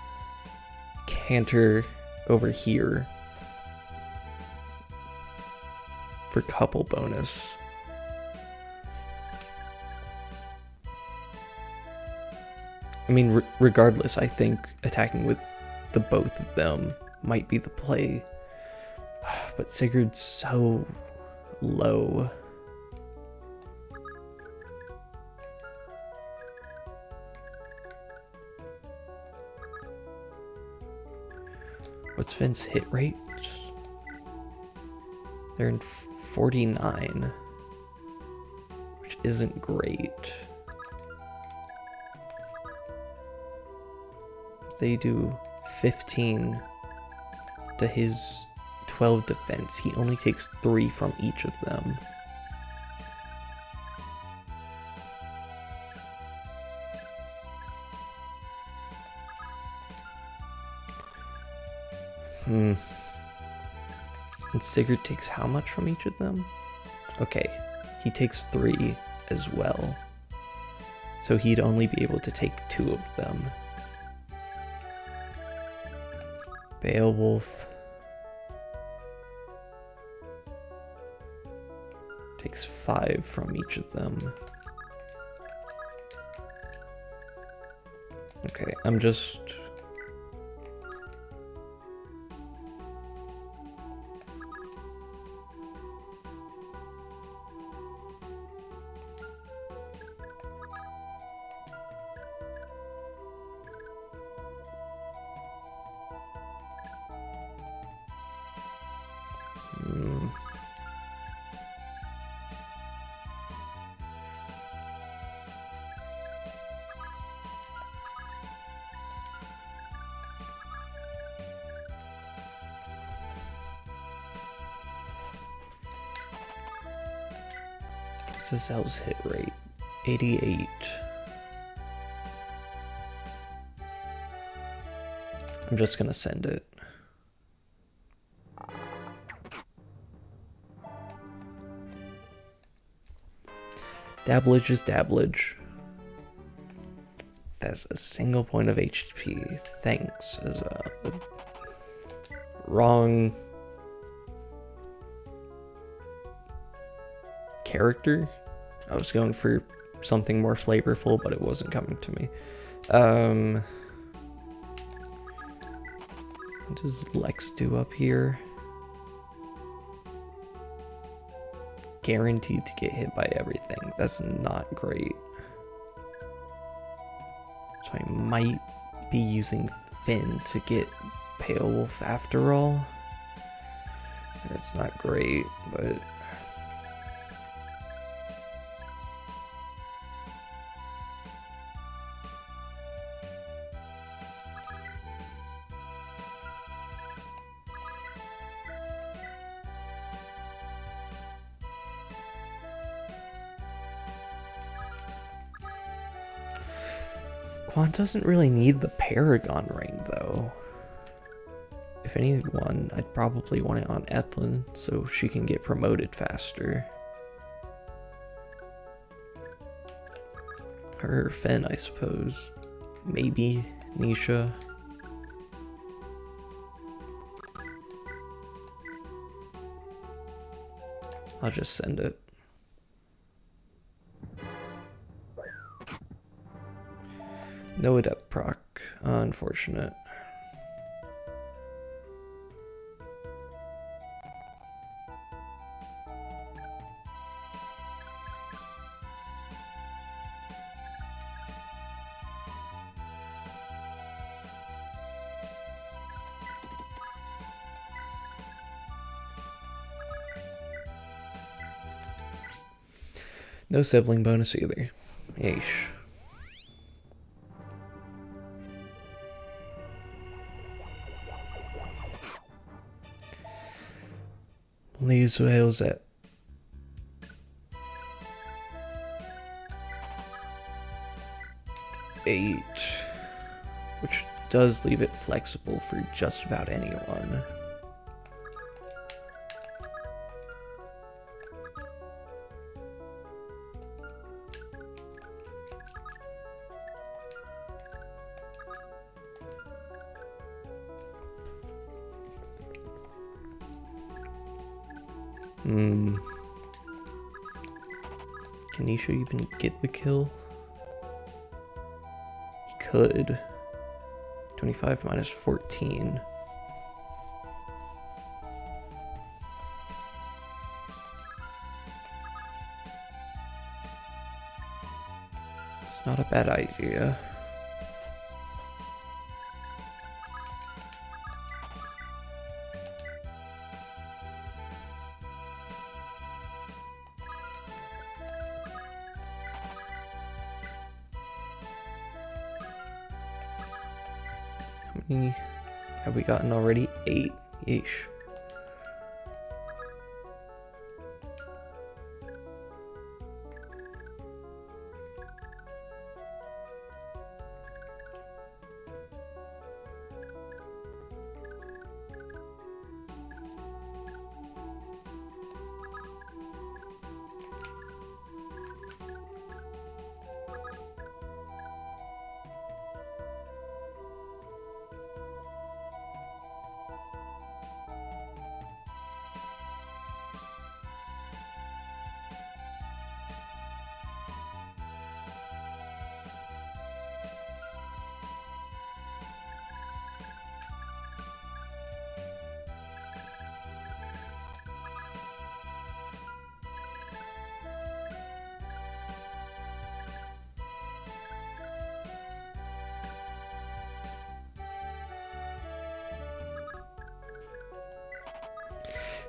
canter over here for couple bonus. I mean, regardless, I think attacking with the both of them might be the play. But Sigurd's so low. What's Finn's hit rates? They're in 49, which isn't great. They do 15 to his 12 defense. He only takes 3 from each of them. And Sigurd takes how much from each of them? Okay, he takes 3 as well. So he'd only be able to take 2 of them. Beowulf takes 5 from each of them. Okay, I'm just... Zazel's hit rate, 88. I'm just gonna send it. Dabblage is dabblage. That's a single point of HP. Thanks. Is a wrong character. I was going for something more flavorful, but it wasn't coming to me. What does Lex do up here? Guaranteed to get hit by everything. That's not great. So I might be using Finn to get Beowulf after all. That's not great, but... Quan doesn't really need the Paragon ring, though. If if anyone, I'd probably want it on Ethlyn so she can get promoted faster. Her or Fen, I suppose. Maybe Nisha. I'll just send it. No adept proc. Unfortunate. No sibling bonus either. Yeesh. Leaves Wales at 8, which does leave it flexible for just about anyone. Can Nisha even get the kill? He could. 25 minus 14. It's not a bad idea. How many have we gotten already? 8. Yeesh.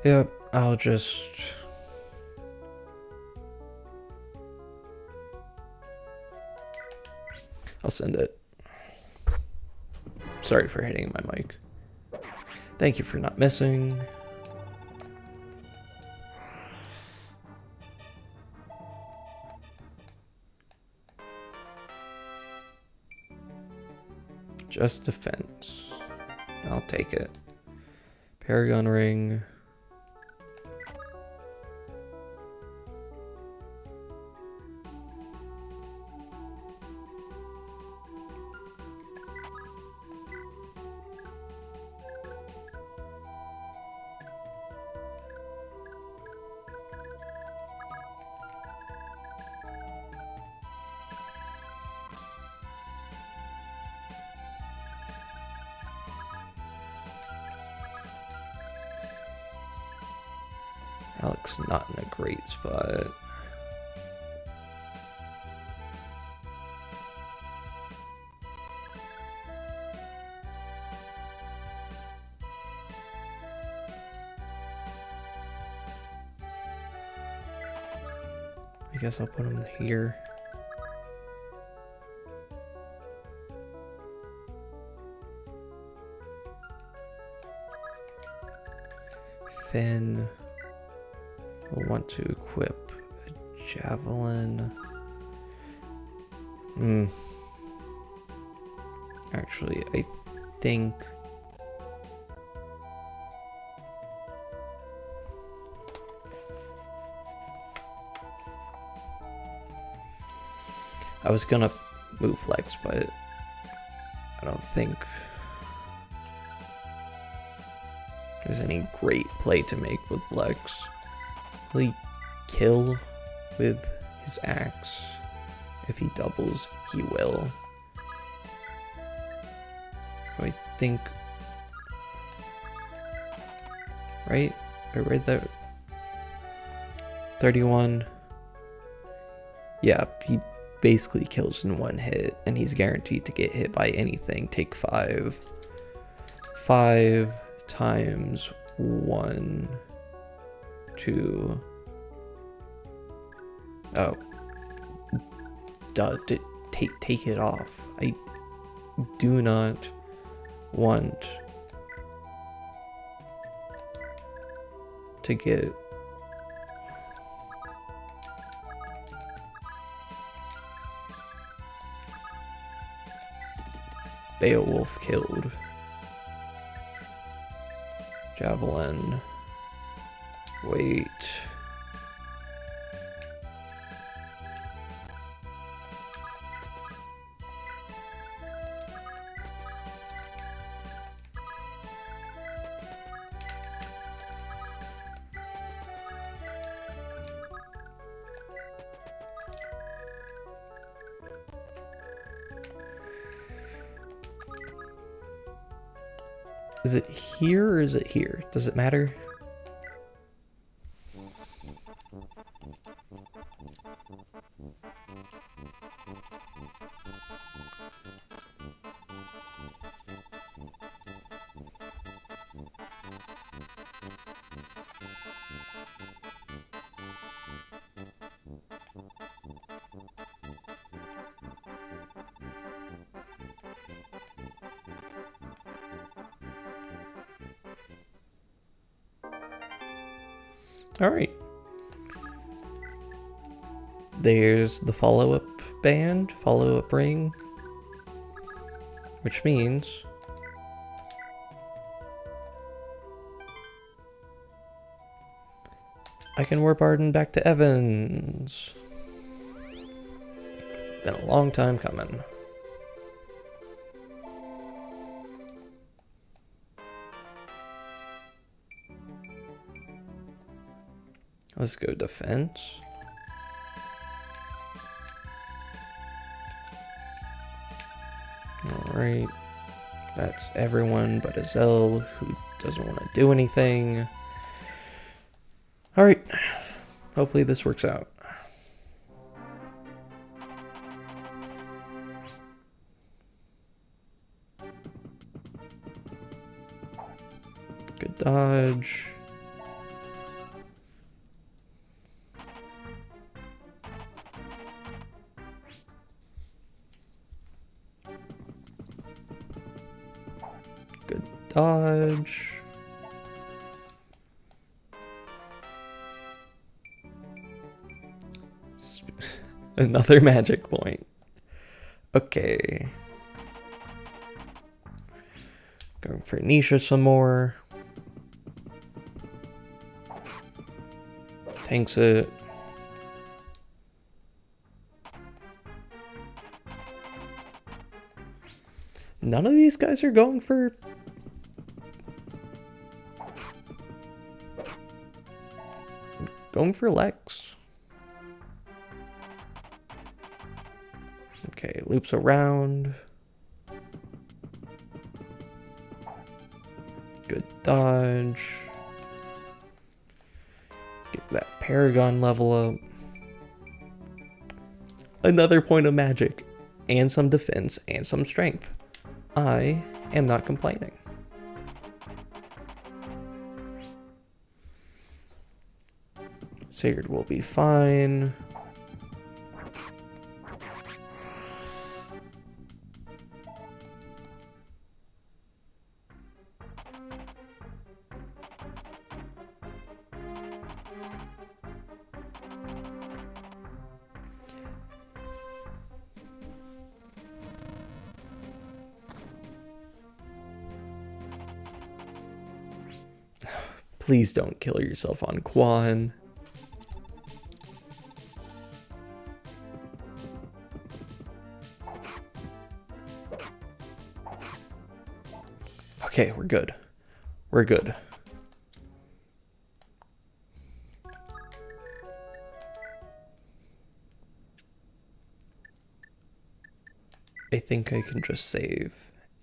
Yep, I'll send it. Sorry for hitting my mic. Thank you for not missing. Just defense. I'll take it. Paragon ring. Alex not in a great spot. I guess I'll put him here. Finn will want to equip a javelin. Actually, I think I was gonna move Lex, but I don't think there's any great play to make with Lex. Will he kill with his axe? If he doubles, he will. I think... Right? I read that... 31... Yeah, he basically kills in one hit, and he's guaranteed to get hit by anything. Take 5. 5 times 1, 2... Oh. Duh, take it off. I do not want to get Beowulf killed. Javelin. Wait. Is it here or is it here? Does it matter? Alright. There's the follow-up band, follow-up ring. Which means... I can warp Arden back to Evans. Been a long time coming. Let's go defense. Alright. That's everyone but Azel, who doesn't want to do anything. Alright. Hopefully this works out. Good dodge. Good dodge. Another magic point. Okay. Going for Nisha some more. Tanks it. None of these guys are going for... Going for Lex. Okay, loops around. Good dodge. Get that Paragon level up. Another point of magic. And some defense and some strength. I am not complaining. Sigurd will be fine. Please don't kill yourself on Quan. Okay, we're good. We're good. I think I can just save,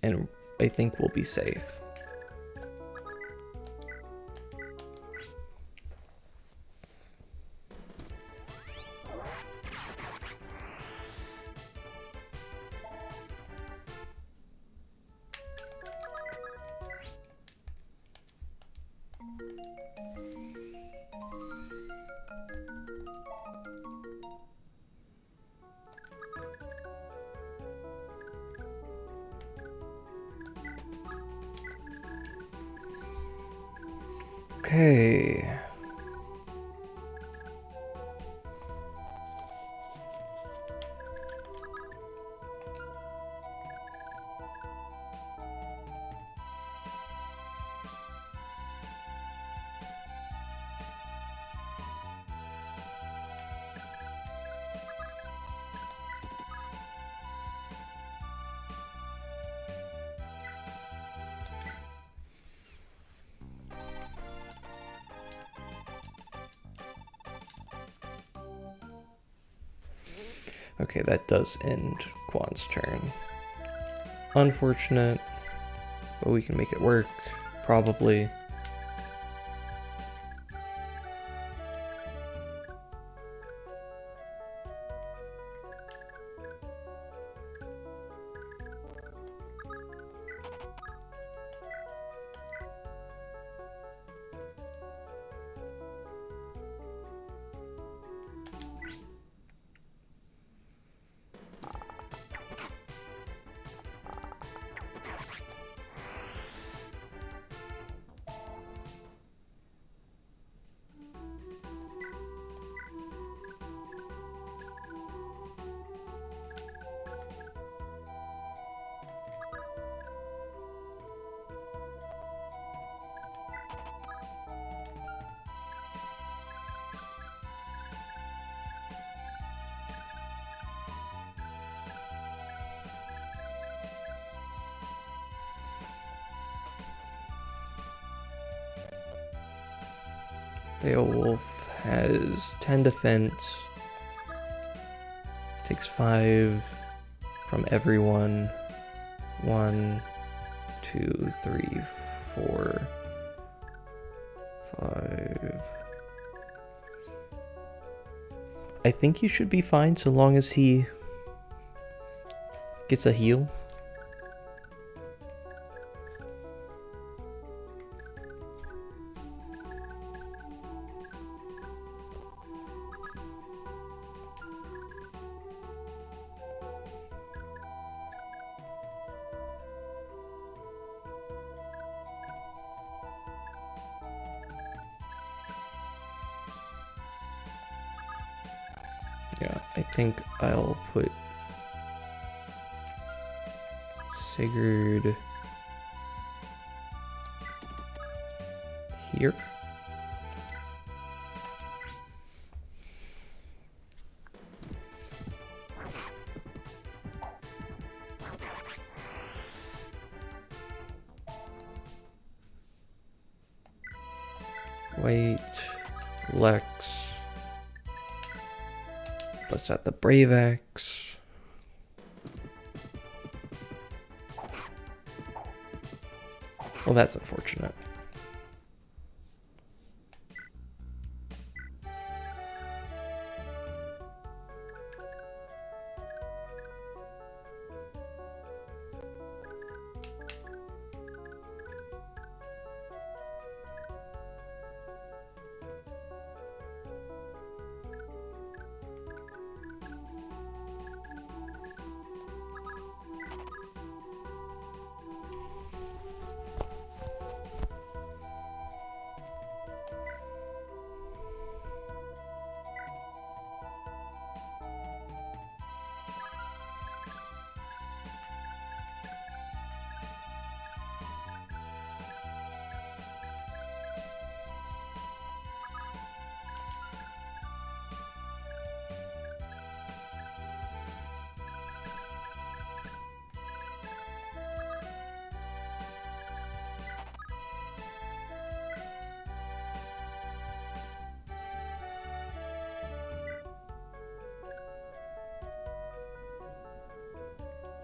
and I think we'll be safe. Okay. Okay, that does end Quan's turn. Unfortunate, but we can make it work, probably. Beowulf has 10 defense, takes 5 from everyone. 1, 2, 3, 4, 5. I think he should be fine so long as he gets a heal. Yeah, I think I'll put Sigurd here. Wait, Lex. Bust out the Brave Axe. Well, that's unfortunate.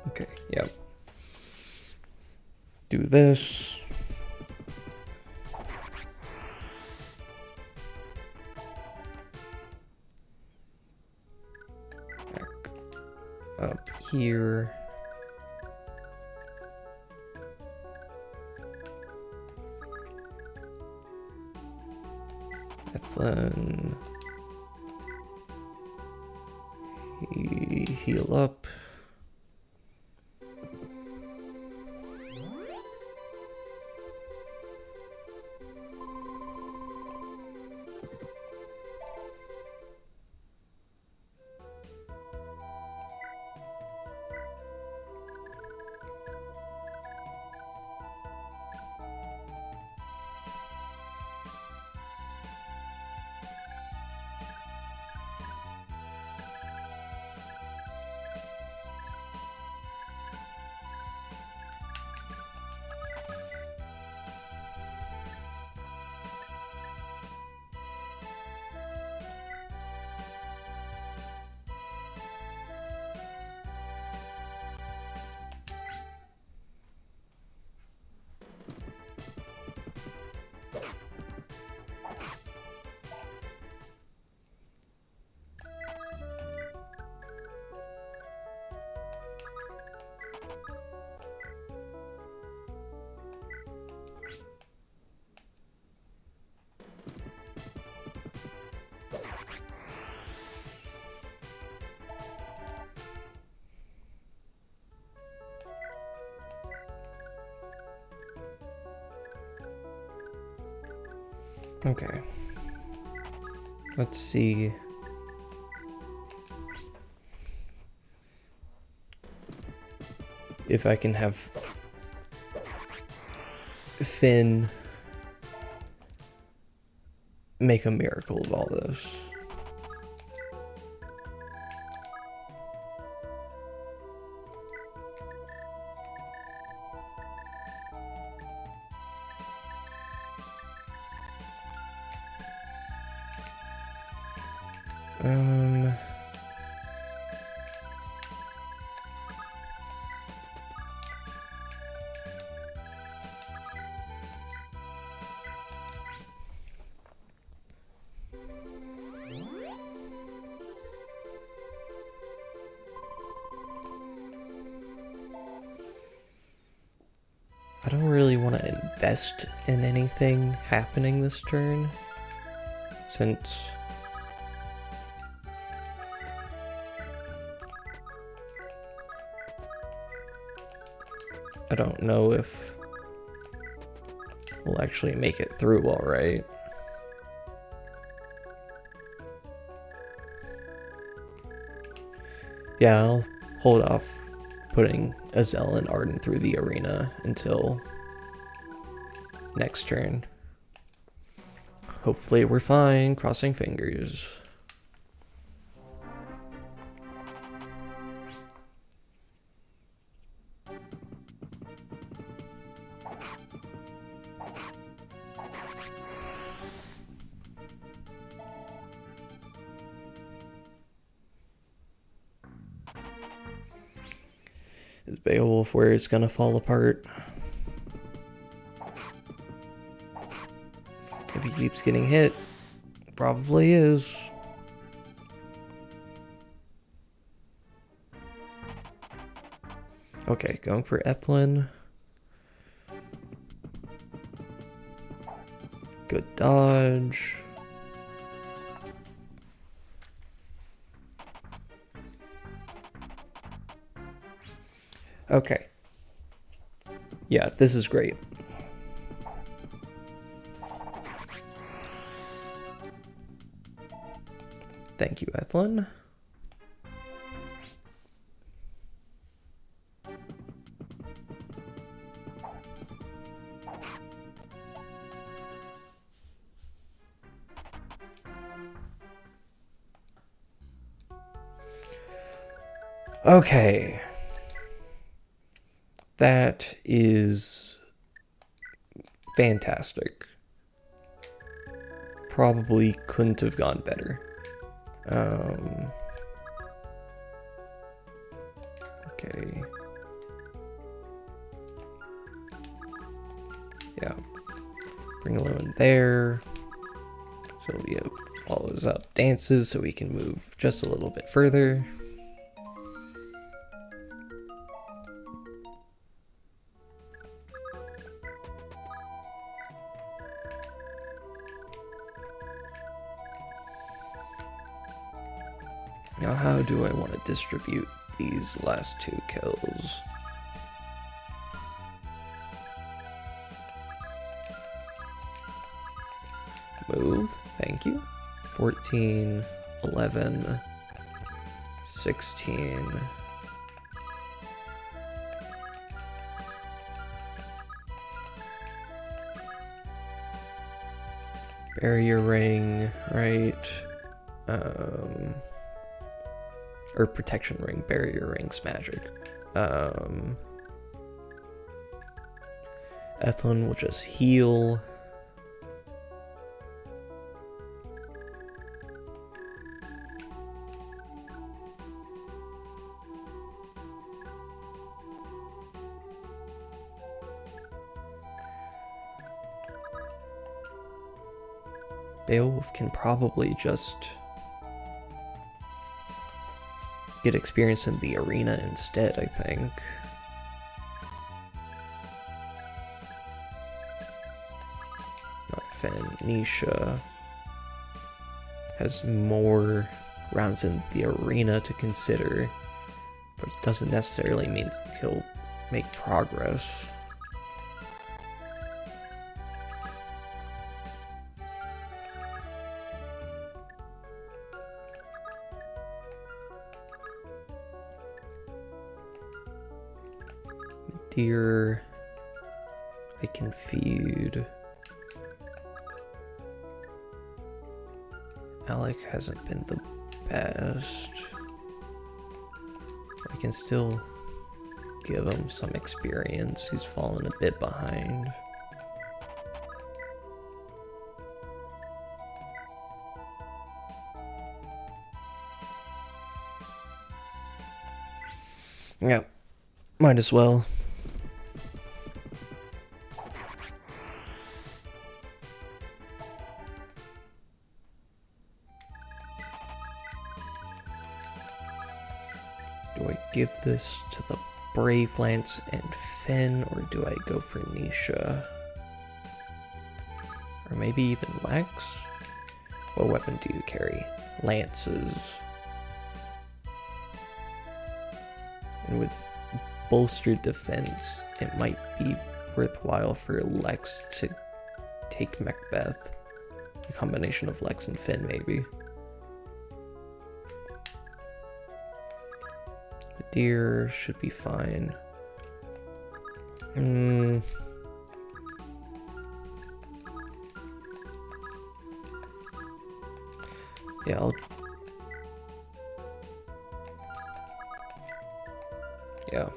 Okay, yep. Do this. Back up here. Then heal up. Okay. Let's see. If I can have Finn make a miracle of all this. I don't really want to invest in anything happening this turn, since I don't know if we'll actually make it through all right. Yeah, I'll hold off putting Azel and Arden through the arena until next turn. Hopefully we're fine, crossing fingers. Is Beowulf where it's gonna fall apart? If he keeps getting hit, probably is. Okay, going for Ethlin. Good dodge. Okay. Yeah, this is great. Thank you, Ethlin. Okay. That is fantastic. Probably couldn't have gone better. Okay. there. So yeah, follows up dances so we can move just a little bit further. Now how do I want to distribute these last 2 kills? Move, thank you. 14, 11, 16. Barrier ring, right? Or protection ring, barrier ring's magic. Ethlin will just heal. Beowulf can probably just get experience in the arena instead, I think. Nisha has more rounds in the arena to consider, but it doesn't necessarily mean he'll make progress. Deer, I can feed. Alec hasn't been the best. I can still give him some experience. He's fallen a bit behind. Yeah, might as well. Do I give this to the Brave Lance and Finn, or do I go for Nisha? Or maybe even Lex? What weapon do you carry? Lances. And with bolstered defense, it might be worthwhile for Lex to take Macbeth. A combination of Lex and Finn, maybe. The deer should be fine. Yeah, yeah.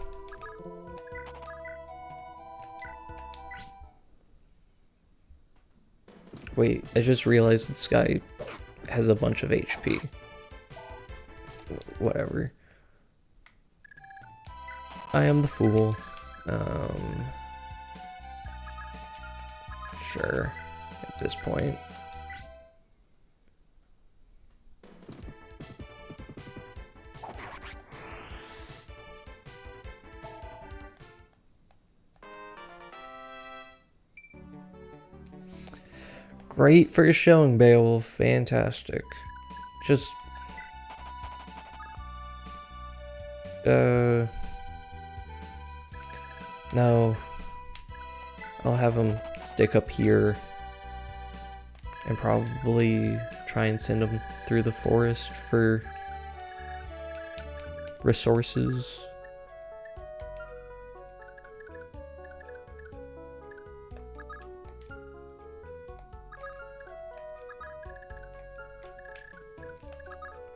Wait, I just realized this guy has a bunch of HP. Whatever. I am the fool. Sure, at this point. Great first showing, Beowulf. Fantastic. Just... No. I'll have him stick up here. And probably try and send him through the forest for resources.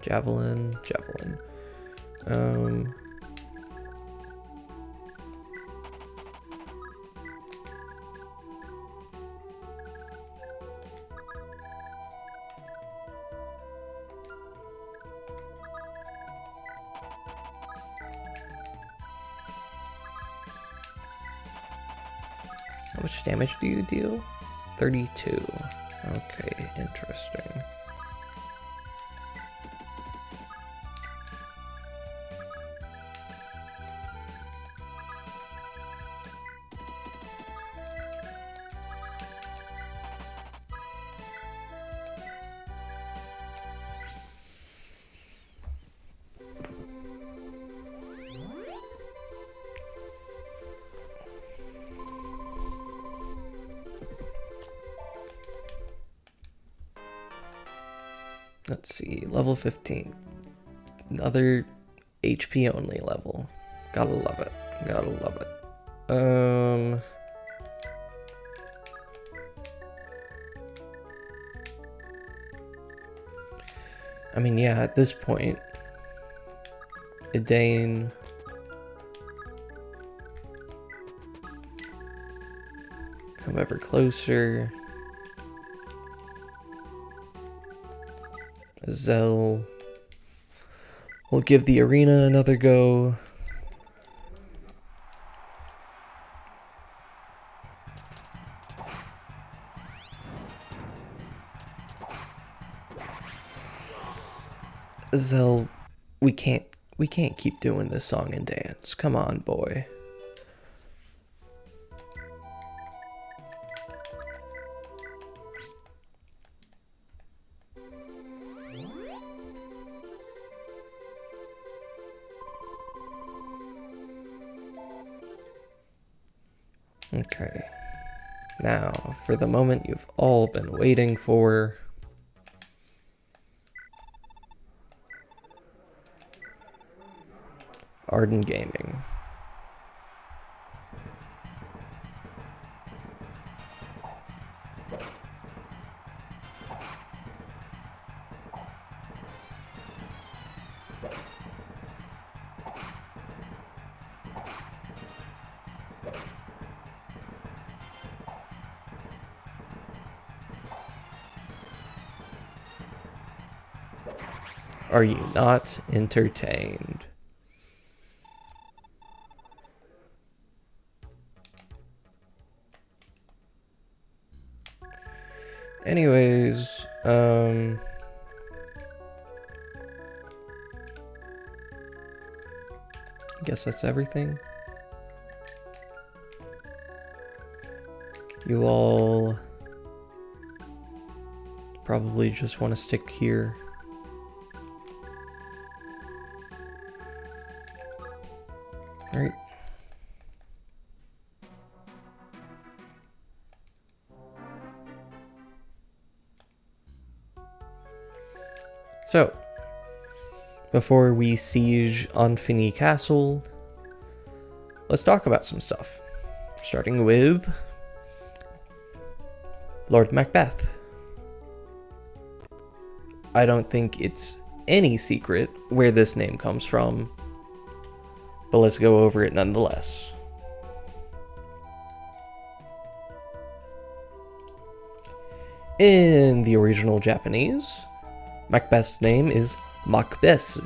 Javelin. How much damage do you deal? 32. Okay, interesting. Let's see, level 15. Another HP only level. Gotta love it. Gotta love it. I mean, yeah, at this point, Idane... come ever closer. Zell will give the arena another go. Zell, we can't keep doing this song and dance. Come on, boy. Okay, now for the moment you've all been waiting for. Arden Gaming. Are you not entertained? Anyways, I guess that's everything. You all probably just want to stick here. Right. So, before we siege Anfini Castle, let's talk about some stuff. Starting with Lord Macbeth. I don't think it's any secret where this name comes from, but let's go over it nonetheless. In the original Japanese, Macbeth's name is Macbeth.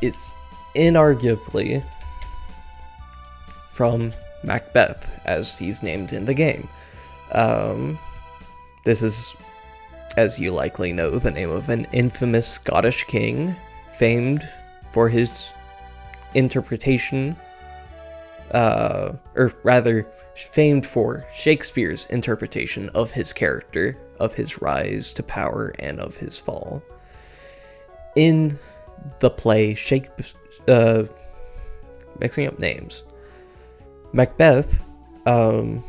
It's inarguably from Macbeth, as he's named in the game. This is, as you likely know, the name of an infamous Scottish king, famed for his interpretation, or rather, famed for Shakespeare's interpretation of his character, of his rise to power, and of his fall. In the play, mixing up names, Macbeth, then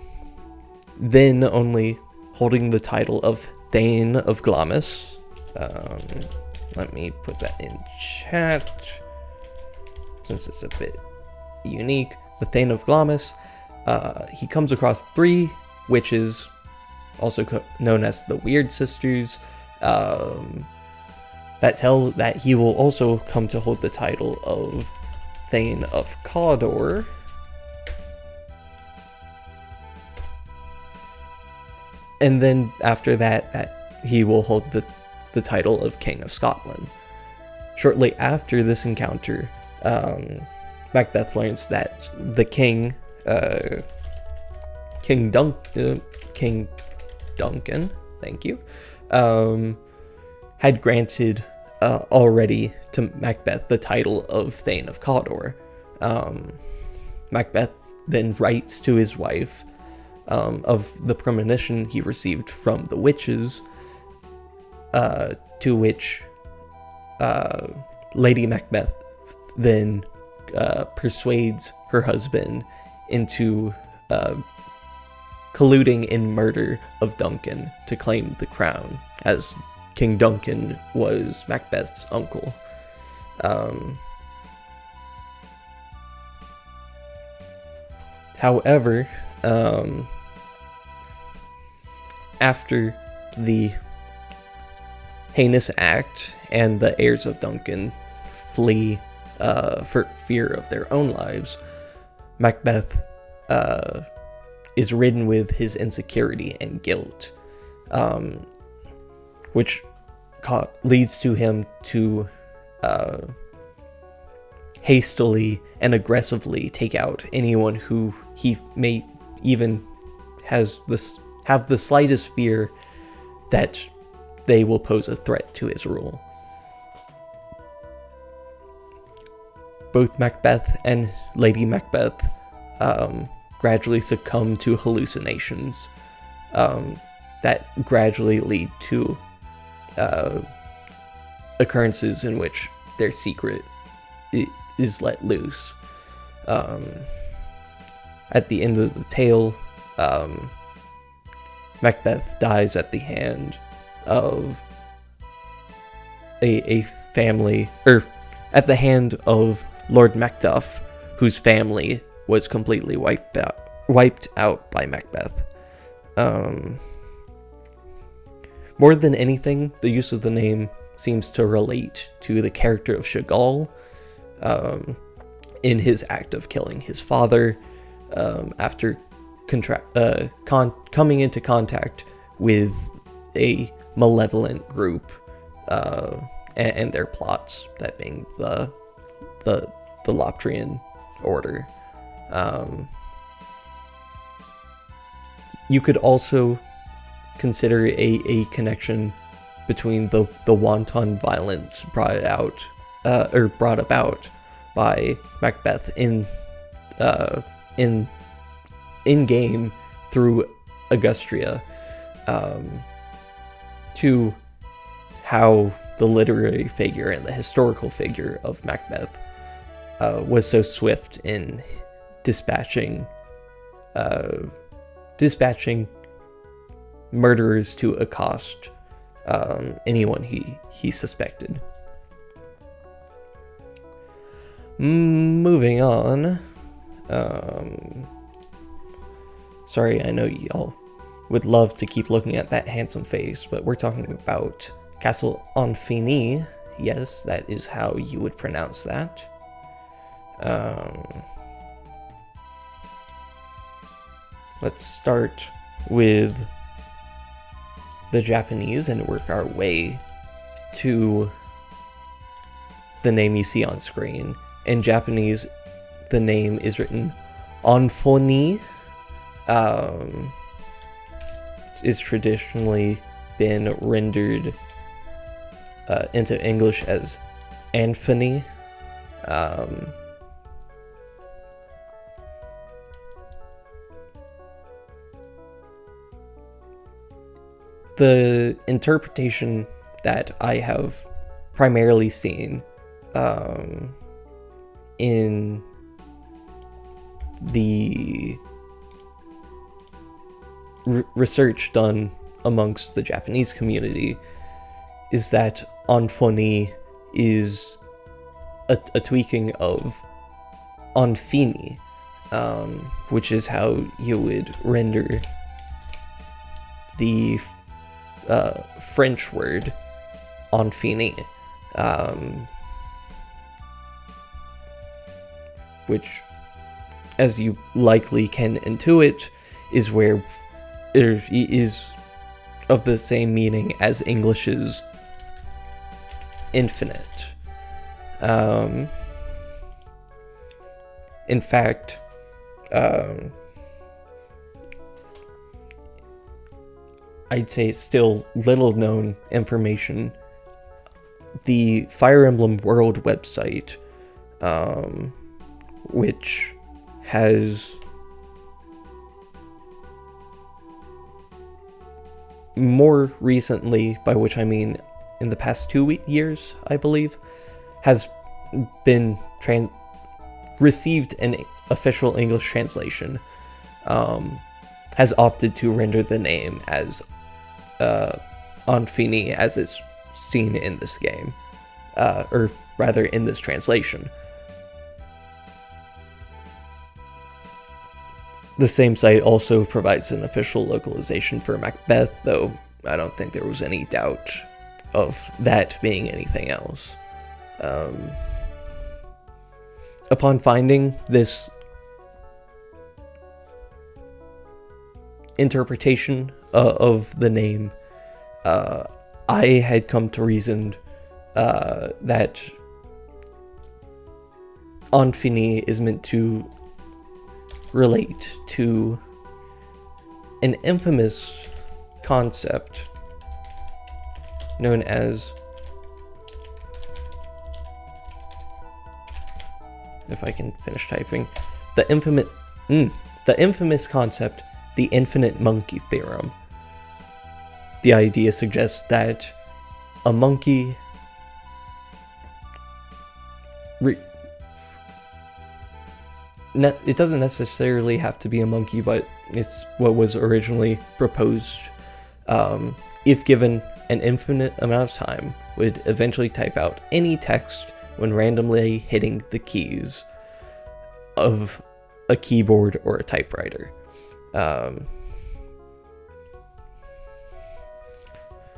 only holding the title of Thane of Glamis. Let me put that in chat, since it's a bit unique. The Thane of Glamis, he comes across 3 witches, also known as the Weird Sisters, that tell that he will also come to hold the title of Thane of Cawdor. And then after that he will hold the title of King of Scotland. Shortly after this encounter, Macbeth learns that the king, King Duncan, thank you, had granted already to Macbeth the title of Thane of Cawdor. Macbeth then writes to his wife of the premonition he received from the witches, to which Lady Macbeth then persuades her husband into colluding in murder of Duncan to claim the crown, as King Duncan was Macbeth's uncle. However, after the heinous act and the heirs of Duncan flee for fear of their own lives, Macbeth is ridden with his insecurity and guilt, which leads to him to hastily and aggressively take out anyone who he may even have the slightest fear that they will pose a threat to his rule. Both Macbeth and Lady Macbeth gradually succumb to hallucinations that gradually lead to occurrences in which their secret is let loose. At the end of the tale, Macbeth dies at the hand of a family, or at the hand of Lord Macduff, whose family was completely wiped out by Macbeth. More than anything, the use of the name seems to relate to the character of Chagall in his act of killing his father after coming into contact with a malevolent group and their plots, that being the Lothrian order. You could also consider a connection between the wanton violence brought about by Macbeth in game through Augustria, to how the literary figure and the historical figure of Macbeth was so swift in dispatching murderers to accost anyone he suspected. Moving on. Sorry, I know y'all would love to keep looking at that handsome face, but we're talking about Castle Anfini. Yes, that is how you would pronounce that. Let's start with the Japanese and work our way to the name you see on screen. In Japanese, the name is written Anfoni. It's traditionally been rendered into English as Anfony. The interpretation that I have primarily seen in the research done amongst the Japanese community is that Anfoni is a tweaking of Anfini, which is how you would render the French word Anfini, which, as you likely can intuit, is where it is of the same meaning as English's infinite. In fact, I'd say still little known information. The Fire Emblem World website, which has more recently, by which I mean in the past 2 years, I believe, has been received an official English translation, has opted to render the name as Anfini as it's seen in this game, or rather in this translation. The same site also provides an official localization for Macbeth, though I don't think there was any doubt of that being anything else. Upon finding this interpretation of the name, I had come to reason that Anfini is meant to relate to an infamous concept known as, if I can finish typing, the infamous concept, the infinite monkey theorem. The idea suggests that a monkey it doesn't necessarily have to be a monkey, but it's what was originally proposed. If given an infinite amount of time, would eventually type out any text when randomly hitting the keys of a keyboard or a typewriter.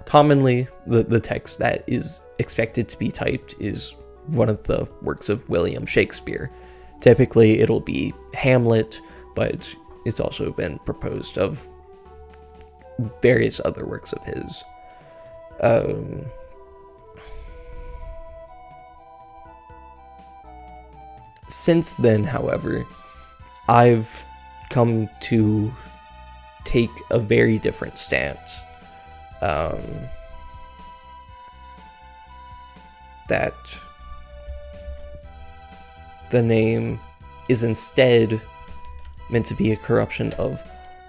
Commonly, the text that is expected to be typed is one of the works of William Shakespeare. Typically, it'll be Hamlet, but it's also been proposed of various other works of his. Since then, however, I've come to take a very different stance. That the name is instead meant to be a corruption of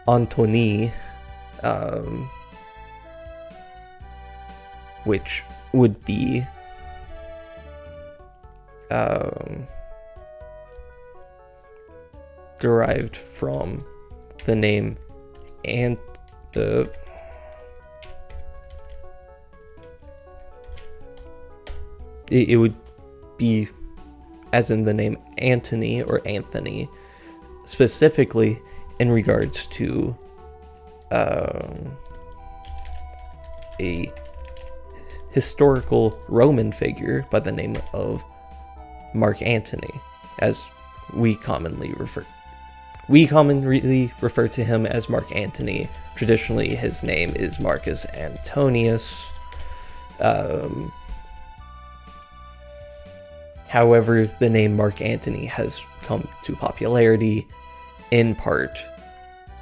Antony, which would be derived from the name it would be as in the name Antony or Anthony, specifically in regards to a historical Roman figure by the name of Mark Antony, as we commonly refer to him as Mark Antony. Traditionally, his name is Marcus Antonius. However, the name Mark Antony has come to popularity in part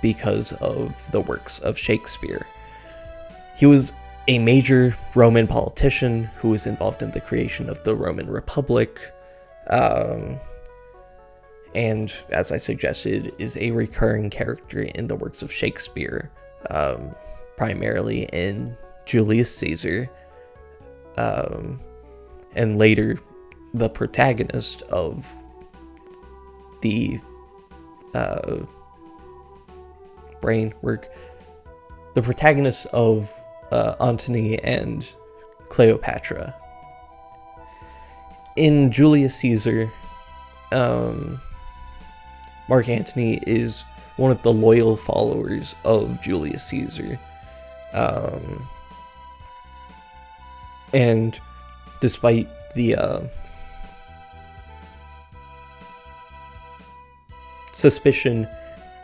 because of the works of Shakespeare. He was a major Roman politician who was involved in the creation of the Roman Republic, and, as I suggested, is a recurring character in the works of Shakespeare, primarily in Julius Caesar, and later the protagonist of the Antony and Cleopatra. In Julius Caesar, Mark Antony is one of the loyal followers of Julius Caesar. And despite the suspicion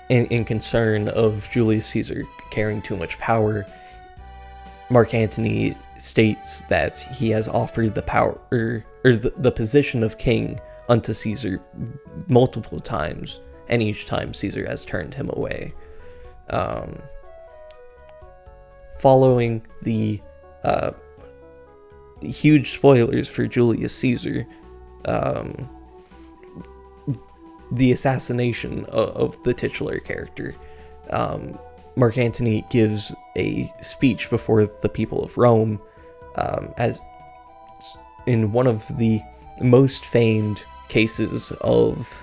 and concern of Julius Caesar carrying too much power, Mark Antony states that he has offered the power or the position of king unto Caesar multiple times, and each time Caesar has turned him away. Following the huge spoilers for Julius Caesar, the assassination of the titular character, Mark Antony gives a speech before the people of Rome, as in one of the most famed cases of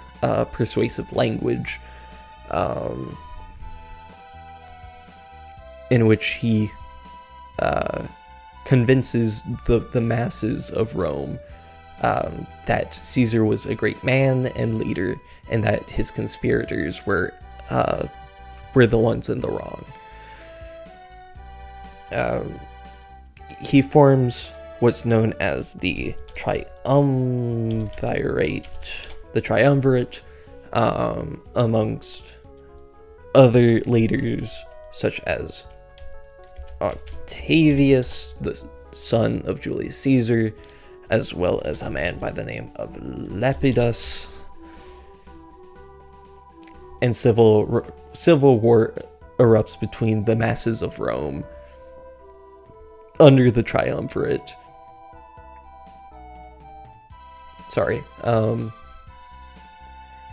persuasive language, in which he convinces the masses of Rome that Caesar was a great man and leader, and that his conspirators were the ones in the wrong. He forms what's known as the triumvirate, amongst other leaders such as Octavius, the son of Julius Caesar, as well as a man by the name of Lepidus. And civil war erupts between the masses of Rome under the triumvirate.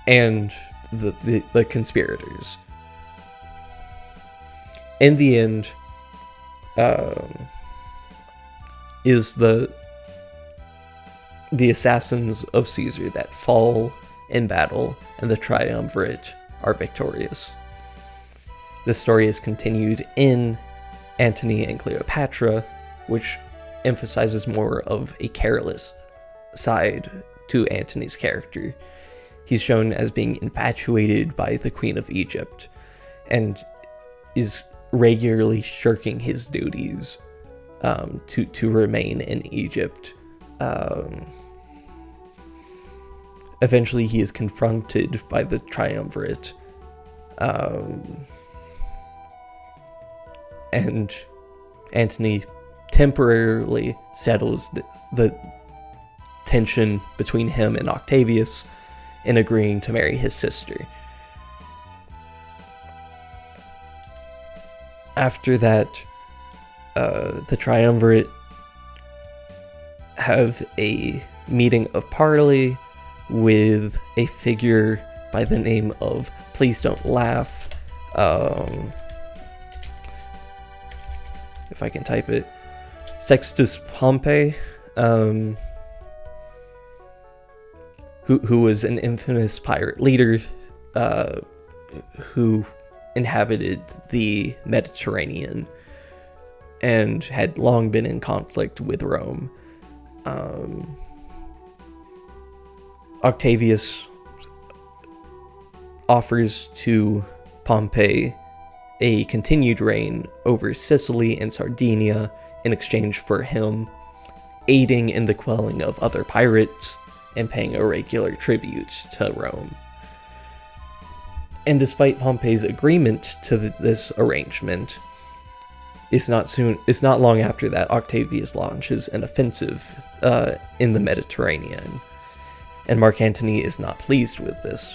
And the conspirators. In the end, is the assassins of Caesar that fall in battle, and the triumvirate are victorious. The story is continued in Antony and Cleopatra, which emphasizes more of a careless side to Antony's character. He's shown as being infatuated by the Queen of Egypt, and is regularly shirking his duties to remain in Egypt. Eventually he is confronted by the triumvirate, and Antony temporarily settles the tension between him and Octavius in agreeing to marry his sister. After that, the triumvirate have a meeting of parley with a figure by the name of, please don't laugh, if I can type it, Sextus Pompey, who was an infamous pirate leader who inhabited the Mediterranean and had long been in conflict with Rome. Octavius offers to Pompey a continued reign over Sicily and Sardinia in exchange for him aiding in the quelling of other pirates and paying a regular tribute to Rome. And despite Pompey's agreement to this arrangement, it's not long after that Octavius launches an offensive in the Mediterranean, and Mark Antony is not pleased with this.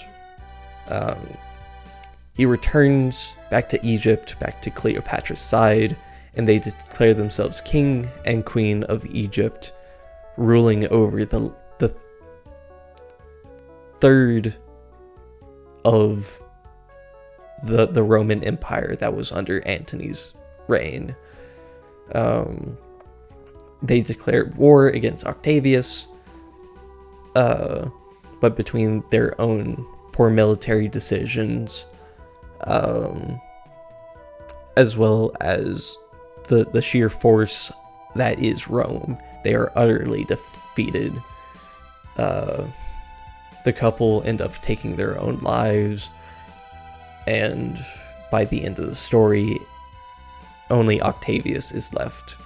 He returns back to Egypt, back to Cleopatra's side, and they declare themselves king and queen of Egypt, ruling over the third of the Roman Empire that was under Antony's reign. They declared war against Octavius, but between their own poor military decisions, as well as the sheer force that is Rome, they are utterly defeated. The couple end up taking their own lives, and by the end of the story, only Octavius is left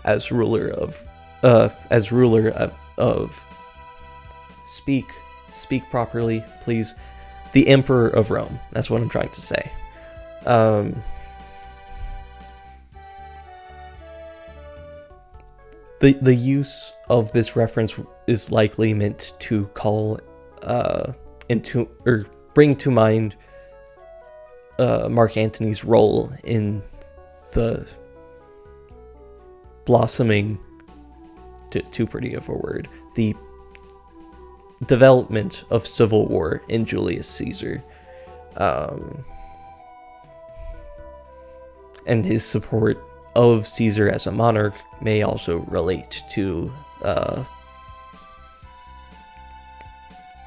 as ruler of speak properly, please. The Emperor of Rome. That's what I'm trying to say. The use of this reference is likely meant to call bring to mind Mark Antony's role in the blossoming, too pretty of a word, the development of civil war in Julius Caesar, and his support of Caesar as a monarch may also relate to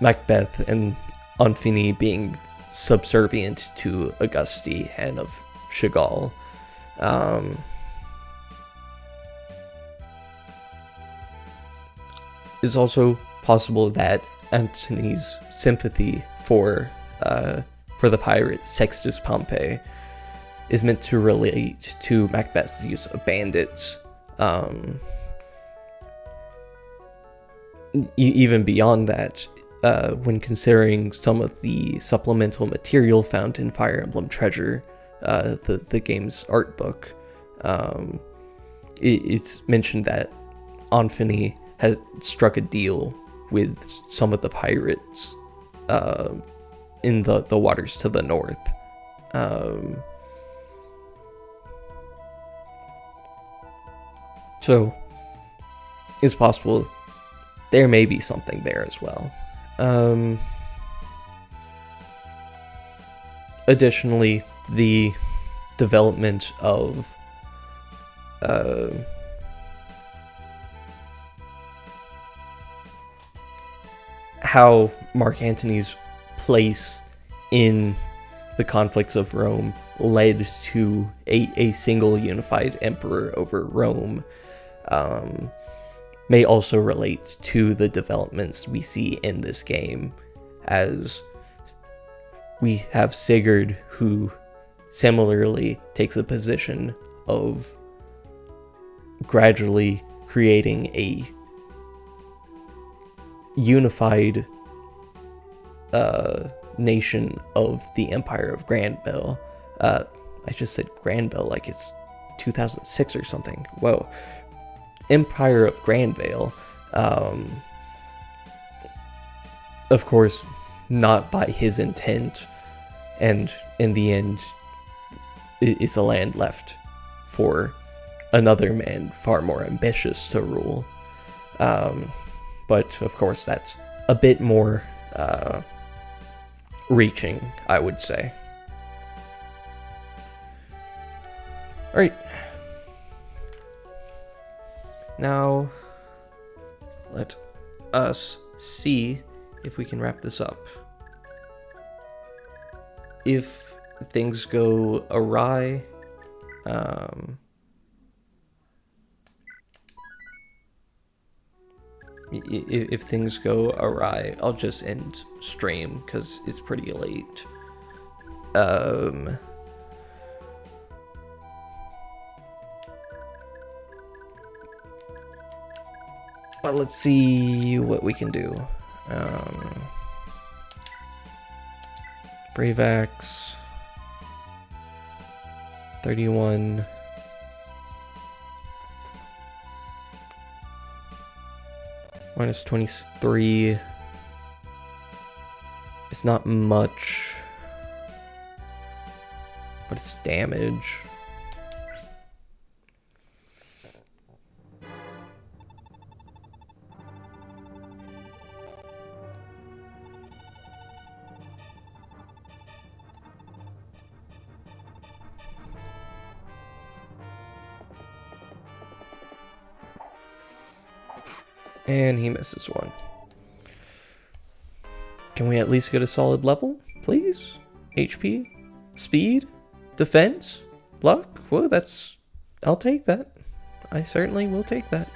Macbeth and Anfini being subservient to Auguste and of Chagall. It's also possible that Antony's sympathy for the pirate Sextus Pompey is meant to relate to Macbeth's use of bandits. Even beyond that, when considering some of the supplemental material found in Fire Emblem Treasure, the game's art book, it's mentioned that Anfini has struck a deal with some of the pirates in the waters to the north. So it's possible there may be something there as well. Additionally, the development of how Mark Antony's place in the conflicts of Rome led to a single unified emperor over Rome may also relate to the developments we see in this game, as we have Sigurd, who similarly takes a position of gradually creating a unified nation of the Empire of Granville. I just said Granville like it's 2006 or something. Whoa. Empire of Granville. Of course, not by his intent, and in the end, it's a land left for another man far more ambitious to rule. But of course, that's a bit more reaching, I would say. Alright. Now, let us see if we can wrap this up. If things go awry, if things go awry, I'll just end stream because it's pretty late. But let's see what we can do. Brave Axe 31. Minus 23. It's not much, but it's damage. And he misses one. Can we at least get a solid level, please? HP? Speed? Defense? Luck? Whoa, that's... I'll take that. I certainly will take that.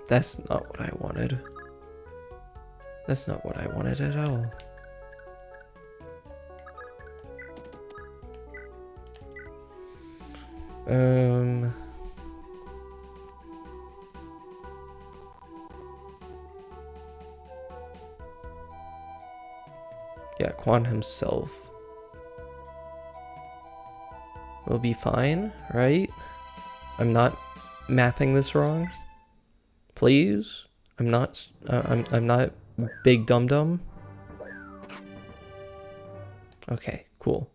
That's not what I wanted. That's not what I wanted at all. Yeah, Quan himself will be fine, right? I'm not mathing this wrong. Please? I'm not big dum-dum. Okay, cool.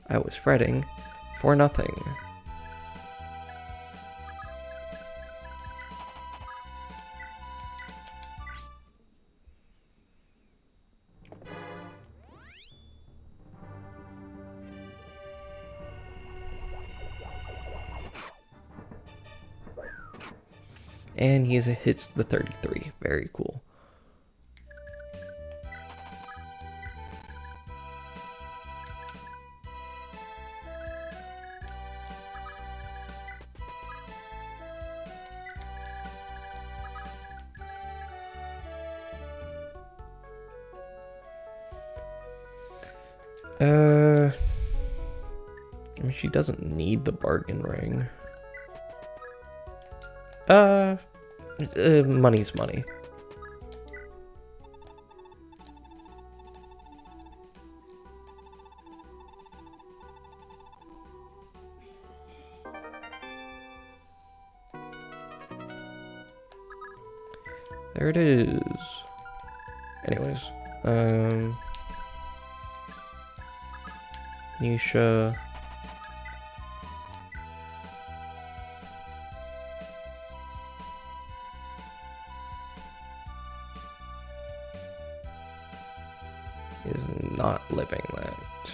I was fretting for nothing. And he hits the 33. Very cool. I mean, she doesn't need the bargain ring. Money's money. There it is. Anyways, Nisha. Is not living that.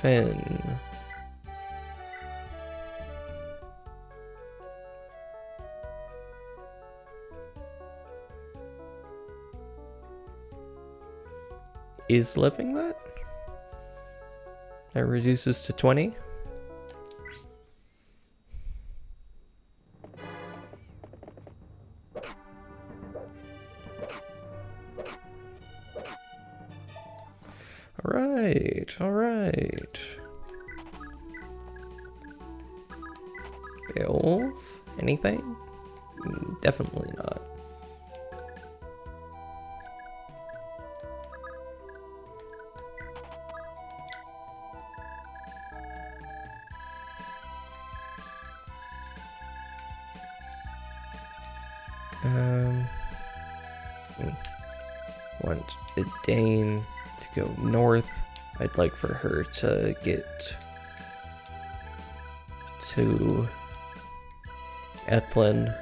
Finn. Is living that? That reduces to 20. All right. Beowulf? Anything? Definitely not. Want a Dane to go north. I'd like for her to get to Ethlin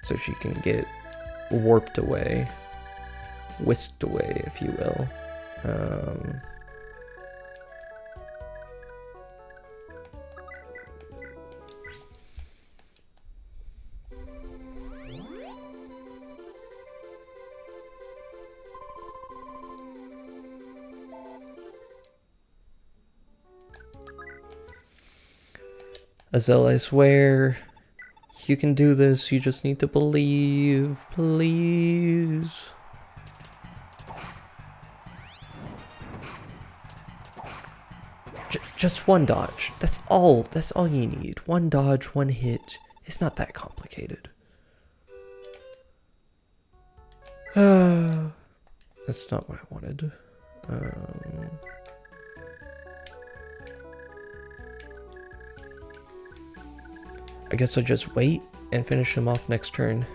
so she can get warped away, whisked away, if you will. Azel, I swear, you can do this, you just need to believe, please. Just one dodge, that's all you need. One dodge, one hit, it's not that complicated. That's not what I wanted. I guess I'll just wait and finish him off next turn.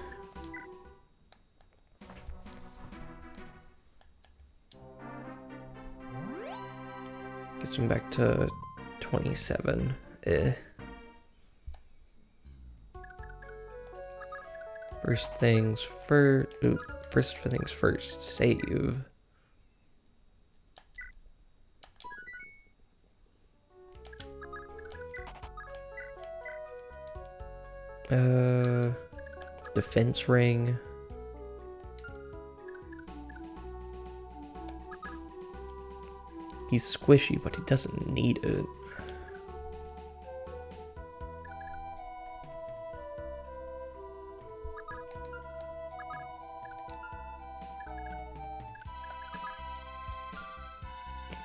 Gets him back to 27. First things first, save. Defense ring. He's squishy, but he doesn't need it.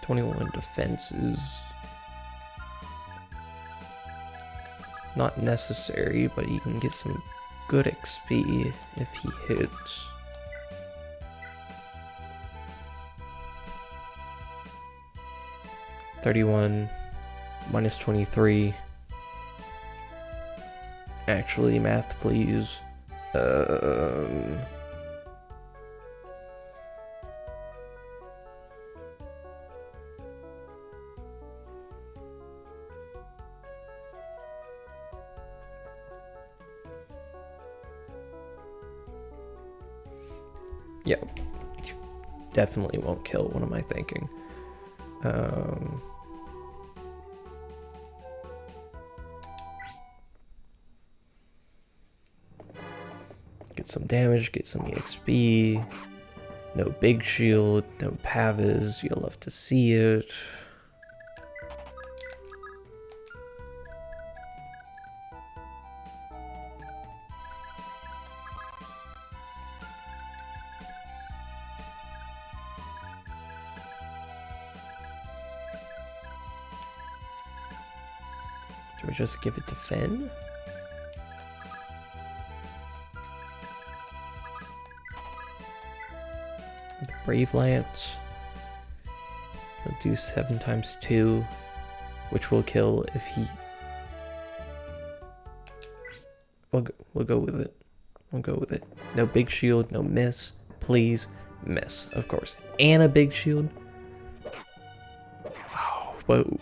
$21 defense is not necessary, but he can get some good XP if he hits. 31 minus 23. Actually, math, please. Yeah, definitely won't kill. What am I thinking? Get some damage, get some EXP. No big shield, no Pavis. You'll love to see it. Do we just give it to Finn? The Brave Lance. We'll do 7 times 2, which will kill if he... We'll go with it. We'll go with it. No big shield, no miss. Please, miss, of course. And a big shield. Wow, whoa.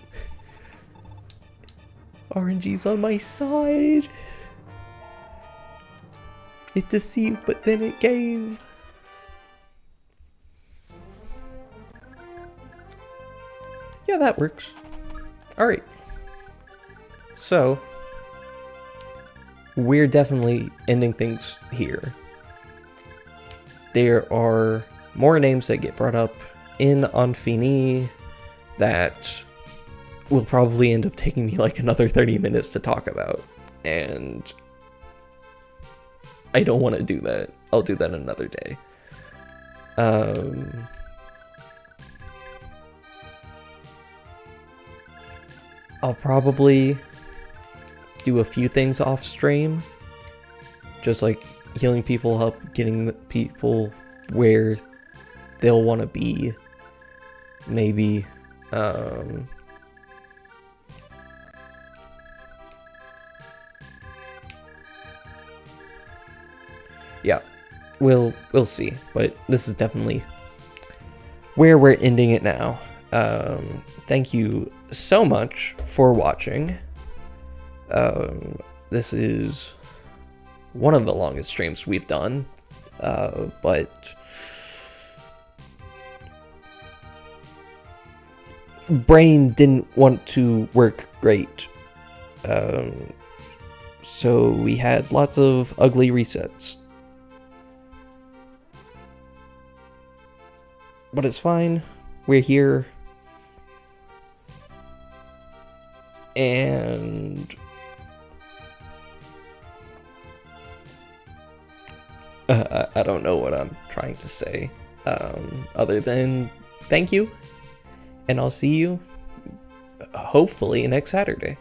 RNG's on my side. It deceived, but then it gave. Yeah, that works. Alright. So, we're definitely ending things here. There are more names that get brought up in Infini that will probably end up taking me like another 30 minutes to talk about. And I don't want to do that. I'll do that another day. I'll probably do a few things off stream. Just like healing people up, getting the people where they'll want to be. Maybe, yeah, we'll see, but this is definitely where we're ending it now. Thank you so much for watching. This is one of the longest streams we've done, but brain didn't want to work great, so we had lots of ugly resets. But it's fine, we're here, and I don't know what I'm trying to say, other than thank you, and I'll see you hopefully next Saturday.